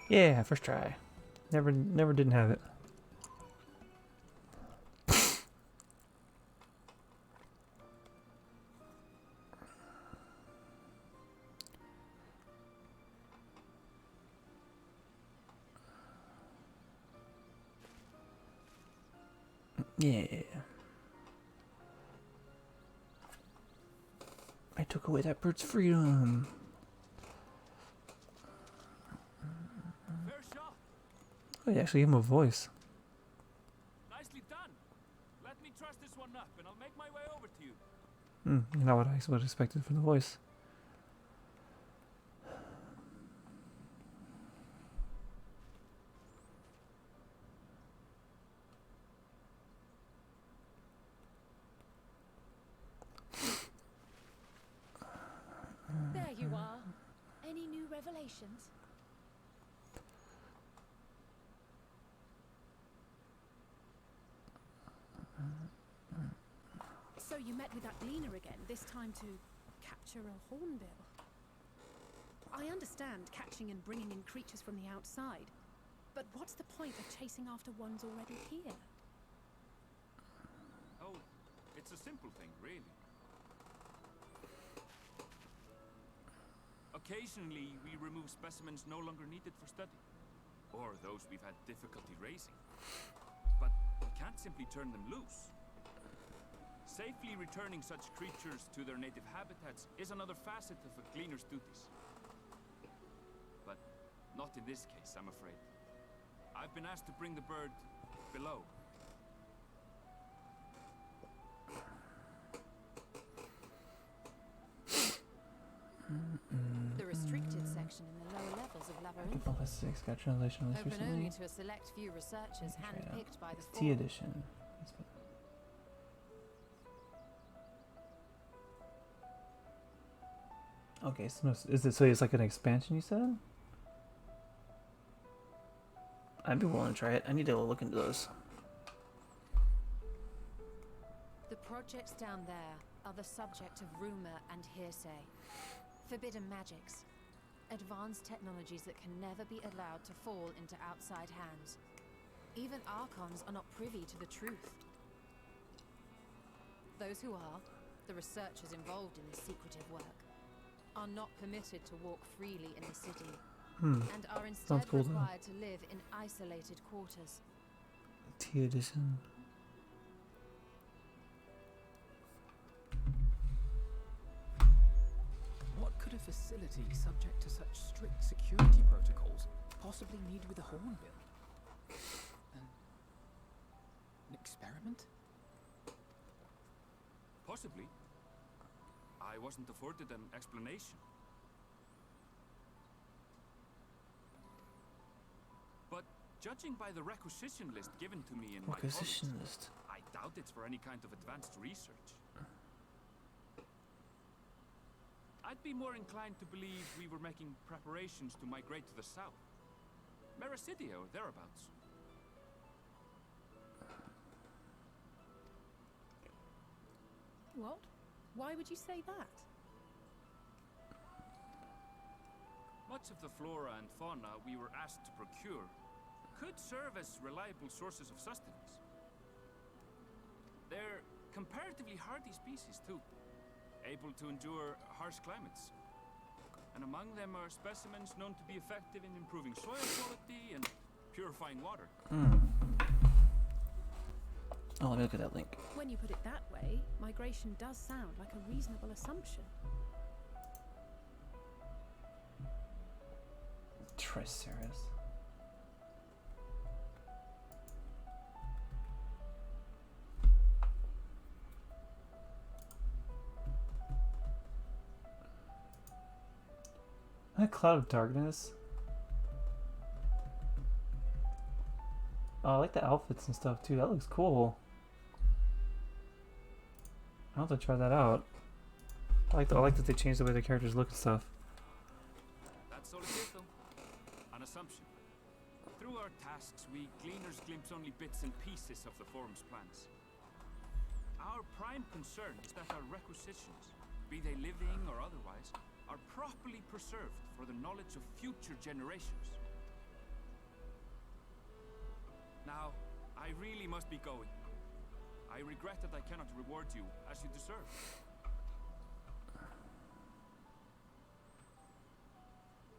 Yeah, first try. Never didn't have it. Yeah. I took away that bird's freedom. Oh, you actually gave him a voice. Nicely done. Let me truss this one up, and I'll make my way over to you. Not what I would have expected from the voice. There you are. Any new revelations? So you met with that gleaner again, this time to capture a hornbill. I understand catching and bringing in creatures from the outside, but what's the point of chasing after ones already here? Oh, it's a simple thing, really. Occasionally, we remove specimens no longer needed for study, or those we've had difficulty raising. But we can't simply turn them loose. Safely returning such creatures to their native habitats is another facet of a cleaner's duties. But Not in this case, I'm afraid. I've been asked to bring the bird below. The restricted section in the lower levels of Labyrinth. Ballistics got translation released Open recently. only to a select few researchers Try it out. handpicked by the It's T Forum. edition. Okay, so is it so? It's like an expansion, you said? I'd be willing to try it. I need to look into those. The projects down there are the subject of rumor and hearsay. Forbidden magics. Advanced technologies that can never be allowed to fall into outside hands. Even Archons are not privy to the truth. Those who are, the researchers involved in this secretive work, are not permitted to walk freely in the city, and are instead Cool, required to live in isolated quarters. T edition. What could a facility subject to such strict security protocols possibly need with a hornbill? An experiment? Possibly. I wasn't afforded an explanation. But judging by the requisition list given to me in my Requisition college, list. I doubt it's for any kind of advanced research. I'd be more inclined to believe we were making preparations to migrate to the south. Mericidia or thereabouts. What? Why would you say that? Much of the flora and fauna we were asked to procure could serve as reliable sources of sustenance. They're comparatively hardy species too, able to endure harsh climates. And among them are specimens known to be effective in improving soil quality and purifying water. Oh, let me look at that link. When you put it that way, migration does sound like a reasonable assumption. Triceratops. That cloud of darkness. Oh, I like the outfits and stuff too. That looks cool. I'll have to try that out. I like that they changed the way the characters look and stuff. That's all it is, though. An assumption. Through our tasks, we gleaners glimpse only bits and pieces of the Forum's plans. Our prime concern is that our requisitions, be they living or otherwise, are properly preserved for the knowledge of future generations. Now, I really must be going. I regret that I cannot reward you as you deserve.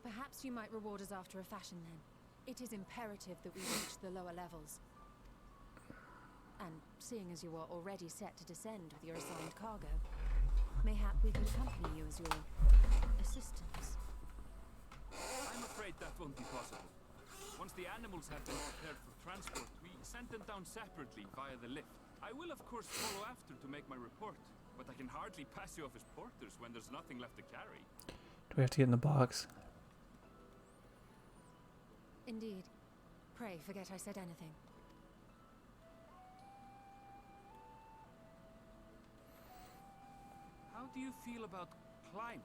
Perhaps you might reward us after a fashion then. It is imperative that we reach the lower levels. And seeing as you are already set to descend with your assigned cargo, mayhap we could accompany you as your assistants. I'm afraid that won't be possible. Once the animals have been prepared for transport, we send them down separately via the lift. I will of course follow after to make my report, but I can hardly pass you off as porters when there's nothing left to carry. Do we have to get in the box? Indeed. Pray forget I said anything. How do you feel about climbing?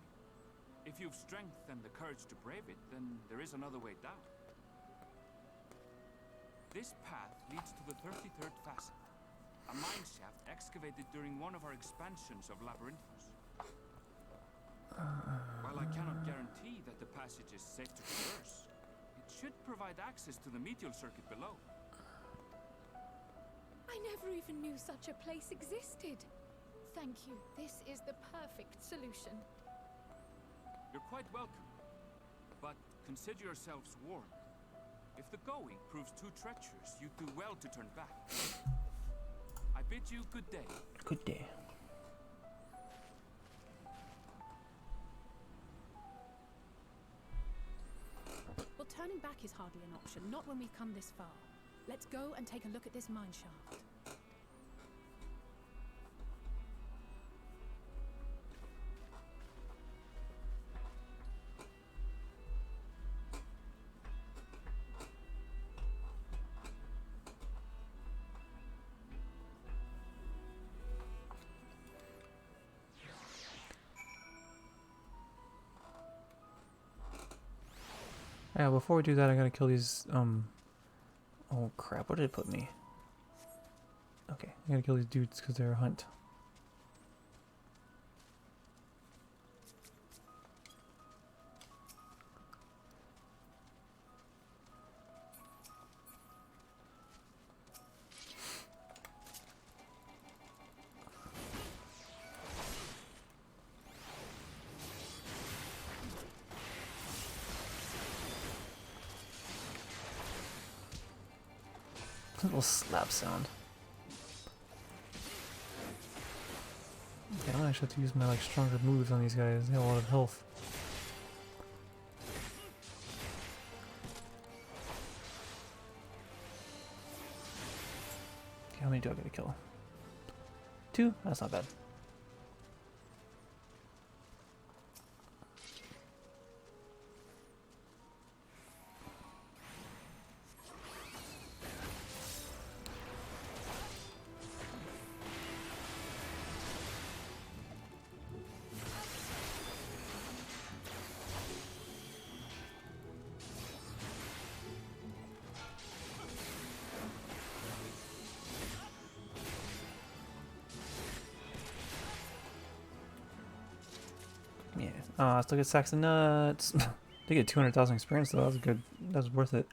If you've strength and the courage to brave it, then there is another way down. This path leads to the 33rd facet, a mine shaft excavated during one of our expansions of Labyrinthos. While I cannot guarantee that the passage is safe to traverse, it should provide access to the medial circuit below. I never even knew such a place existed. Thank you. This is the perfect solution. You're quite welcome, but consider yourselves warned. If the going proves too treacherous, you do well to turn back. I bid you good day. Good day. back is hardly an option, not when we've come this far. Let's go and take a look at this mine shaft. Yeah, before we do that, I gotta kill these, oh crap, where did it put me? Okay, I gotta kill these dudes because they're a hunt. Little slap sound. Okay, I'm gonna actually have to use my like stronger moves on these guys. They have a lot of health. Okay, how many do I gotta kill? 2? That's not bad. Yeah. Oh, I still get sacks of nuts. They get 200,000 experience though. That was good. That was worth it.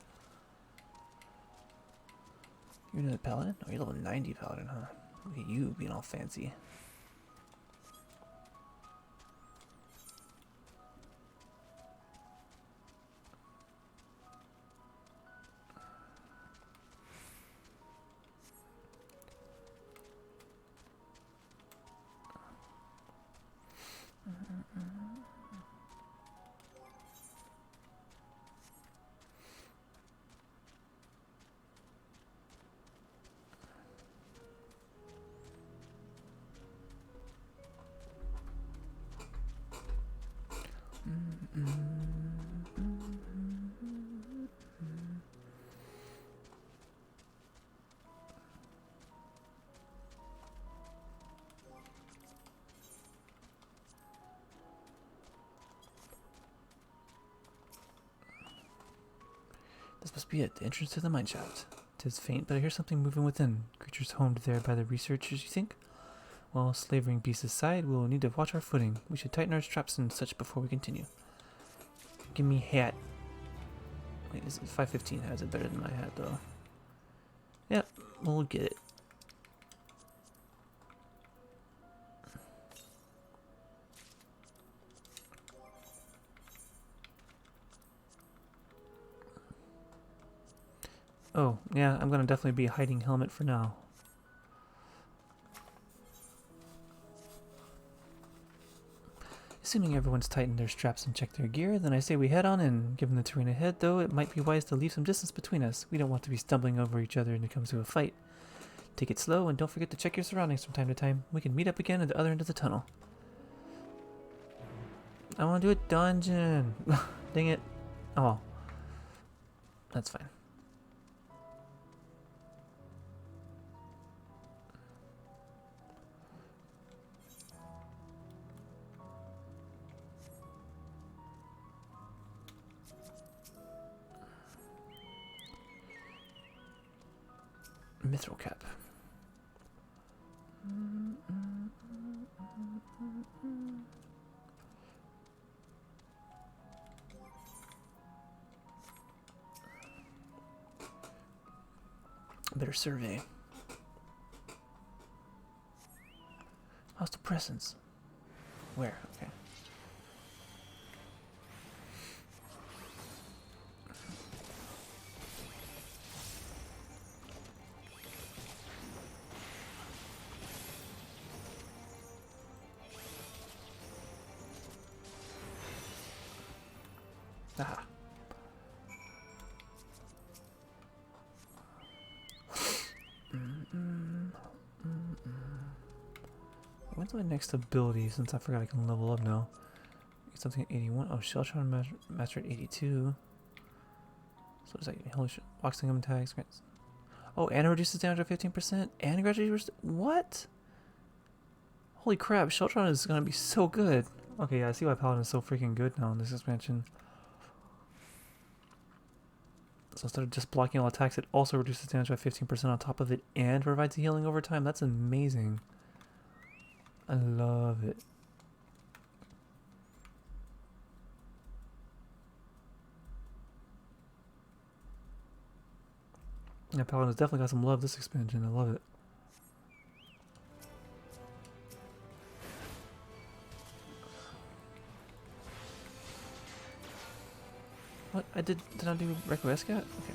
You're another paladin? Oh, you're level 90 paladin, huh? Look at you being all fancy. This must be it, the entrance to the mine shaft. 'Tis faint, but I hear something moving within. Creatures homed there by the researchers, you think? Well, slavering beasts aside, we'll need to watch our footing. We should tighten our straps and such before we continue. Give me hat. Wait, this is 515 has it better than my hat, though. Yep, we'll get it. Oh, yeah, I'm gonna definitely be hiding helmet for now. Assuming everyone's tightened their straps and checked their gear, then I say we head on in. Given the terrain ahead, though, it might be wise to leave some distance between us. We don't want to be stumbling over each other when it comes to a fight. Take it slow, and don't forget to check your surroundings from time to time. We can meet up again at the other end of the tunnel. I want to do a dungeon! Dang it. Oh. That's fine. Mithril cap. Better survey. Hostile presence. Where? Okay. Ah. When's my next ability since I forgot I can level up now? Get something at 81. Oh, Shelltron master at 82. So does that get me? Holy shit. Boxing him attacks. Oh, and it reduces damage by 15%. And gradually what? Holy crap, Shelltron is gonna be so good. Okay, yeah, I see why Paladin is so freaking good now in this expansion. So instead of just blocking all attacks, it also reduces damage by 15% on top of it and provides healing over time. That's amazing. I love it. Yeah, Paladin's definitely got some love this expansion. I love it. What? Did I do Request yet? Okay.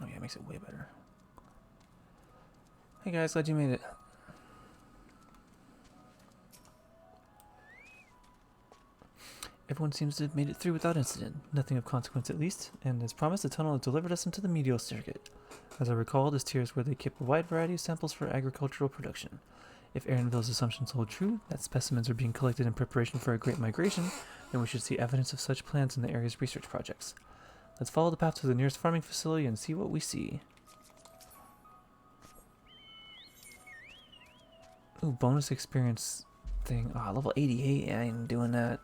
Oh yeah, it makes it way better. Hey guys, glad you made it. Everyone seems to have made it through without incident. Nothing of consequence at least, and as promised, the tunnel has delivered us into the meteor circuit. As I recall, this tier is where they keep a wide variety of samples for agricultural production. If Aaronville's assumptions hold true, that specimens are being collected in preparation for a great migration, then we should see evidence of such plans in the area's research projects. Let's follow the path to the nearest farming facility and see what we see. Ooh, bonus experience thing. Ah, level 88. I ain't doing that.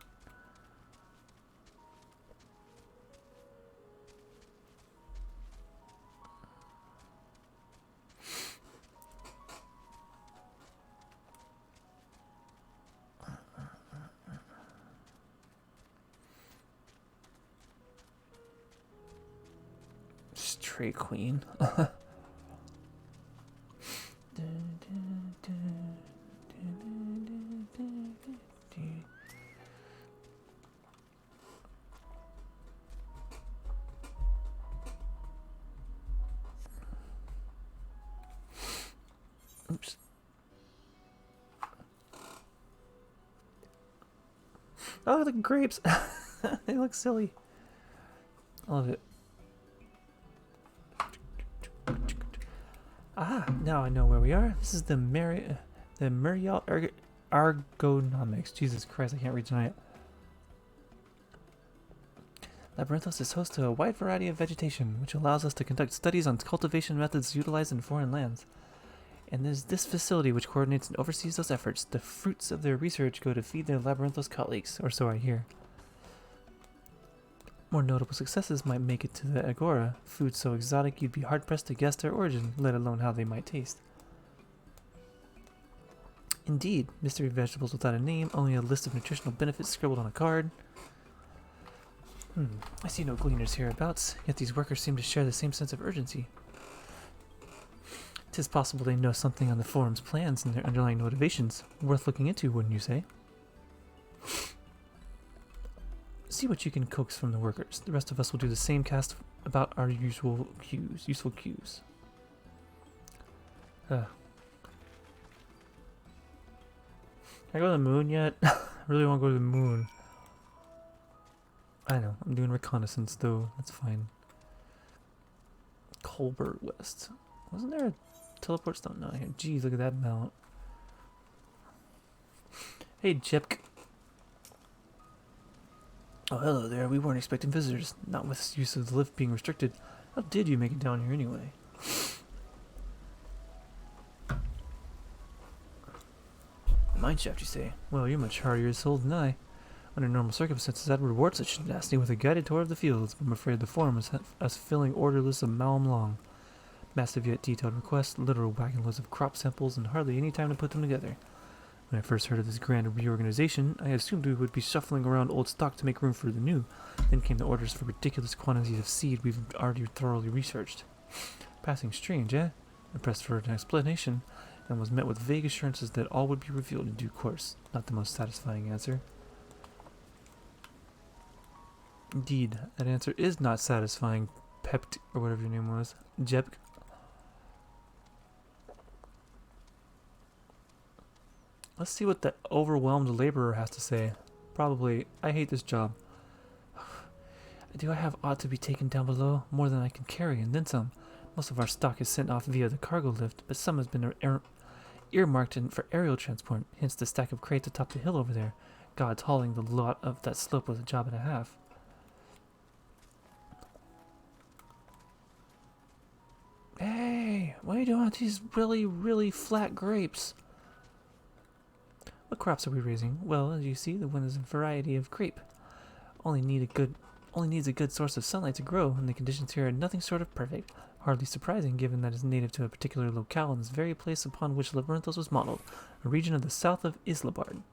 Stray Queen. Oops. Oh, the grapes. They look silly. I love it. Ah, now I know where we are. This is the Muriel Argonomics. Jesus Christ, I can't read tonight. Labyrinthos is host to a wide variety of vegetation, which allows us to conduct studies on cultivation methods utilized in foreign lands. And there's this facility which coordinates and oversees those efforts. The fruits of their research go to feed their Labyrinthos colleagues, or so I hear. More notable successes might make it to the Agora, food so exotic you'd be hard-pressed to guess their origin, let alone how they might taste. Indeed, mystery vegetables without a name, only a list of nutritional benefits scribbled on a card. I see no gleaners hereabouts, yet these workers seem to share the same sense of urgency. 'Tis possible they know something on the forum's plans and their underlying motivations. Worth looking into, wouldn't you say? See what you can coax from the workers. The rest of us will do the same cast about our useful cues. Can I go to the moon yet? I really want to go to the moon. I know, I'm doing reconnaissance though, that's fine. Colbert West. Wasn't there a teleport stone down here? Geez, look at that mount. Hey, Jepk. Oh, hello there. We weren't expecting visitors. Not with use of the lift being restricted. How did you make it down here anyway? Mineshaft, you say? Well, you're much hardier souled than I. Under normal circumstances, I'd reward such tenacity with a guided tour of the fields, but I'm afraid the forum is us filling order lists a mile long. Massive yet detailed requests, literal wagon loads of crop samples, and hardly any time to put them together. When I first heard of this grand reorganization, I assumed we would be shuffling around old stock to make room for the new. Then came the orders for ridiculous quantities of seed we've already thoroughly researched. Passing strange, eh? I pressed for an explanation, and was met with vague assurances that all would be revealed in due course. Not the most satisfying answer. Indeed, that answer is not satisfying, Pept, or whatever your name was. Jepk. Let's see what the overwhelmed laborer has to say. Probably, I hate this job. Do I have aught to be taken down below? More than I can carry, and then some. Most of our stock is sent off via the cargo lift, but some has been earmarked for aerial transport, hence the stack of crates atop the hill over there. God's hauling the lot of that slope was a job and a half. Hey, what are you doing with these really, really flat grapes? What crops are we raising? Well, as you see, the one is a variety of grape. Only needs a good source of sunlight to grow, and the conditions here are nothing short of perfect. Hardly surprising, given that it's native to a particular locale in this very place upon which Labyrinthos was modeled, a region of the south of Ilsabard.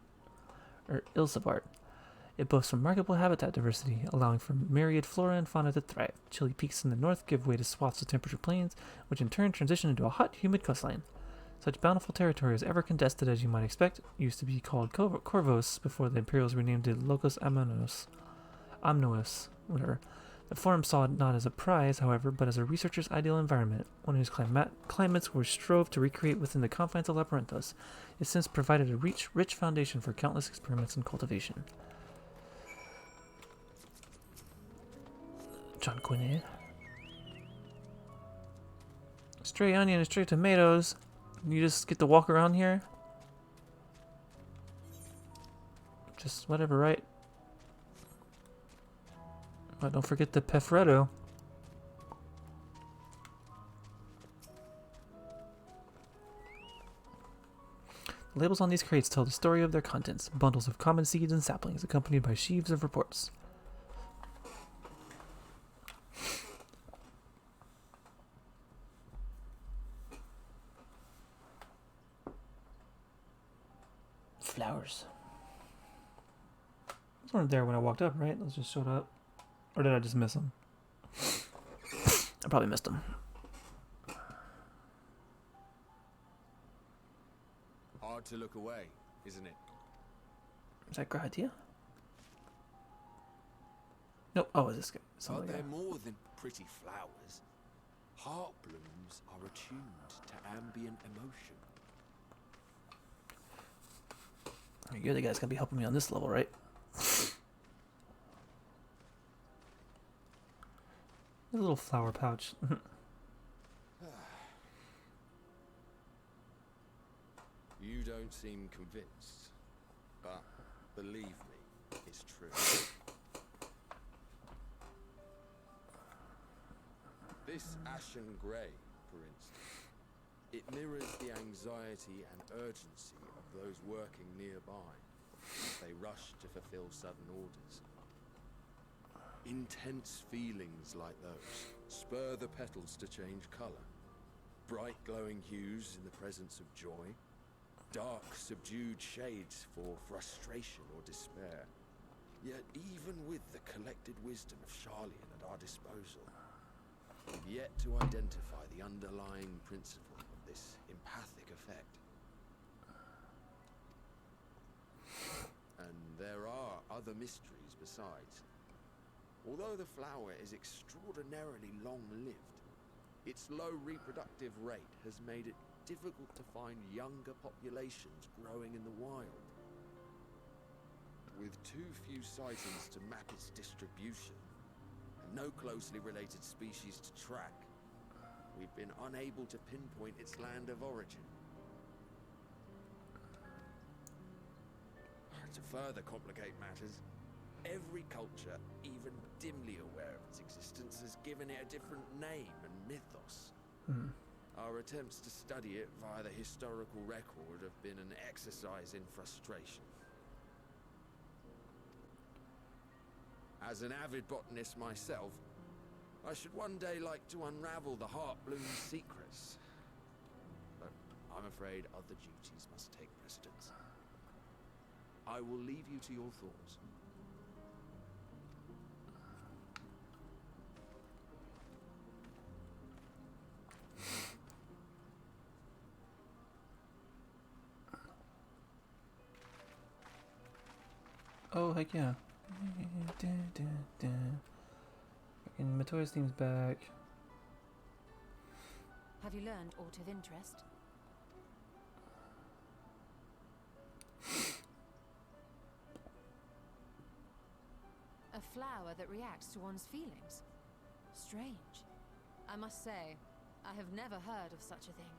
It boasts remarkable habitat diversity, allowing for myriad flora and fauna to thrive. Chilly peaks in the north give way to swaths of temperature plains, which in turn transition into a hot, humid coastline. Such bountiful territory is ever contested as you might expect. It used to be called Corvos before the Imperials renamed it Locus Amnois, whatever. The forum saw it not as a prize, however, but as a researcher's ideal environment, one whose climates were strove to recreate within the confines of Labyrinthos. It since provided a rich foundation for countless experiments and cultivation. John Quinney. Stray onion and stray tomatoes. You just get to walk around here? Just whatever, right? But don't forget the Pefretto. The labels on these crates tell the story of their contents. Bundles of common seeds and saplings, accompanied by sheaves of reports. Flowers. Those weren't there when I walked up, right? Those just showed up. Or did I just miss them? I probably missed them. Hard to look away, isn't it? Is that Grahatia? Nope. Oh, is this guy? But they're more than pretty flowers. Heart blooms are attuned to ambient emotion. You're the guy that's gonna be helping me on this level, right? A little flower pouch. You don't seem convinced, but believe me, it's true. This ashen grey, for instance, it mirrors the anxiety and urgency of those working nearby. They rush to fulfill sudden orders. Intense feelings like those spur the petals to change colour. Bright glowing hues in the presence of joy. Dark subdued shades for frustration or despair. Yet even with the collected wisdom of Charlian at our disposal, we've yet to identify the underlying principle of this empathic effect. And there are other mysteries besides. Although the flower is extraordinarily long-lived, its low reproductive rate has made it difficult to find younger populations growing in the wild. With too few sightings to map its distribution, and no closely related species to track, we've been unable to pinpoint its land of origin. To further complicate matters, every culture, even dimly aware of its existence, has given it a different name and mythos. Our attempts to study it via the historical record have been an exercise in frustration. As an avid botanist myself, I should one day like to unravel the Heartbloom's secrets. But I'm afraid other duties must take precedence. I will leave you to your thoughts. Oh, heck yeah. Fucking Matoya's theme's back. Have you learned aught of interest? A flower that reacts to one's feelings. Strange. I must say, I have never heard of such a thing.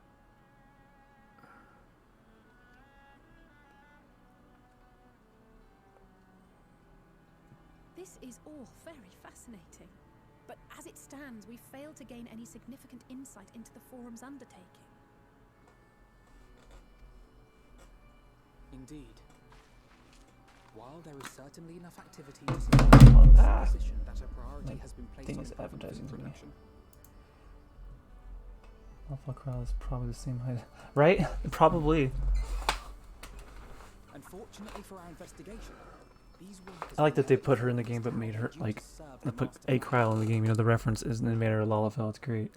This is all very fascinating. But as it stands, we fail to gain any significant insight into the Forum's undertaking. Indeed. While there is certainly enough activity to support the position that a priority has been placed on is advertising to me. production. Alpha Crowd is probably the same height. Right? Probably. Unfortunately for our investigation, these workers I like that they put her in the game but made her, like, they put Aetheride in the game, you know, the reference is and made her a Lalafell, it's great.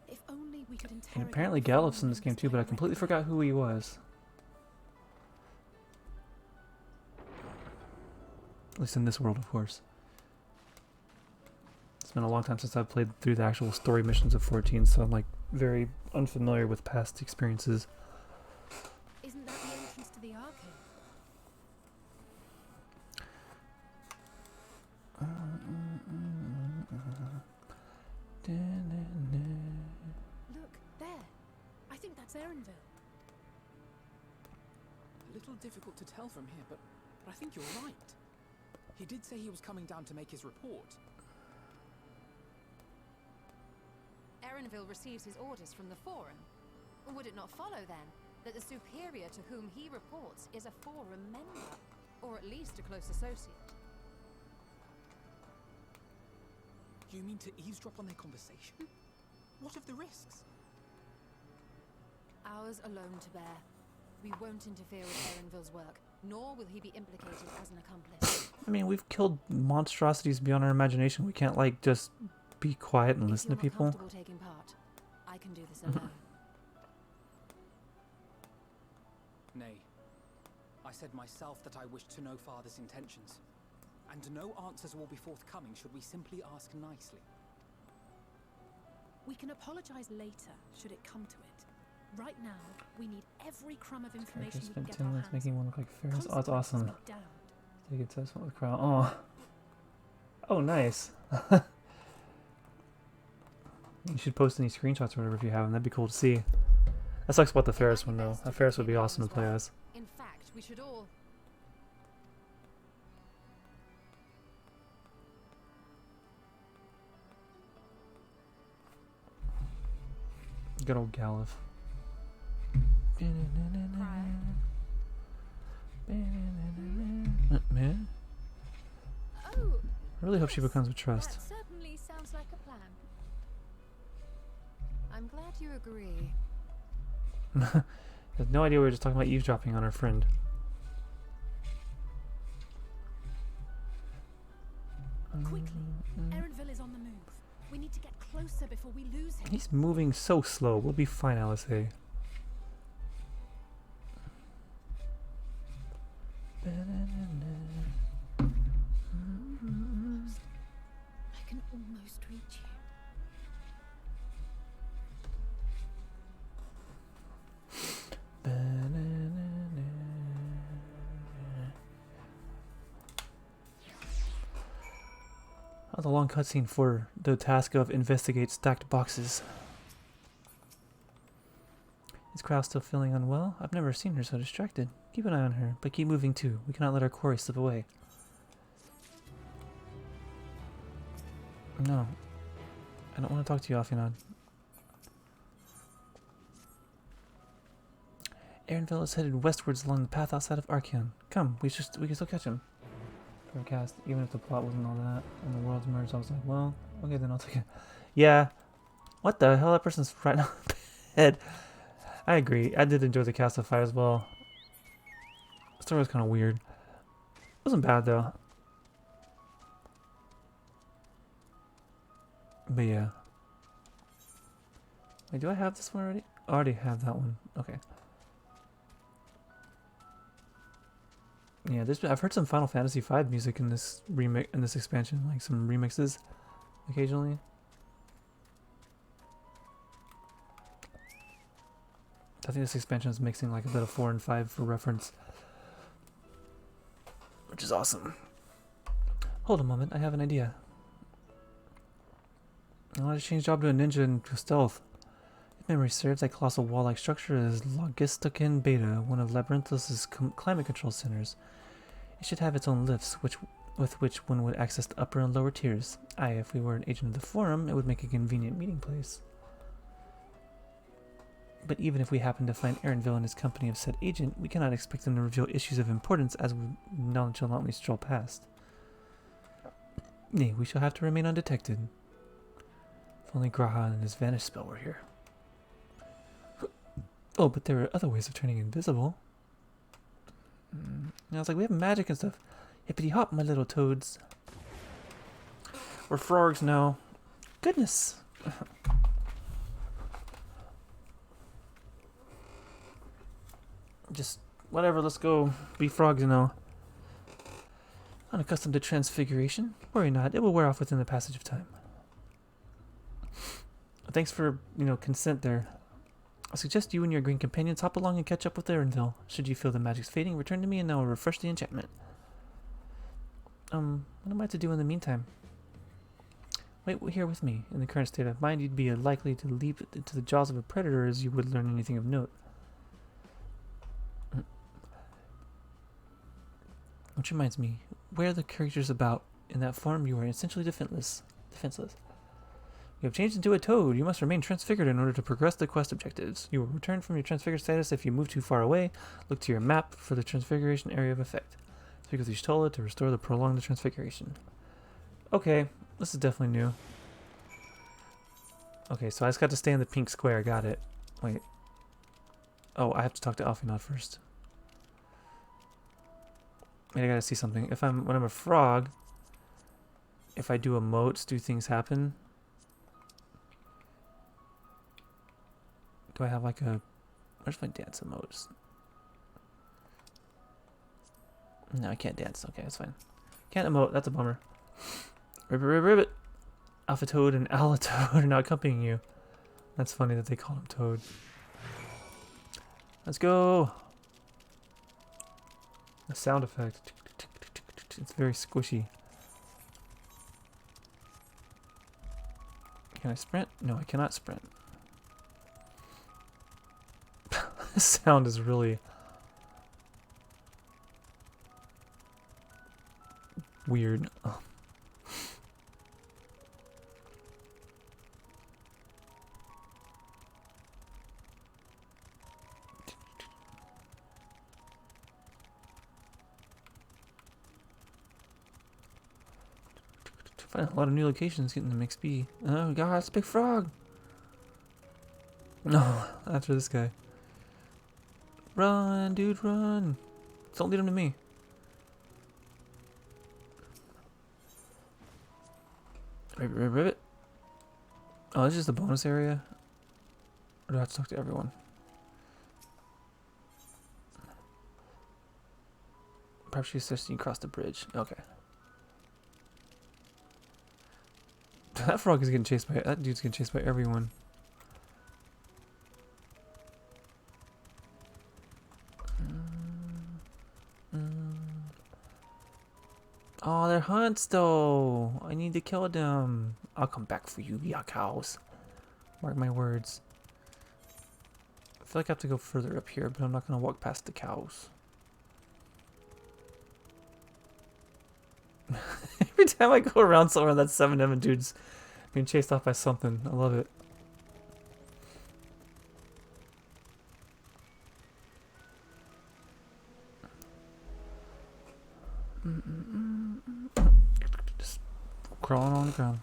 If only we could And interrogate apparently the Gallup's in Forum this game too, but I completely forgot who he was. At least in this world, of course. It's been a long time since I've played through the actual story missions of 14, so I'm like very unfamiliar with past experiences. Isn't that the entrance to the Arcane? Look, there. I think that's Erenville. A little difficult to tell from here, but I think you're right. He did say he was coming down to make his report. Erenville receives his orders from the Forum. Would it not follow, then, that the superior to whom he reports is a Forum member, or at least a close associate? You mean to eavesdrop on their conversation? What of the risks? Ours alone to bear. We won't interfere with Erenville's work, nor will he be implicated as an accomplice. I mean, we've killed monstrosities beyond our imagination. We can't, like, just be quiet and listen to people. If you're not comfortable taking part, I can do this alone. Nay. I said myself that I wished to know Father's intentions. And no answers will be forthcoming should we simply ask nicely. We can apologize later, should it come to it. Right now, we need every crumb of information Just we can spent get 10 our minutes hands making on. one look like Ferris. Oh, that's Consequences awesome. be damned. Take it test with the crowd. Oh. Oh, nice. You should post any screenshots or whatever if you have them. That'd be cool to see. That sucks about the Ferris one, though. That Ferris would be awesome to play as. In fact, we should all... Good old Galuf. Man. Oh, I really hope she becomes with trust. that certainly sounds like a plan. I'm glad you agree. I had no idea we were just talking about eavesdropping on our friend. Quickly, Erenville is on the move. We need to get closer before we lose him. He's moving so slow. We'll be fine, Alice. Hey. I can almost reach you. That was a long cutscene for the task of investigate stacked boxes. Is Crow still feeling unwell? I've never seen her so distracted. Keep an eye on her, but keep moving too. We cannot let our quarry slip away. No. I don't want to talk to you, Alfinod. Erenville is headed westwards along the path outside of Arcane. Come, we can still catch him. Forecast, even if the plot wasn't all that, and the world's merged, I was like, well, okay, then I'll take it. Yeah. What the hell? That person's right on the bed. I agree. I did enjoy the castle fight as well. The story was kind of weird. It wasn't bad though. But yeah. Wait, do I have this one already? I already have that one. Okay. Yeah, I've heard some Final Fantasy V music in this expansion, like some remixes occasionally. I think this expansion is mixing like a bit of 4 and 5 for reference, which is awesome. Hold a moment, I have an idea. I want to change job to a ninja and to stealth. If memory serves, that colossal wall-like structure is Logistican Beta, one of Labyrinthos' climate control centers. It should have its own lifts, with which one would access the upper and lower tiers. Aye, if we were an agent of the Forum, it would make a convenient meeting place. But even if we happen to find Aaronville and his company of said agent, we cannot expect them to reveal issues of importance as we nonchalantly stroll past. Nay, we shall have to remain undetected. If only Graha and his vanish spell were here. Oh, but there are other ways of turning invisible. And I was like, we have magic and stuff. Hippity hop, my little toads. We're frogs now. Goodness. Just whatever, let's go be frogs now. Unaccustomed to transfiguration? Worry not, it will wear off within the passage of time. Thanks for, consent there. I suggest you and your green companions hop along and catch up with Aaronville. Should you feel the magic's fading, return to me and I will refresh the enchantment. What am I to do in the meantime? Wait here with me. In the current state of mind, you'd be as likely to leap into the jaws of a predator as you would learn anything of note. Which reminds me, where are the creatures about? In that form, you are essentially defenseless. You have changed into a toad. You must remain transfigured in order to progress the quest objectives. You will return from your transfigured status if you move too far away. Look to your map for the transfiguration area of effect. Speak with Y'shtola to restore the prolonged transfiguration. Okay, this is definitely new. Okay, so I just got to stay in the pink square. Got it. Wait. Oh, I have to talk to Alphinaud first. Wait, I gotta see something. When I'm a frog, if I do emotes, do things happen? Do I have like a... Where's my dance emotes? No, I can't dance. Okay, that's fine. Can't emote. That's a bummer. Ribbit. Alpha Toad and Alatoad are now accompanying you. That's funny that they call him Toad. Let's go. The sound effect. It's very squishy. Can I sprint? No, I cannot sprint. This sound is really weird. Oh. Find a lot of new locations getting them XP. Oh god, it's a big frog! No, after this guy. Run, dude, run! Don't lead him to me. Ribbit. Oh, this is just a bonus area? Or do I have to talk to everyone? Perhaps you suggested you cross the bridge. Okay. That frog is getting chased by... That dude's getting chased by everyone. Oh, they're hunts though. I need to kill them. I'll come back for you, ya cows. Mark my words. I feel like I have to go further up here, but I'm not going to walk past the cows. Every time I go around somewhere, that 7M dude's being chased off by something. I love it. Just crawling on the ground.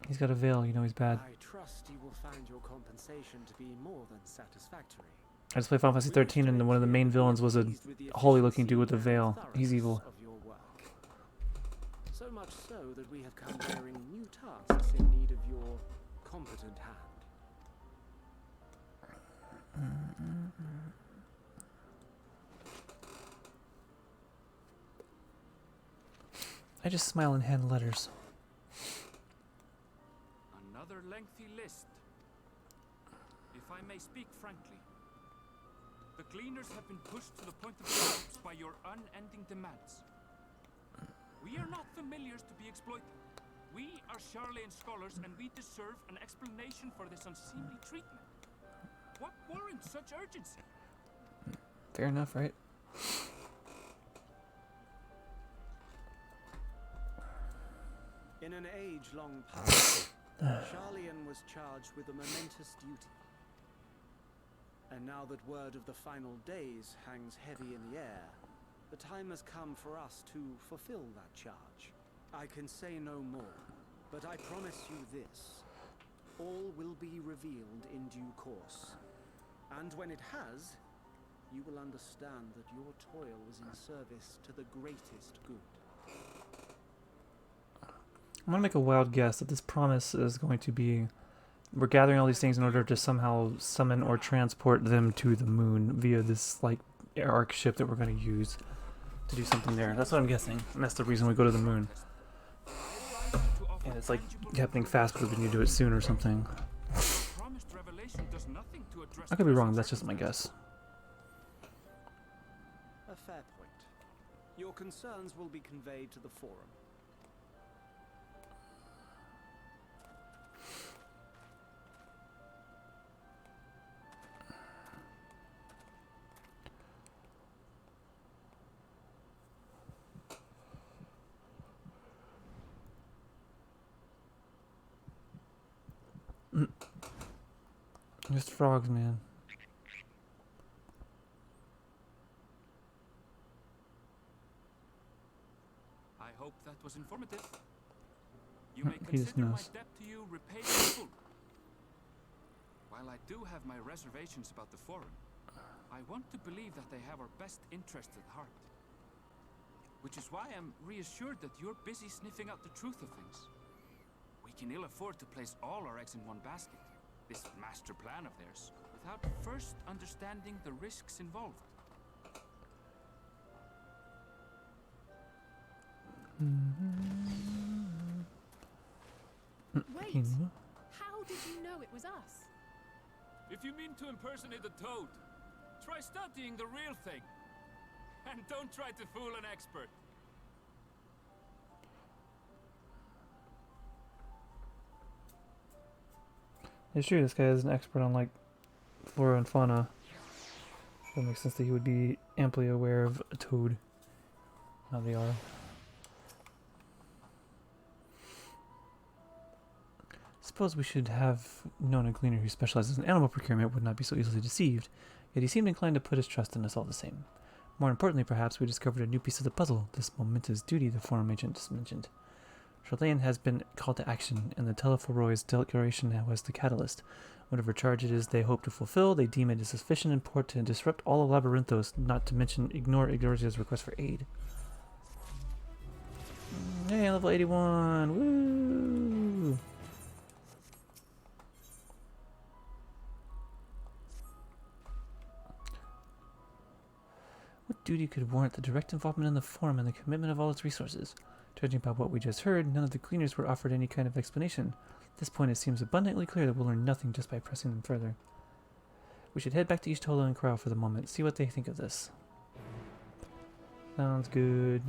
He's got a veil, you know he's bad. I trust you will find your compensation to be more than satisfactory. I just played Final Fantasy 13 and one of the main villains was a holy looking dude with a veil. He's evil. Of your work. So much so that we have come bearing new tasks in need of your competent hand. I just smile and hand letters. Another lengthy list. If I may speak frankly, the Gleaners have been pushed to the point of collapse by your unending demands. We are not familiars to be exploited. We are Charlayan scholars and we deserve an explanation for this unseemly treatment. What warrants such urgency? Fair enough, right? In an age-long past, Charlayan was charged with a momentous duty. And now that word of the final days hangs heavy in the air, the time has come for us to fulfill that charge. I can say no more, but I promise you this. All will be revealed in due course. And when it has, you will understand that your toil was in service to the greatest good. I'm gonna make a wild guess that this promise is going to be we're gathering all these things in order to somehow summon or transport them to the moon via this like arc ship that we're gonna use to do something there. That's what I'm guessing. And that's the reason we go to the moon. And it's like happening fast because we need to do it soon or something. I could be wrong, that's just my guess. A fair point. Your concerns will be conveyed to the forum. Just frogs, man. I hope that was informative. You may consider my debt to you repaid in full. While I do have my reservations about the forum, I want to believe that they have our best interests at heart. Which is why I'm reassured that you're busy sniffing out the truth of things. We can ill afford to place all our eggs in one basket, this master plan of theirs, without first understanding the risks involved. Wait! How did you know it was us? If you mean to impersonate a toad, try studying the real thing. And don't try to fool an expert. It's true, this guy is an expert on, like, flora and fauna. That makes sense that he would be amply aware of a toad. How they are. Suppose we should have known a gleaner who specializes in animal procurement would not be so easily deceived, yet he seemed inclined to put his trust in us all the same. More importantly, perhaps, we discovered a new piece of the puzzle, this momentous duty the forum agent just mentioned. Charlayan has been called to action, and the Telephoroid's declaration now was the catalyst. Whatever charge it is they hope to fulfill, they deem it a sufficient import to disrupt all of Labyrinthos, not to mention ignore Ignorzia's request for aid. Hey, level 81! Woo! What duty could warrant the direct involvement in the forum and the commitment of all its resources? Judging by what we just heard, none of the cleaners were offered any kind of explanation. At this point, it seems abundantly clear that we'll learn nothing just by pressing them further. We should head back to Y'shtola and Corral for the moment, see what they think of this. Sounds good.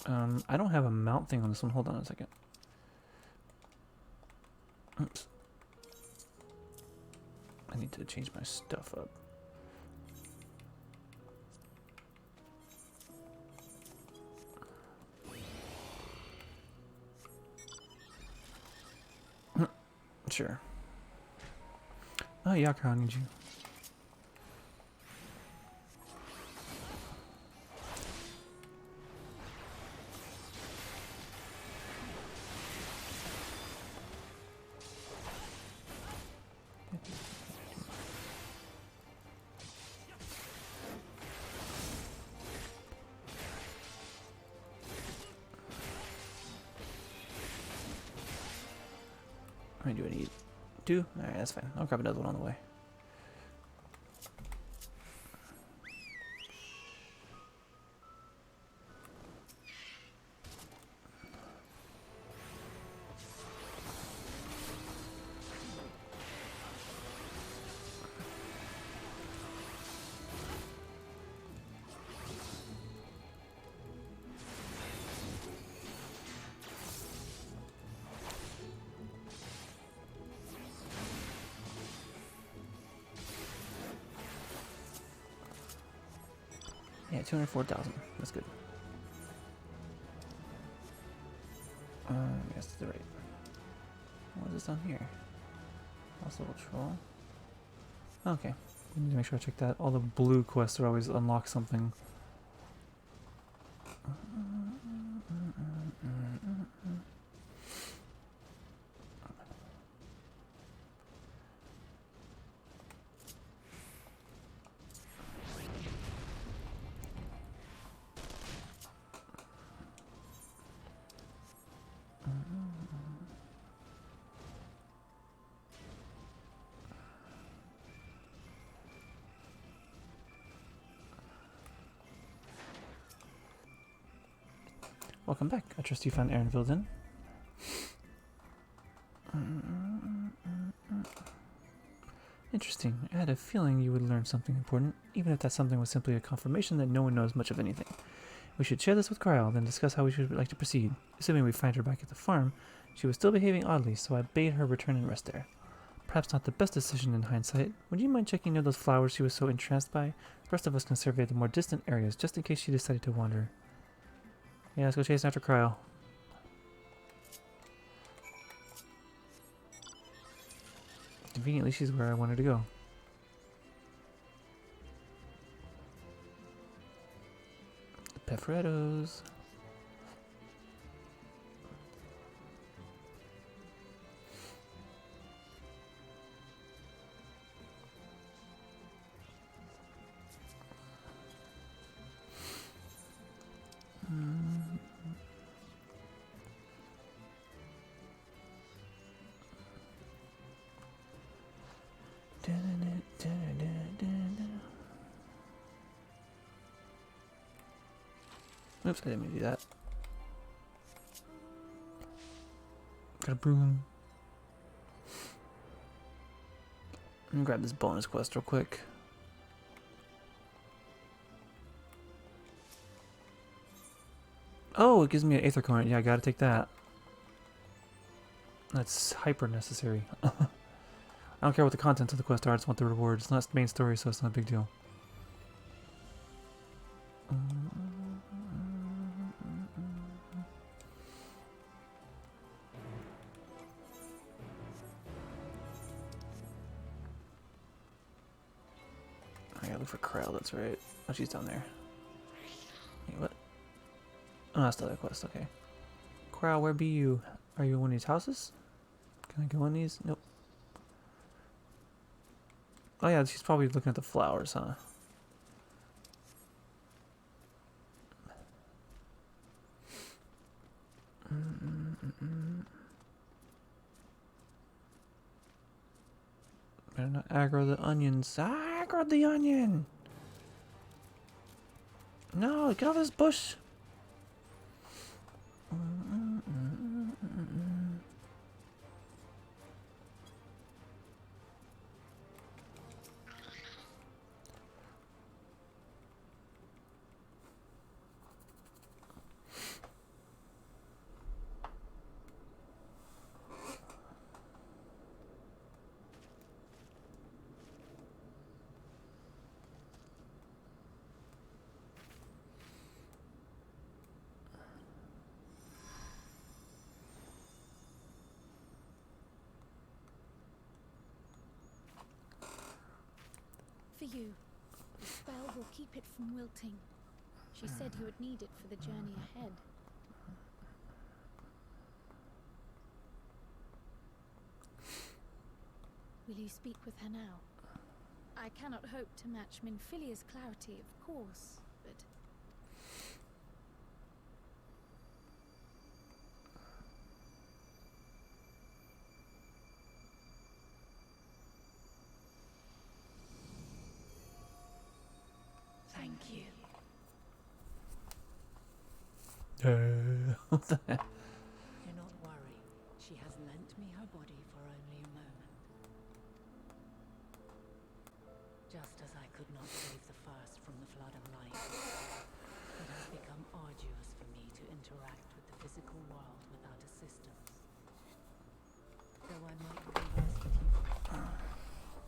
I don't have a mount thing on this one. Hold on a second. Oops. I need to change my stuff up. Sure. Oh, Yakra, I need you. How many do I need? 2? Alright, that's fine. I'll grab another one on the way. Yeah, 204,000. That's good. Yes, that's right. What is this on here? Also troll. Okay. We need to make sure I check that. All the blue quests are always unlock something. Welcome back. I trust you found Aaron filled in. Interesting. I had a feeling you would learn something important, even if that something was simply a confirmation that no one knows much of anything. We should share this with Cryle, then discuss how we should like to proceed. Assuming we find her back at the farm, she was still behaving oddly, so I bade her return and rest there. Perhaps not the best decision in hindsight. Would you mind checking near those flowers she was so entranced by? The rest of us can survey the more distant areas, just in case she decided to wander. Yeah, let's go chase after Cryle. Conveniently, she's where I wanted to go. The Pefrettos. Oops, I didn't mean to do that. Got a broom. I'm gonna grab this bonus quest real quick. Oh, it gives me an Aether Current. Yeah, I gotta take that. That's hyper necessary. I don't care what the contents of the quest are, I just want the rewards. It's not the main story, so it's not a big deal. I gotta look for Cryle, that's right. Oh, she's down there. Wait, what? Oh, that's the other quest, okay. Cryle, where be you? Are you in one of these houses? Can I go in these? Nope. Oh yeah, she's probably looking at the flowers, huh? Better not aggro the onions. Ah, aggro the onion! No, get off this bush! For you. The spell will keep it from wilting. She said you would need it for the journey ahead. Will you speak with her now? I cannot hope to match Minfilia's clarity, of course, but... What the heck? Do not worry. She has lent me her body for only a moment. Just as I could not save the first from the flood of light, it has become arduous for me to interact with the physical world without assistance. Though I might converse with you,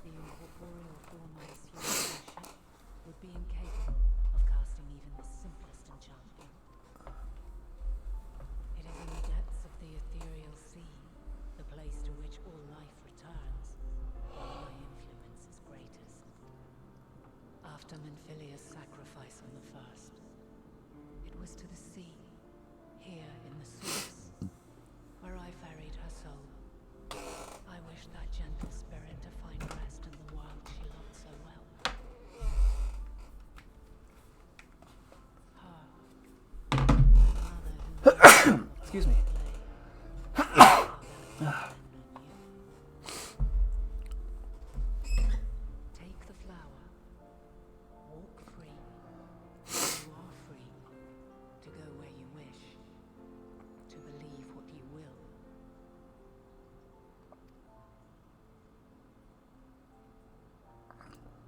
the incorporeal form I assume in my ship would be incapable of casting even the simplest enchantment. It is in the depths of the ethereal sea, the place to which all life returns, where my influence is greatest. After Menphilia's sacrifice on the first, it was to the sea, here in the source, where I ferried her soul. I wish that gentle spirit to find rest in the world she loved so well. Excuse me. Take the flower. Walk free. You are free to go where you wish, to believe what you will.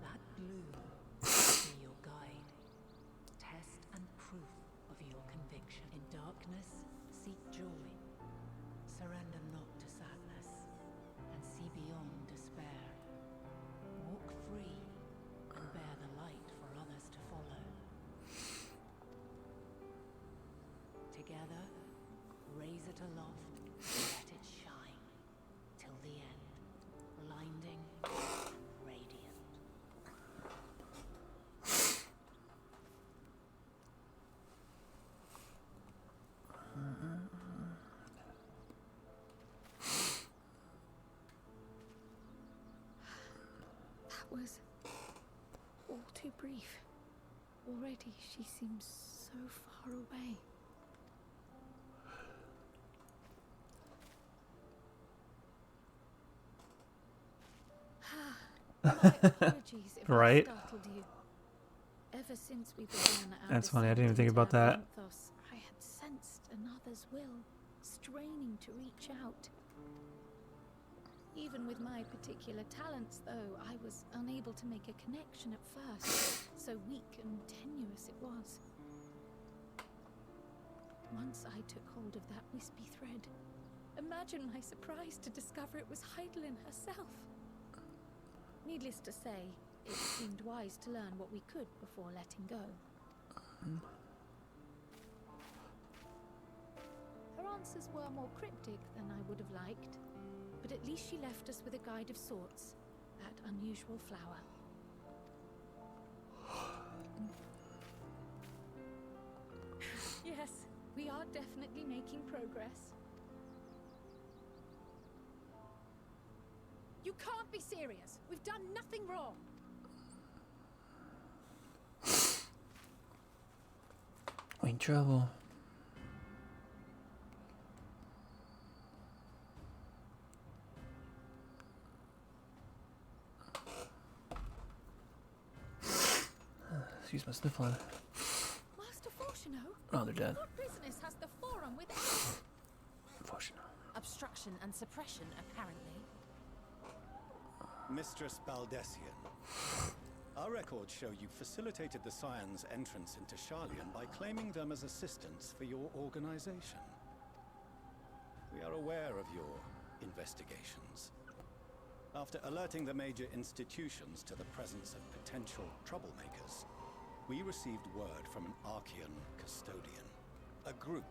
That bloom will be your guide, test and proof of your conviction. In darkness, seek joy. Surrender not to sadness, and see beyond despair. Walk free, and bear the light for others to follow. Together, raise it aloft, and let it shine, till the end, blinding and radiant. That was all too brief. Already she seems so far away. My apologies if Right? I startled you. Ever since we began our That's funny, I didn't even descent think about into that. Aranthos, I had sensed another's will, straining to reach out. Even with my particular talents, though, I was unable to make a connection at first, so weak and tenuous it was. Once I took hold of that wispy thread, imagine my surprise to discover it was Heidelin herself. Needless to say, it seemed wise to learn what we could before letting go. Her answers were more cryptic than I would have liked, but at least she left us with a guide of sorts, that unusual flower. Yes, we are definitely making progress. You can't be serious. We've done nothing wrong. We in trouble. Excuse my sniffling. Master Fortuno? Oh, they're dead. What business has the Forum with us? Fortunate. Obstruction and suppression, apparently. Mistress Baudesian, our records show you facilitated the Scions' entrance into Sharlayan by claiming them as assistants for your organization. We are aware of your investigations. After alerting the major institutions to the presence of potential troublemakers, we received word from an Arcane custodian, a group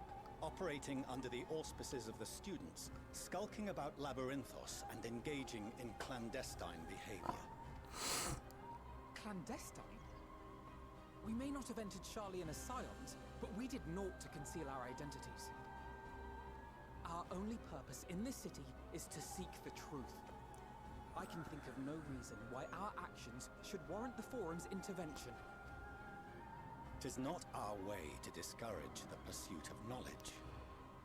operating under the auspices of the students, skulking about Labyrinthos and engaging in clandestine behavior. Clandestine? We may not have entered Sharlayan as Scions, but we did naught to conceal our identities. Our only purpose in this city is to seek the truth. I can think of no reason why our actions should warrant the Forum's intervention. 'Tis not our way to discourage the pursuit of knowledge,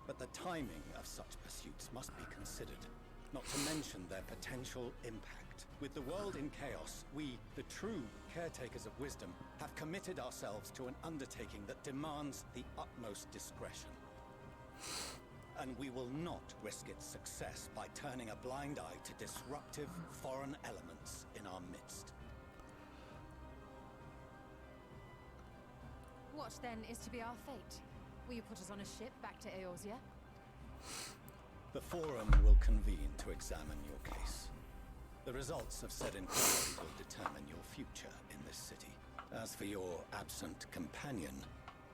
but the timing of such pursuits must be considered, not to mention their potential impact. With the world in chaos, we, the true caretakers of wisdom, have committed ourselves to an undertaking that demands the utmost discretion. And we will not risk its success by turning a blind eye to disruptive foreign elements in our midst. What then is to be our fate? Will you put us on a ship back to Eorzea? The Forum will convene to examine your case. The results of said inquiry will determine your future in this city. As for your absent companion,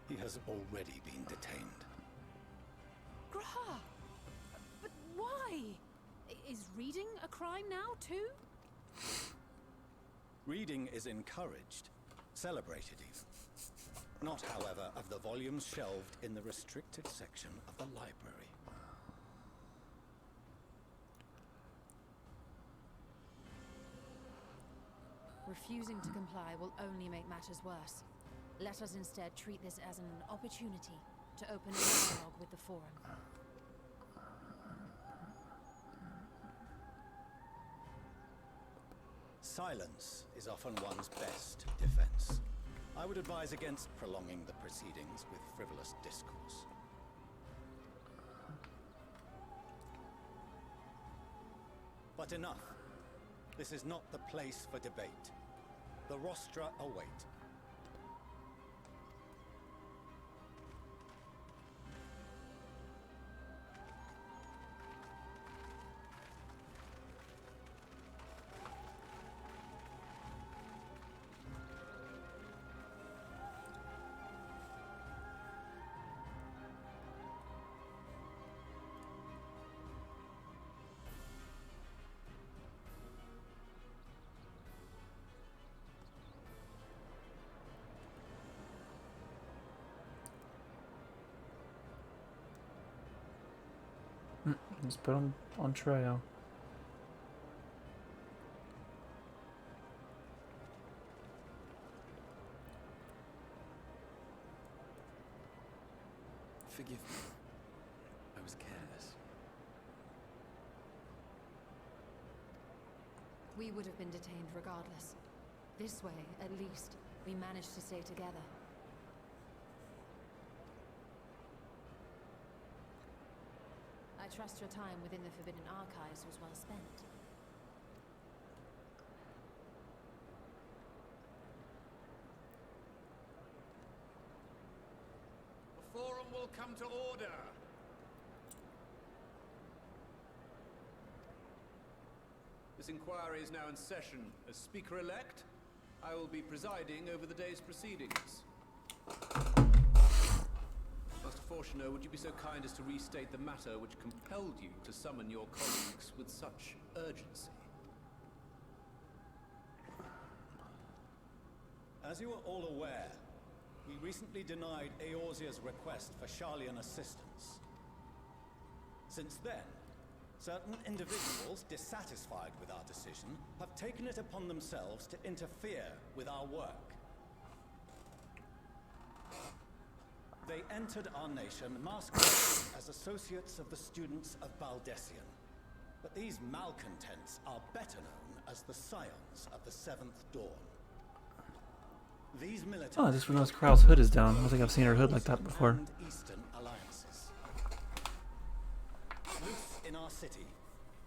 he has already been detained. Graha! But why? Is reading a crime now, too? Reading is encouraged, celebrated even. Not, however, of the volumes shelved in the restricted section of the library. Refusing to comply will only make matters worse. Let us instead treat this as an opportunity to open a dialogue with the Forum. Silence is often one's best defense. I would advise against prolonging the proceedings with frivolous discourse. But enough. This is not the place for debate. The rostra await. Let's put him on trial. Forgive me. I was careless. We would have been detained regardless. This way, at least, we managed to stay together. I trust your time within the Forbidden Archives was well spent. The Forum will come to order. This inquiry is now in session. As Speaker-elect, I will be presiding over the day's proceedings. Master Fortuner, would you be so kind as to restate the matter which compelled you to summon your colleagues with such urgency? As you are all aware, we recently denied Eorzea's request for Sharlayan assistance. Since then, certain individuals dissatisfied with our decision have taken it upon themselves to interfere with our work. They entered our nation masquerading as associates of the students of Baudesian. But these malcontents are better known as the Scions of the Seventh Dawn. These militants... Oh, I just realized Krau's hood is down. I don't think I've seen her hood like that before. And Eastern alliances. Loose in our city,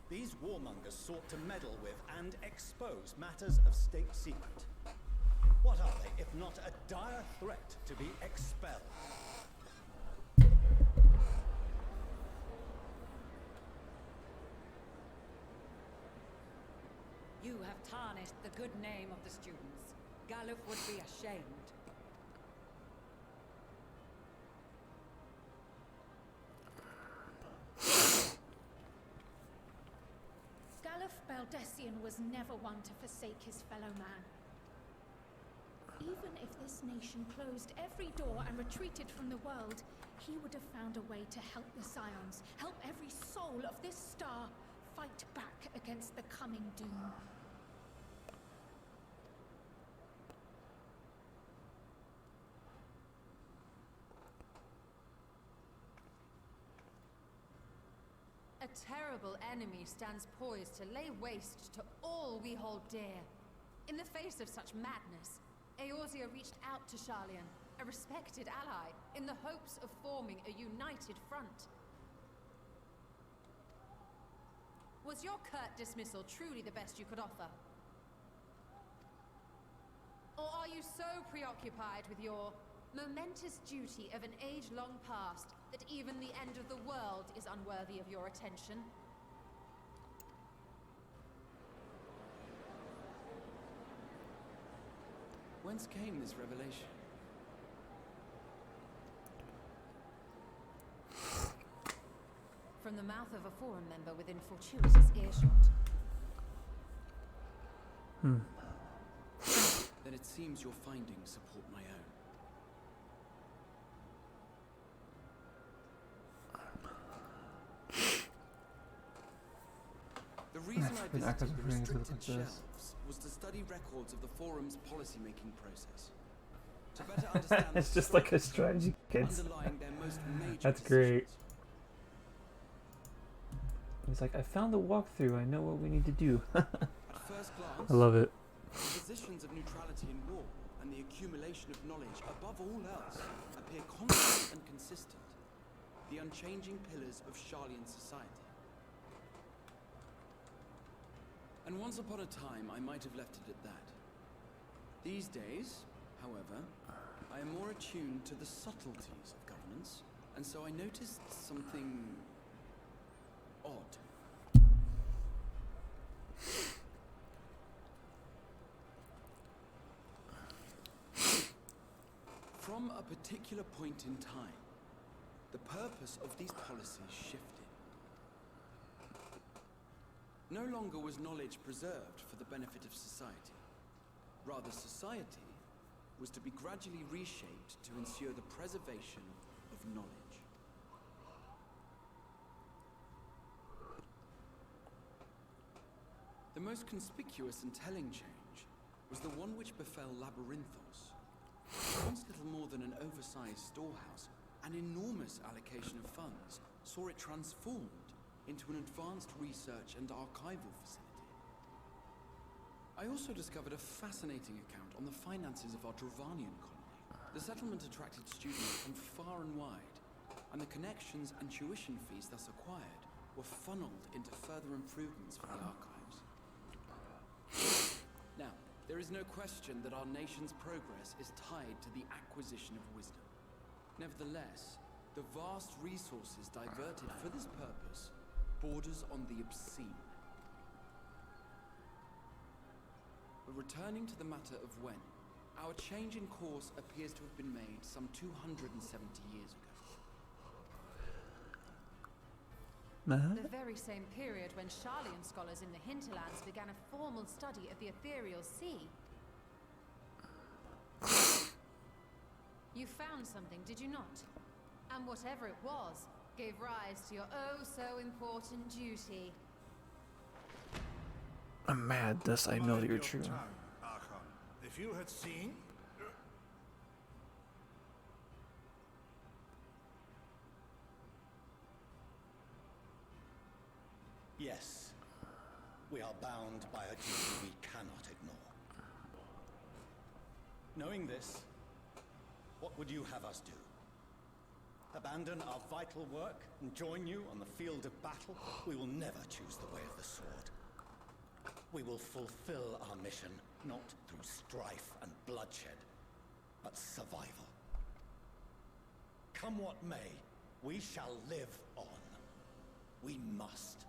these warmongers sought to meddle with and expose matters of state secret. What are they if not a dire threat to be expelled? You have tarnished the good name of the students. Galuf would be ashamed. Galuf Baudesian was never one to forsake his fellow man. Even if this nation closed every door and retreated from the world, he would have found a way to help the Scions, help every soul of this star fight back against the coming doom. A terrible enemy stands poised to lay waste to all we hold dear. In the face of such madness, Eorzea reached out to Sharlayan, a respected ally, in the hopes of forming a united front. Was your curt dismissal truly the best you could offer? Or are you so preoccupied with your momentous duty of an age long past that even the end of the world is unworthy of your attention? Whence came this revelation? From the mouth of a forum member within fortuitous earshot. Then it seems your findings support my own. The reason I visited the restricted shelves was to study records of the forum's policy-making process. To better understand It's just like a strategy, kids. underlying their most major That's great. He's like, I found the walkthrough. I know what we need to do. At first glance, I love it. the positions of neutrality in war and the accumulation of knowledge above all else appear constant and consistent, the unchanging pillars of Sharlayan society. And once upon a time, I might have left it at that. These days, however, I am more attuned to the subtleties of governance, and so I noticed something odd. From a particular point in time, the purpose of these policies shifted. No longer was knowledge preserved for the benefit of society. Rather, society was to be gradually reshaped to ensure the preservation of knowledge. The most conspicuous and telling change was the one which befell Labyrinthos. Once little more than an oversized storehouse, an enormous allocation of funds saw it transformed into an advanced research and archival facility. I also discovered a fascinating account on the finances of our Dravanian colony. The settlement attracted students from far and wide, and the connections and tuition fees thus acquired were funneled into further improvements for the archives. Now, there is no question that our nation's progress is tied to the acquisition of wisdom. Nevertheless, the vast resources diverted for this purpose borders on the obscene. But returning to the matter of when, our change in course appears to have been made some 270 years ago. The very same period when Sharlayan scholars in the hinterlands began a formal study of the ethereal sea. You found something, did you not? And whatever it was, gave rise to your oh-so-important duty. I'm mad, thus I know that you're true. Archon. If you had seen... Yes, we are bound by a duty we cannot ignore. Knowing this, what would you have us do? Abandon our vital work and join you on the field of battle? We will never choose the way of the sword. We will fulfill our mission, not through strife and bloodshed, but survival. Come what may, we shall live on. We must.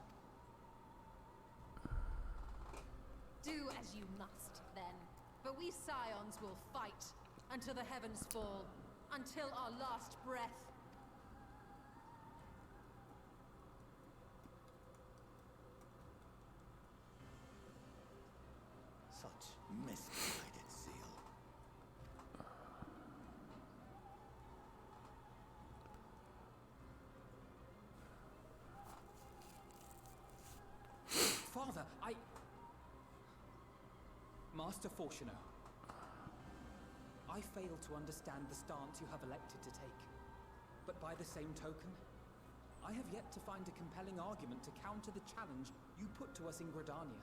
Do as you must, then. But we Scions will fight until the heavens fall, until our last breath. Such misguided zeal. Father, Master Fortuno, I fail to understand the stance you have elected to take. But by the same token, I have yet to find a compelling argument to counter the challenge you put to us in Gridania.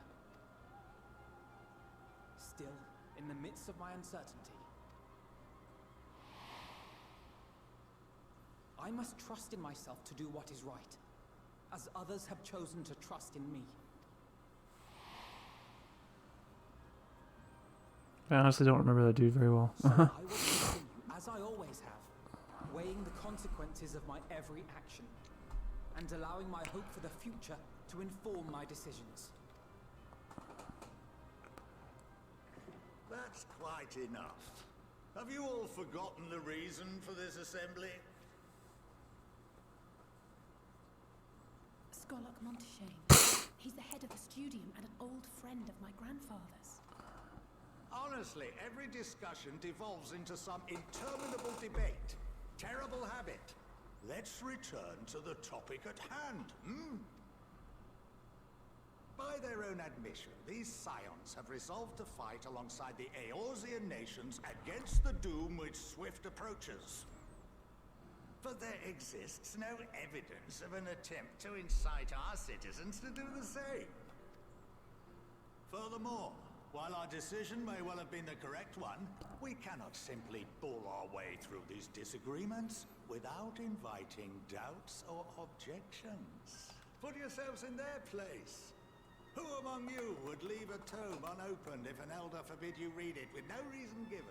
still in the midst of my uncertainty. I must trust in myself to do what is right, as others have chosen to trust in me. I honestly don't remember that dude very well. So I will continue, as I always have, weighing the consequences of my every action, and allowing my hope for the future to inform my decisions. That's quite enough. Have you all forgotten the reason for this assembly? Skolok Monteshane. He's the head of the studium and an old friend of my grandfather's. Honestly, every discussion devolves into some interminable debate. Terrible habit. Let's return to the topic at hand, hmm? By their own admission, these scions have resolved to fight alongside the Eorzean nations against the doom which swift approaches. But there exists no evidence of an attempt to incite our citizens to do the same. Furthermore, while our decision may well have been the correct one, we cannot simply bull our way through these disagreements without inviting doubts or objections. Put yourselves in their place. Who among you would leave a tome unopened if an elder forbid you read it with no reason given?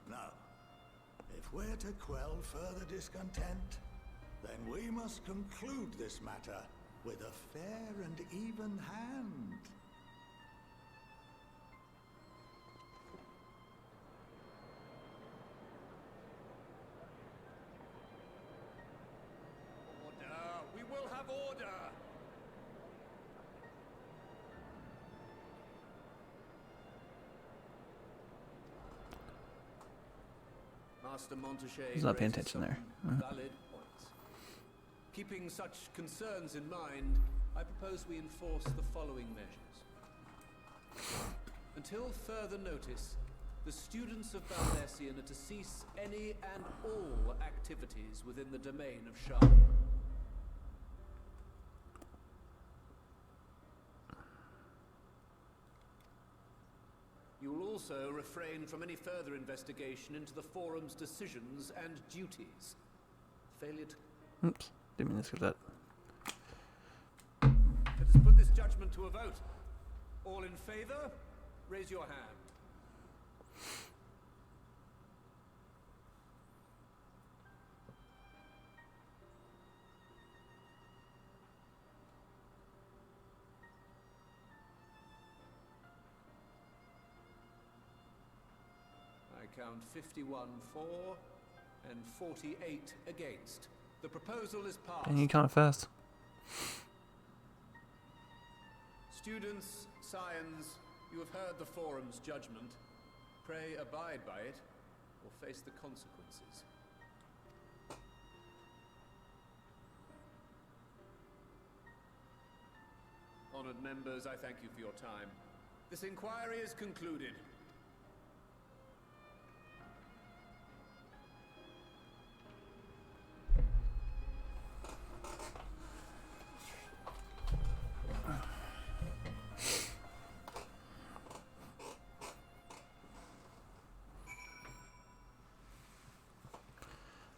No. If we're to quell further discontent, then we must conclude this matter with a fair and even hand. Order! We will have order! Master Monteshane He's not paying raises attention some there. valid points. Keeping such concerns in mind, I propose we enforce the following measures. Until further notice, the students of Baudesian are to cease any and all activities within the domain of Charlie. You will also refrain from any further investigation into the forum's decisions and duties. Failure to... Oops, didn't mean to skip that. Let us put this judgment to a vote. All in favor, raise your hand. I count 51 for and 48 against. The proposal is passed. And you count it fast. Students, scions, you have heard the forum's judgment. Pray abide by it, or face the consequences. Honored members, I thank you for your time. This inquiry is concluded.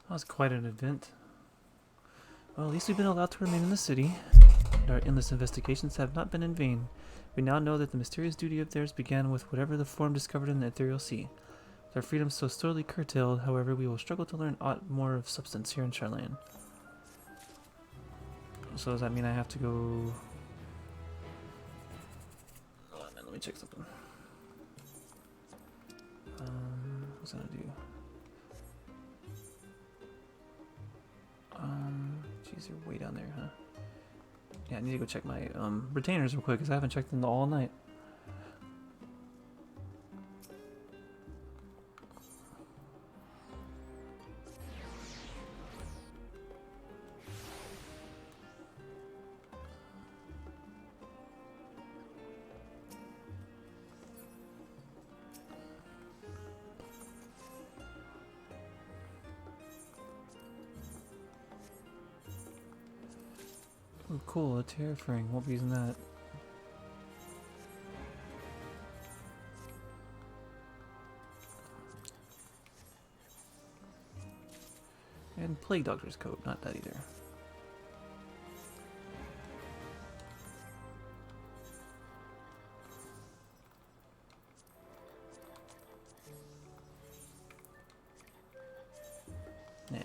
That was quite an event. Well, at least we've been allowed to remain in the city. And our endless investigations have not been in vain. We now know that the mysterious duty of theirs began with whatever the form discovered in the ethereal sea. With our freedom so sorely curtailed, however, we will struggle to learn aught more of substance here in Charlayan. So does that mean I have to go... Hold on, man, let me check something. What's that gonna do? Jeez, you're way down there, huh? Yeah, I need to go check my retainers real quick because I haven't checked them all night. Oh, cool, a terraforming. Won't be using that. And Plague Doctor's coat, not that either. Nah.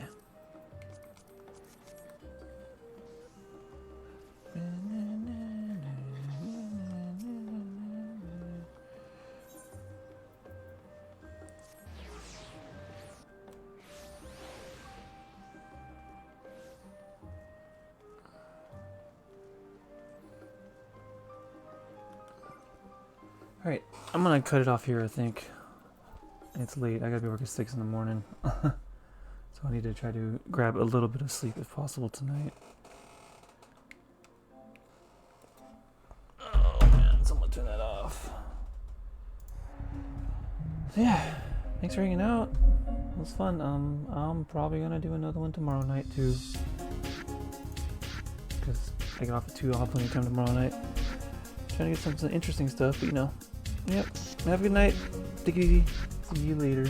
Alright, I'm gonna cut it off here, I think. It's late, I gotta be working 6 in the morning. So I need to try to grab a little bit of sleep if possible tonight. Oh man, someone turn that off. So yeah, thanks for hanging out. It was fun. I'm probably gonna do another one tomorrow night too. Because I get off at 2, I'll have plenty of time tomorrow night. Trying to get some interesting stuff, but you know. Yep. Have a good night. Take it easy. See you later.